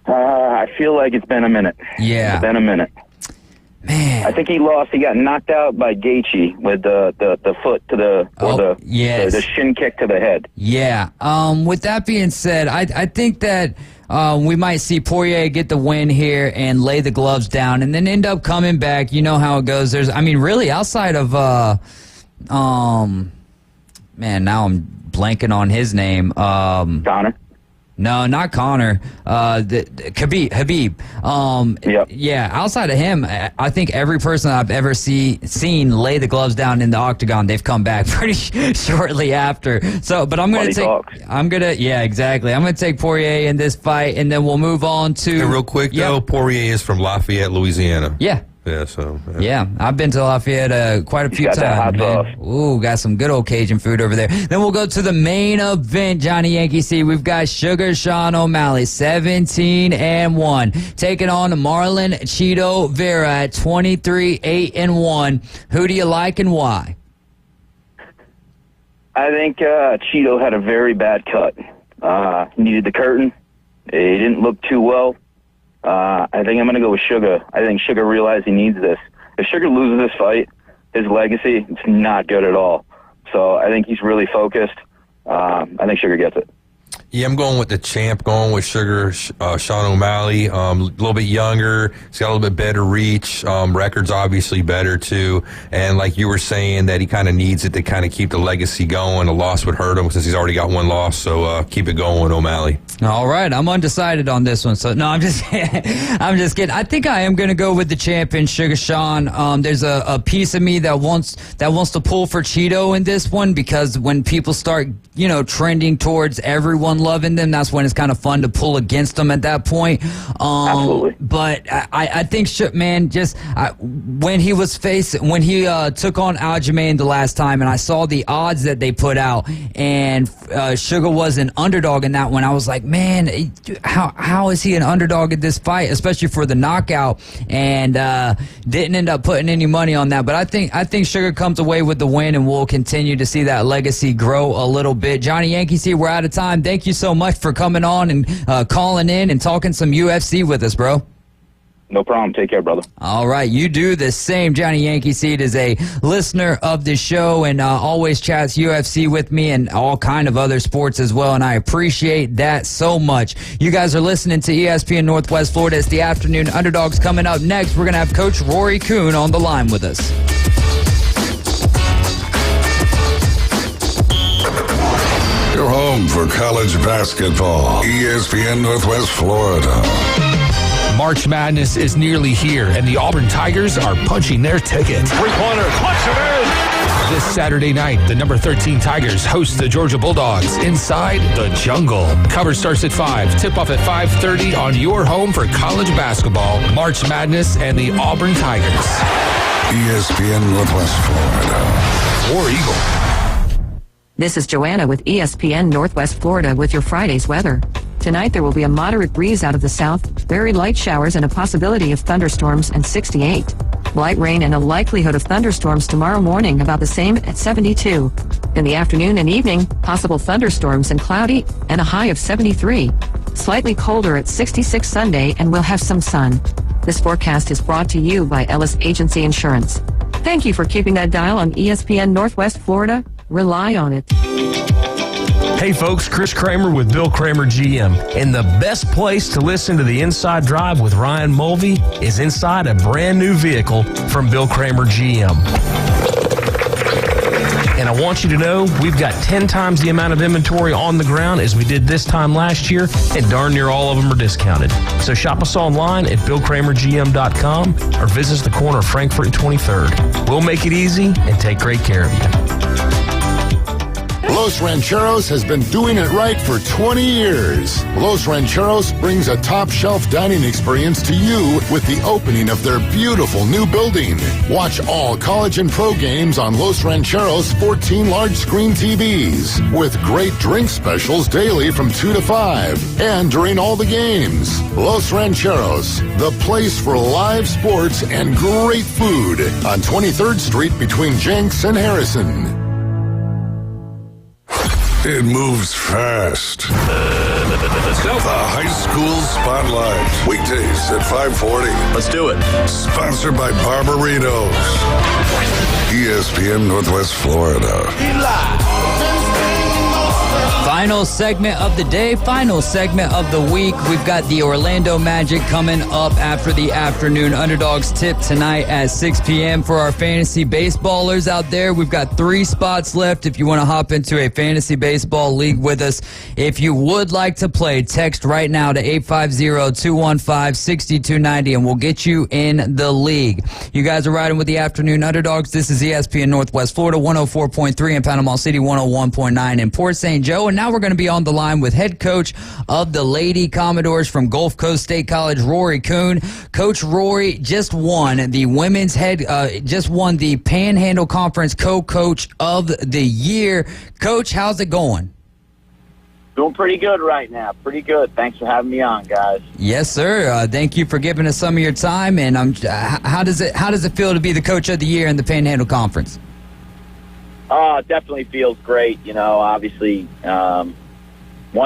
I feel like it's been a minute. Yeah, it's been a minute. Man, I think he lost. He got knocked out by Gaethje with the foot to the shin kick to the head. Yeah. With that being said, I think that we might see Poirier get the win here and lay the gloves down, and then end up coming back. You know how it goes. Really outside of man, now I'm blanking on his name. Conor. No, not Conor. Habib. Yep. Yeah, outside of him, I think every person I've ever seen lay the gloves down in the octagon, they've come back pretty shortly after. So, but I'm going to yeah, exactly. I'm going to take Poirier in this fight, and then we'll move on to. Hey, real quick, though, Poirier is from Lafayette, Louisiana. Yeah. Yeah, so. Yeah, I've been to Lafayette quite a few times, man. Ooh, got some good old Cajun food over there. Then we'll go to the main event, Johnny Yankee C. We've got Sugar Sean O'Malley, 17-1, taking on Marlon Chito Vera at 23-8-1. Who do you like and why? I think Chito had a very bad cut. He needed the curtain. He didn't look too well. I think I'm going to go with Sugar. I think Sugar realized he needs this. If Sugar loses this fight, his legacy, it's not good at all. So I think he's really focused. I think Sugar gets it. Yeah, I'm going with the champ, going with Sugar Sean O'Malley. A little bit younger. He's got a little bit better reach. Record's obviously better, too. And like you were saying, that he kind of needs it to kind of keep the legacy going. A loss would hurt him since he's already got one loss. So keep it going, O'Malley. All right. I'm undecided on this one. So, no, I'm just I'm just kidding. I think I am going to go with the champion, Sugar Sean. There's a piece of me that wants to pull for Chito in this one, because when people start, trending towards everyone loving them, that's when it's kind of fun to pull against them at that point. Absolutely. But I think, man, when he took on Aljamain the last time, and I saw the odds that they put out, and Sugar was an underdog in that one, I was like, man, how is he an underdog in this fight, especially for the knockout, and didn't end up putting any money on that. But I think Sugar comes away with the win, and we'll continue to see that legacy grow a little bit. Johnny Yankee C, we're out of time. Thank you so much for coming on and calling in and talking some UFC with us, bro. No problem. Take care, brother. All right. You do the same. Johnny Yankee Seed is a listener of the show and always chats UFC with me and all kind of other sports as well, and I appreciate that so much. You guys are listening to ESPN Northwest Florida. It's the Afternoon Underdogs. Coming up next, we're going to have Coach Rory Kuhn on the line with us. Your home for college basketball. ESPN Northwest Florida. March Madness is nearly here, and the Auburn Tigers are punching their ticket. Three-pointer, clutch it in! This Saturday night, the number 13 Tigers host the Georgia Bulldogs inside the jungle. Coverage starts at 5. Tip-off at 5:30 on your home for college basketball, March Madness, and the Auburn Tigers. ESPN Northwest Florida. War Eagle. This is Joanna with ESPN Northwest Florida with your Friday's weather. Tonight there will be a moderate breeze out of the south, very light showers and a possibility of thunderstorms and 68. Light rain and a likelihood of thunderstorms tomorrow morning about the same at 72. In the afternoon and evening, possible thunderstorms and cloudy and a high of 73. Slightly colder at 66 Sunday and we'll have some sun. This forecast is brought to you by Ellis Agency Insurance. Thank you for keeping that dial on ESPN Northwest Florida. Rely on it. Hey folks, Chris Kramer with Bill Kramer GM. And the best place to listen to the Inside Drive with Ryan Mulvey is inside a brand new vehicle from Bill Kramer GM. And I I want you to know we've got 10 times the amount of inventory on the ground as we did this time last year, and darn near all of them are discounted. So shop us online at BillKramerGM.com or visit us at the corner of Frankfurt and 23rd. We'll make it easy and take great care of you. Los Rancheros has been doing it right for 20 years. Los Rancheros brings a top-shelf dining experience to you with the opening of their beautiful new building. Watch all college and pro games on Los Rancheros' 14 large-screen TVs with great drink specials daily from 2 to 5 and during all the games. Los Rancheros, the place for live sports and great food on 23rd Street between Jenks and Harrison. It moves fast. The High School Spotlight. Weekdays at 5:40. Let's do it. Sponsored by Barbaritos. ESPN Northwest Florida. Final segment of the day, final segment of the week. We've got the Orlando Magic coming up after the Afternoon Underdogs tip tonight at 6 p.m. for our fantasy baseballers out there. We've got 3 spots left if you want to hop into a fantasy baseball league with us. If you would like to play, text right now to 850-215-6290 and we'll get you in the league. You guys are riding with the Afternoon Underdogs. This is ESPN Northwest Florida, 104.3 in Panama City, 101.9 in Port St. Joe. And now we're going to be on the line with head coach of the Lady Commodores from Gulf Coast State College, Rory Kuhn. Coach Rory just won the the Panhandle Conference Co-Coach of the Year. Coach, how's it going? Doing pretty good right now. Pretty good. Thanks for having me on, guys. Yes, sir. Thank you for giving us some of your time. And how does it feel to be the Coach of the Year in the Panhandle Conference? It definitely feels great. You know, obviously, one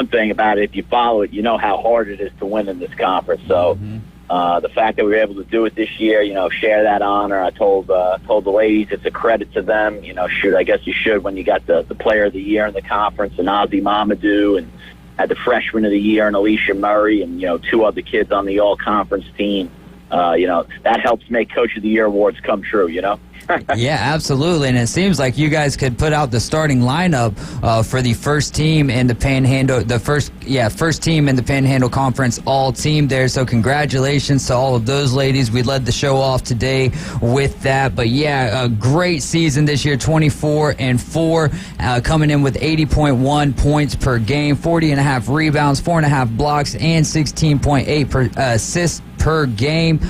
thing about it, if you follow it, you know how hard it is to win in this conference. So the fact that we were able to do it this year, you know, share that honor. I told the ladies it's a credit to them. You know, I guess you should when you got the Player of the Year in the conference and Ozzy Mamadou and had the Freshman of the Year and Alicia Murray and, you know, 2 other kids on the all-conference team. You know, that helps make Coach of the Year awards come true, you know? Yeah, absolutely. And it seems like you guys could put out the starting lineup for the first team in the Panhandle, first team in the Panhandle Conference all team there. So congratulations to all of those ladies. We led the show off today with that. But yeah, a great season this year, 24-4, coming in with 80.1 points per game, 40.5 rebounds, 4.5 blocks, and 16.8 assists per game.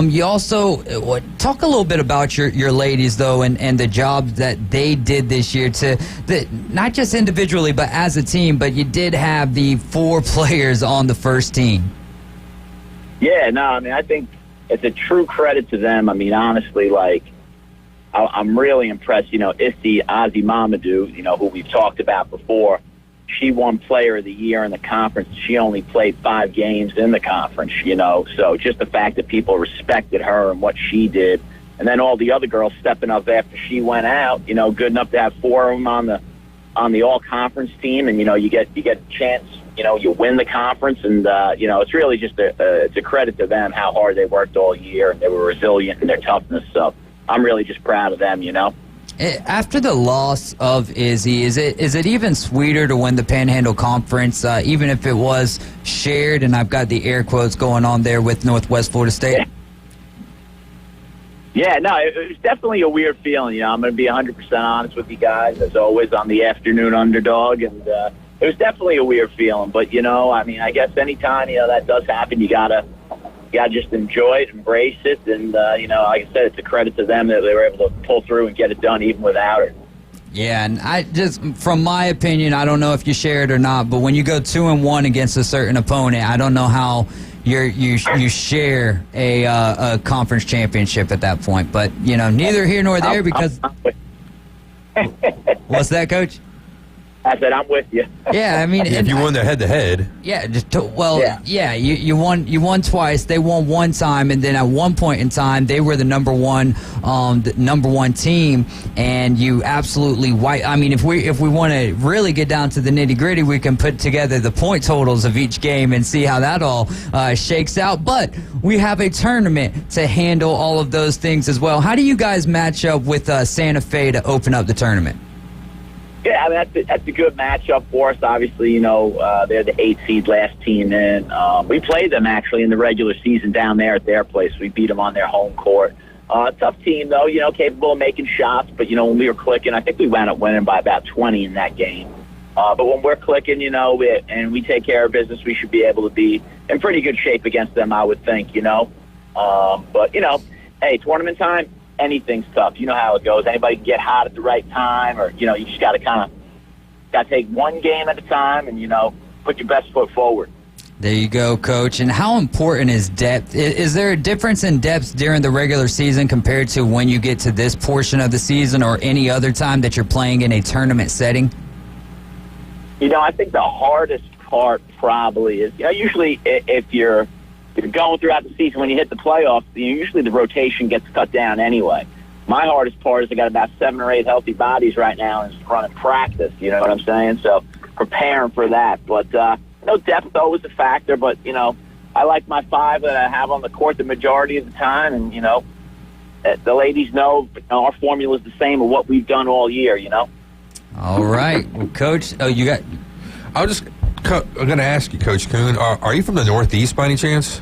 You also talk a little bit about your ladies though, and the job that they did this year not just individually but as a team. But you did have the 4 players on the first team. Yeah, no, I mean, I think it's a true credit to them. I mean, honestly, like, I'm really impressed. You know, Ozzy Mamadou, you know, who we've talked about before. She won Player of the Year in the conference. She only played 5 games in the conference, you know. So just the fact that people respected her and what she did, and then all the other girls stepping up after she went out, you know, good enough to have 4 of them on the all-conference team, and, you know, you get a chance, you know, you win the conference, and, you know, it's really just it's a credit to them how hard they worked all year, and they were resilient in their toughness. So I'm really just proud of them, you know. After the loss of Izzy, is it even sweeter to win the Panhandle Conference, even if it was shared, and I've got the air quotes going on there with Northwest Florida State? Yeah, no, it was definitely a weird feeling. You know, I'm going to be 100% honest with you guys, as always, on the Afternoon Underdog, and it was definitely a weird feeling. But, you know, I mean, I guess anytime, you know, that does happen, you gotta just enjoy it, embrace it, and, you know, like I said, it's a credit to them that they were able to pull through and get it done even without it. Yeah, and I just, from my opinion, I don't know if you share it or not, but when you go 2-1 against a certain opponent, I don't know how you share a conference championship at that point. But, you know, neither here nor there because... What's that, Coach? I said, I'm with you. Yeah, I mean... If you won the head-to-head. Yeah, you won twice. They won one time, and then at one point in time, they were the number one team, and you absolutely I mean, if we want to really get down to the nitty-gritty, we can put together the point totals of each game and see how that all shakes out. But we have a tournament to handle all of those things as well. How do you guys match up with Santa Fe to open up the tournament? Yeah, I mean, that's a good matchup for us. Obviously, you know, they're the 8th seed, last team in. We played them, actually, in the regular season down there at their place. We beat them on their home court. Tough team, though, you know, capable of making shots. But, you know, when we were clicking, I think we wound up winning by about 20 in that game. But when we're clicking, you know, and we take care of business, we should be able to be in pretty good shape against them, I would think, you know. But, you know, hey, tournament time, anything's tough. You know how it goes. Anybody can get hot at the right time, or, you know, you just got to take one game at a time and, you know, put your best foot forward. There you go, Coach. And how important is depth? Is there a difference in depth during the regular season compared to when you get to this portion of the season or any other time that you're playing in a tournament setting? You know, I think the hardest part probably is, you know, usually if you're going throughout the season, when you hit the playoffs, usually the rotation gets cut down anyway. My hardest part is I got about 7 or 8 healthy bodies right now and just running practice, you know what I'm saying? So preparing for that. But, no, depth always a factor, but, you know, I like my 5 that I have on the court the majority of the time, and, you know, the ladies know our formula is the same of what we've done all year, you know? All right. Well, Coach, I'm going to ask you, Coach Kuhn, are you from the Northeast by any chance?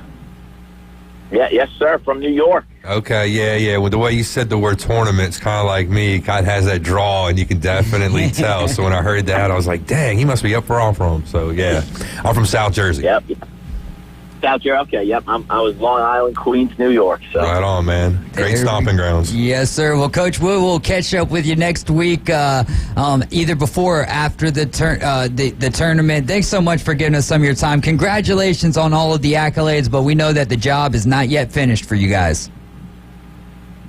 Yeah, yes, sir, from New York. Okay, yeah. Well, the way you said the word tournament's kind of like me. God has that draw, and you can definitely tell. So when I heard that, I was like, dang, he must be up where I'm from. So, yeah, I'm from South Jersey. Yep. South Jersey, okay, yep. I was Long Island, Queens, New York. So. Right on, man. Great stomping grounds. Yes, sir. Well, Coach, we'll catch up with you next week, either before or after the tournament. Thanks so much for giving us some of your time. Congratulations on all of the accolades, but we know that the job is not yet finished for you guys.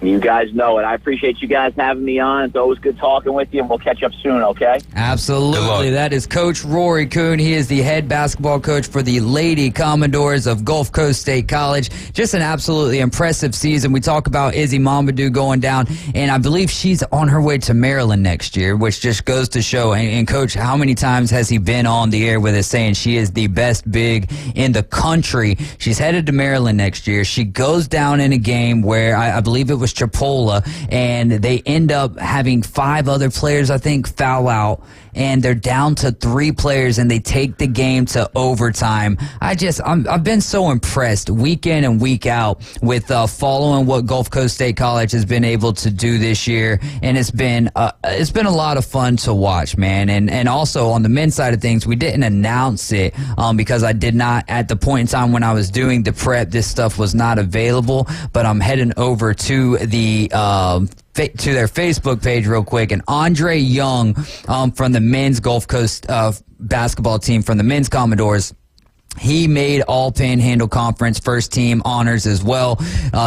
You guys know it. I appreciate you guys having me on. It's always good talking with you, and we'll catch up soon, okay? Absolutely. That is Coach Rory Kuhn. He is the head basketball coach for the Lady Commodores of Gulf Coast State College. Just an absolutely impressive season. We talk about Izzy Mamadou going down, and I believe she's on her way to Maryland next year, which just goes to show. And Coach, how many times has he been on the air with us saying she is the best big in the country? She's headed to Maryland next year. She goes down in a game where I believe it was Chipola, and they end up having 5 other players, I think, foul out, and they're down to 3 players, and they take the game to overtime. I've been so impressed week in and week out with following what Gulf Coast State College has been able to do this year, and it's been a lot of fun to watch, man. And also on the men's side of things, we didn't announce it because I did not, at the point in time when I was doing the prep, this stuff was not available, but I'm heading over to the to their Facebook page real quick, and Andre Young from the men's Gulf Coast basketball team from the men's Commodores, he made all Panhandle Conference first team honors as well.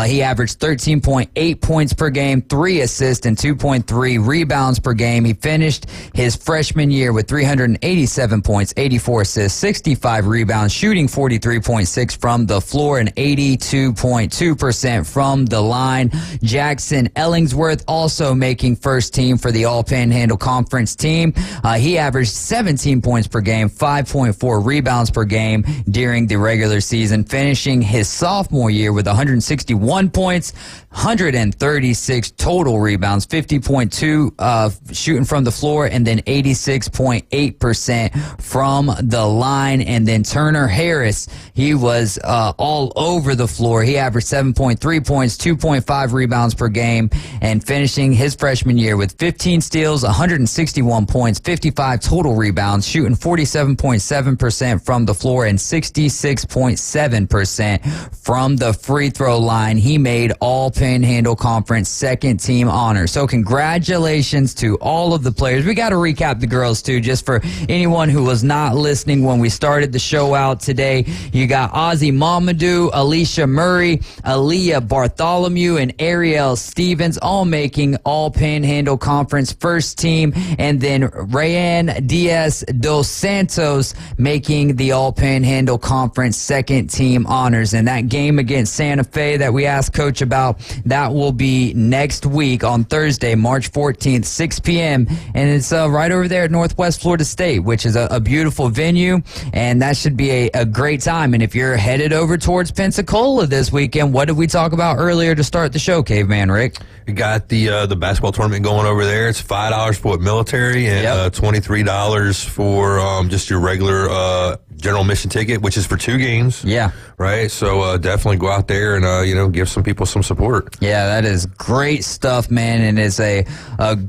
He averaged 13.8 points per game, 3 assists, and 2.3 rebounds per game. He finished his freshman year with 387 points, 84 assists, 65 rebounds, shooting 43.6 from the floor and 82.2% from the line. Jackson Ellingsworth also making first team for the all Panhandle Conference team. He averaged 17 points per game, 5.4 rebounds per game during the regular season, finishing his sophomore year with 161 points, 136 total rebounds, 50.2 shooting from the floor, and then 86.8% from the line. And then Turner Harris, he was all over the floor. He averaged 7.3 points, 2.5 rebounds per game, and finishing his freshman year with 15 steals, 161 points, 55 total rebounds, shooting 47.7% from the floor and 66.7% from the free throw line. He made all Panhandle Conference second team honors. So congratulations to all of the players. We got to recap the girls too, just for anyone who was not listening when we started the show out today. You got Ozzy Mamadou, Alicia Murray, Aaliyah Bartholomew, and Ariel Stevens all making all Panhandle Conference first team, and then Rayanne Diaz dos Santos making the all Panhandle Panhandle Conference second team honors. And that game against Santa Fe that we asked Coach about, that will be next week on Thursday, March 14th, 6 p.m. And it's right over there at Northwest Florida State, which is a beautiful venue. And that should be a great time. And if you're headed over towards Pensacola this weekend, what did we talk about earlier to start the show, Caveman Rick? We got the basketball tournament going over there. It's $5 for military and $23 for just your regular general admission ticket, which is for 2 games. Yeah. Right? So definitely go out there and, give some people some support. Yeah, that is great stuff, man, and it's a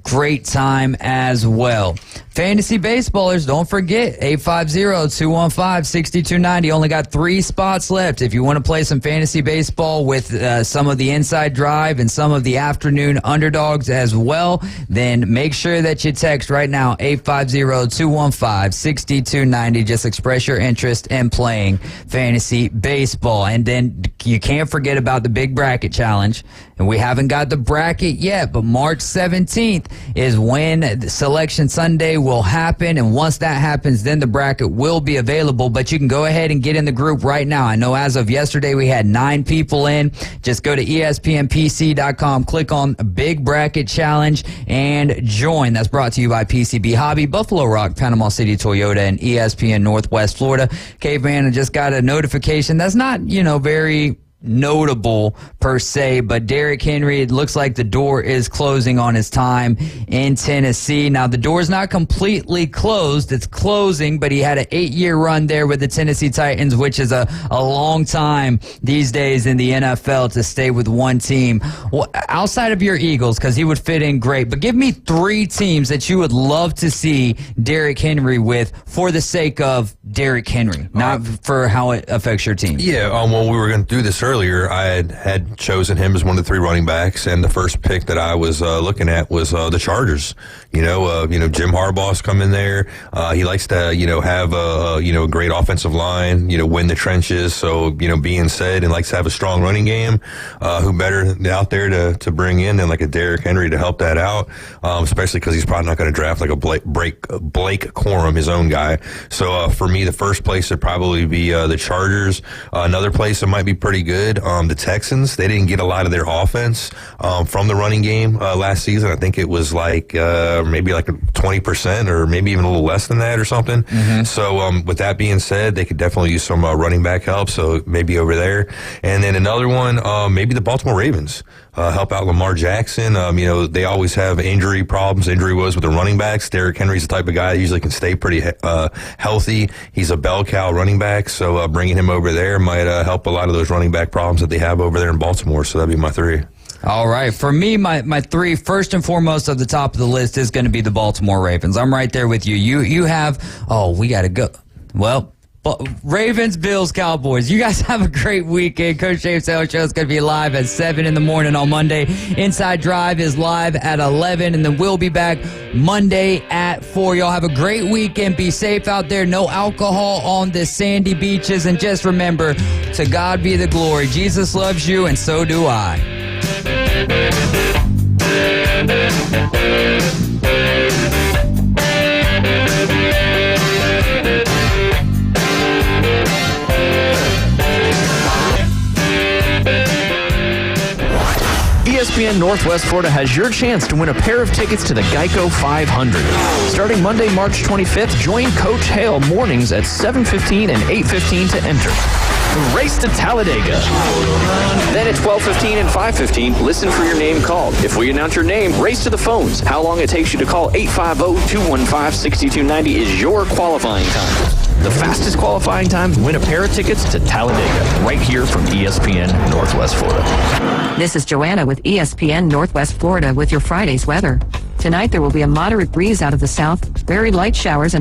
great time as well. Fantasy baseballers, don't forget, 850-215-6290. Only got 3 spots left. If you want to play some fantasy baseball with some of the Inside Drive and some of the Afternoon Underdogs as well, then make sure that you text right now, 850-215-6290. Just express your interest in playing fantasy baseball. And then you can't forget about the Big Bracket Challenge. And we haven't got the bracket yet, but March 17th is when Selection Sunday will happen. And once that happens, then the bracket will be available. But you can go ahead and get in the group right now. I know as of yesterday, we had 9 people in. Just go to ESPNPC.com, click on Big Bracket Challenge, and join. That's brought to you by PCB Hobby, Buffalo Rock, Panama City Toyota, and ESPN Northwest Florida. Caveman, I just got a notification that's not, very notable per se, but Derrick Henry, it looks like the door is closing on his time in Tennessee. Now, the door is not completely closed. It's closing, but he had an 8-year run there with the Tennessee Titans, which is a long time these days in the NFL to stay with one team. Well, outside of your Eagles, because he would fit in great, but give me 3 teams that you would love to see Derrick Henry with for the sake of Derrick Henry, not for how it affects your team. Yeah, well, we were going to do this earlier. I had chosen him as one of the 3 running backs, and the first pick that I was looking at was the Chargers. Jim Harbaugh's come in there. He likes to have a great offensive line. Win the trenches. So being said, and likes to have a strong running game. Who better out there to bring in than like a Derrick Henry to help that out? Especially because he's probably not going to draft like a Blake Corum, his own guy. So for me, the first place would probably be the Chargers. Another place that might be pretty good. The Texans, they didn't get a lot of their offense from the running game last season. I think it was like maybe like 20% or maybe even a little less than that or something. Mm-hmm. So with that being said, they could definitely use some running back help. So maybe over there. And then another one, maybe the Baltimore Ravens. Help out Lamar Jackson. They always have injury problems, injury woes with the running backs. Derrick Henry's the type of guy that usually can stay pretty healthy. He's a bell cow running back, so bringing him over there might help a lot of those running back problems that they have over there in Baltimore. So that'd be my 3. All right. For me, my 3, first and foremost at the top of the list is going to be the Baltimore Ravens. I'm right there with you. You have, we got to go. Well, Ravens, Bills, Cowboys. You guys have a great weekend. Coach James Taylor Show is going to be live at 7 in the morning on Monday. Inside Drive is live at 11, and then we'll be back Monday at 4. Y'all have a great weekend. Be safe out there. No alcohol on the sandy beaches. And just remember, to God be the glory. Jesus loves you, and so do I. ESPN Northwest Florida has your chance to win a pair of tickets to the Geico 500. Starting Monday, March 25th, join Coach Hale mornings at 7:15 and 8:15 to enter. Race to Talladega. Then at 12:15 and 5:15, listen for your name called. If we announce your name, race to the phones. How long it takes you to call 850-215-6290 is your qualifying time. The fastest qualifying times win a pair of tickets to Talladega, right here from ESPN Northwest Florida. This is Joanna with ESPN Northwest Florida with your Friday's weather. Tonight there will be a moderate breeze out of the south, very light showers and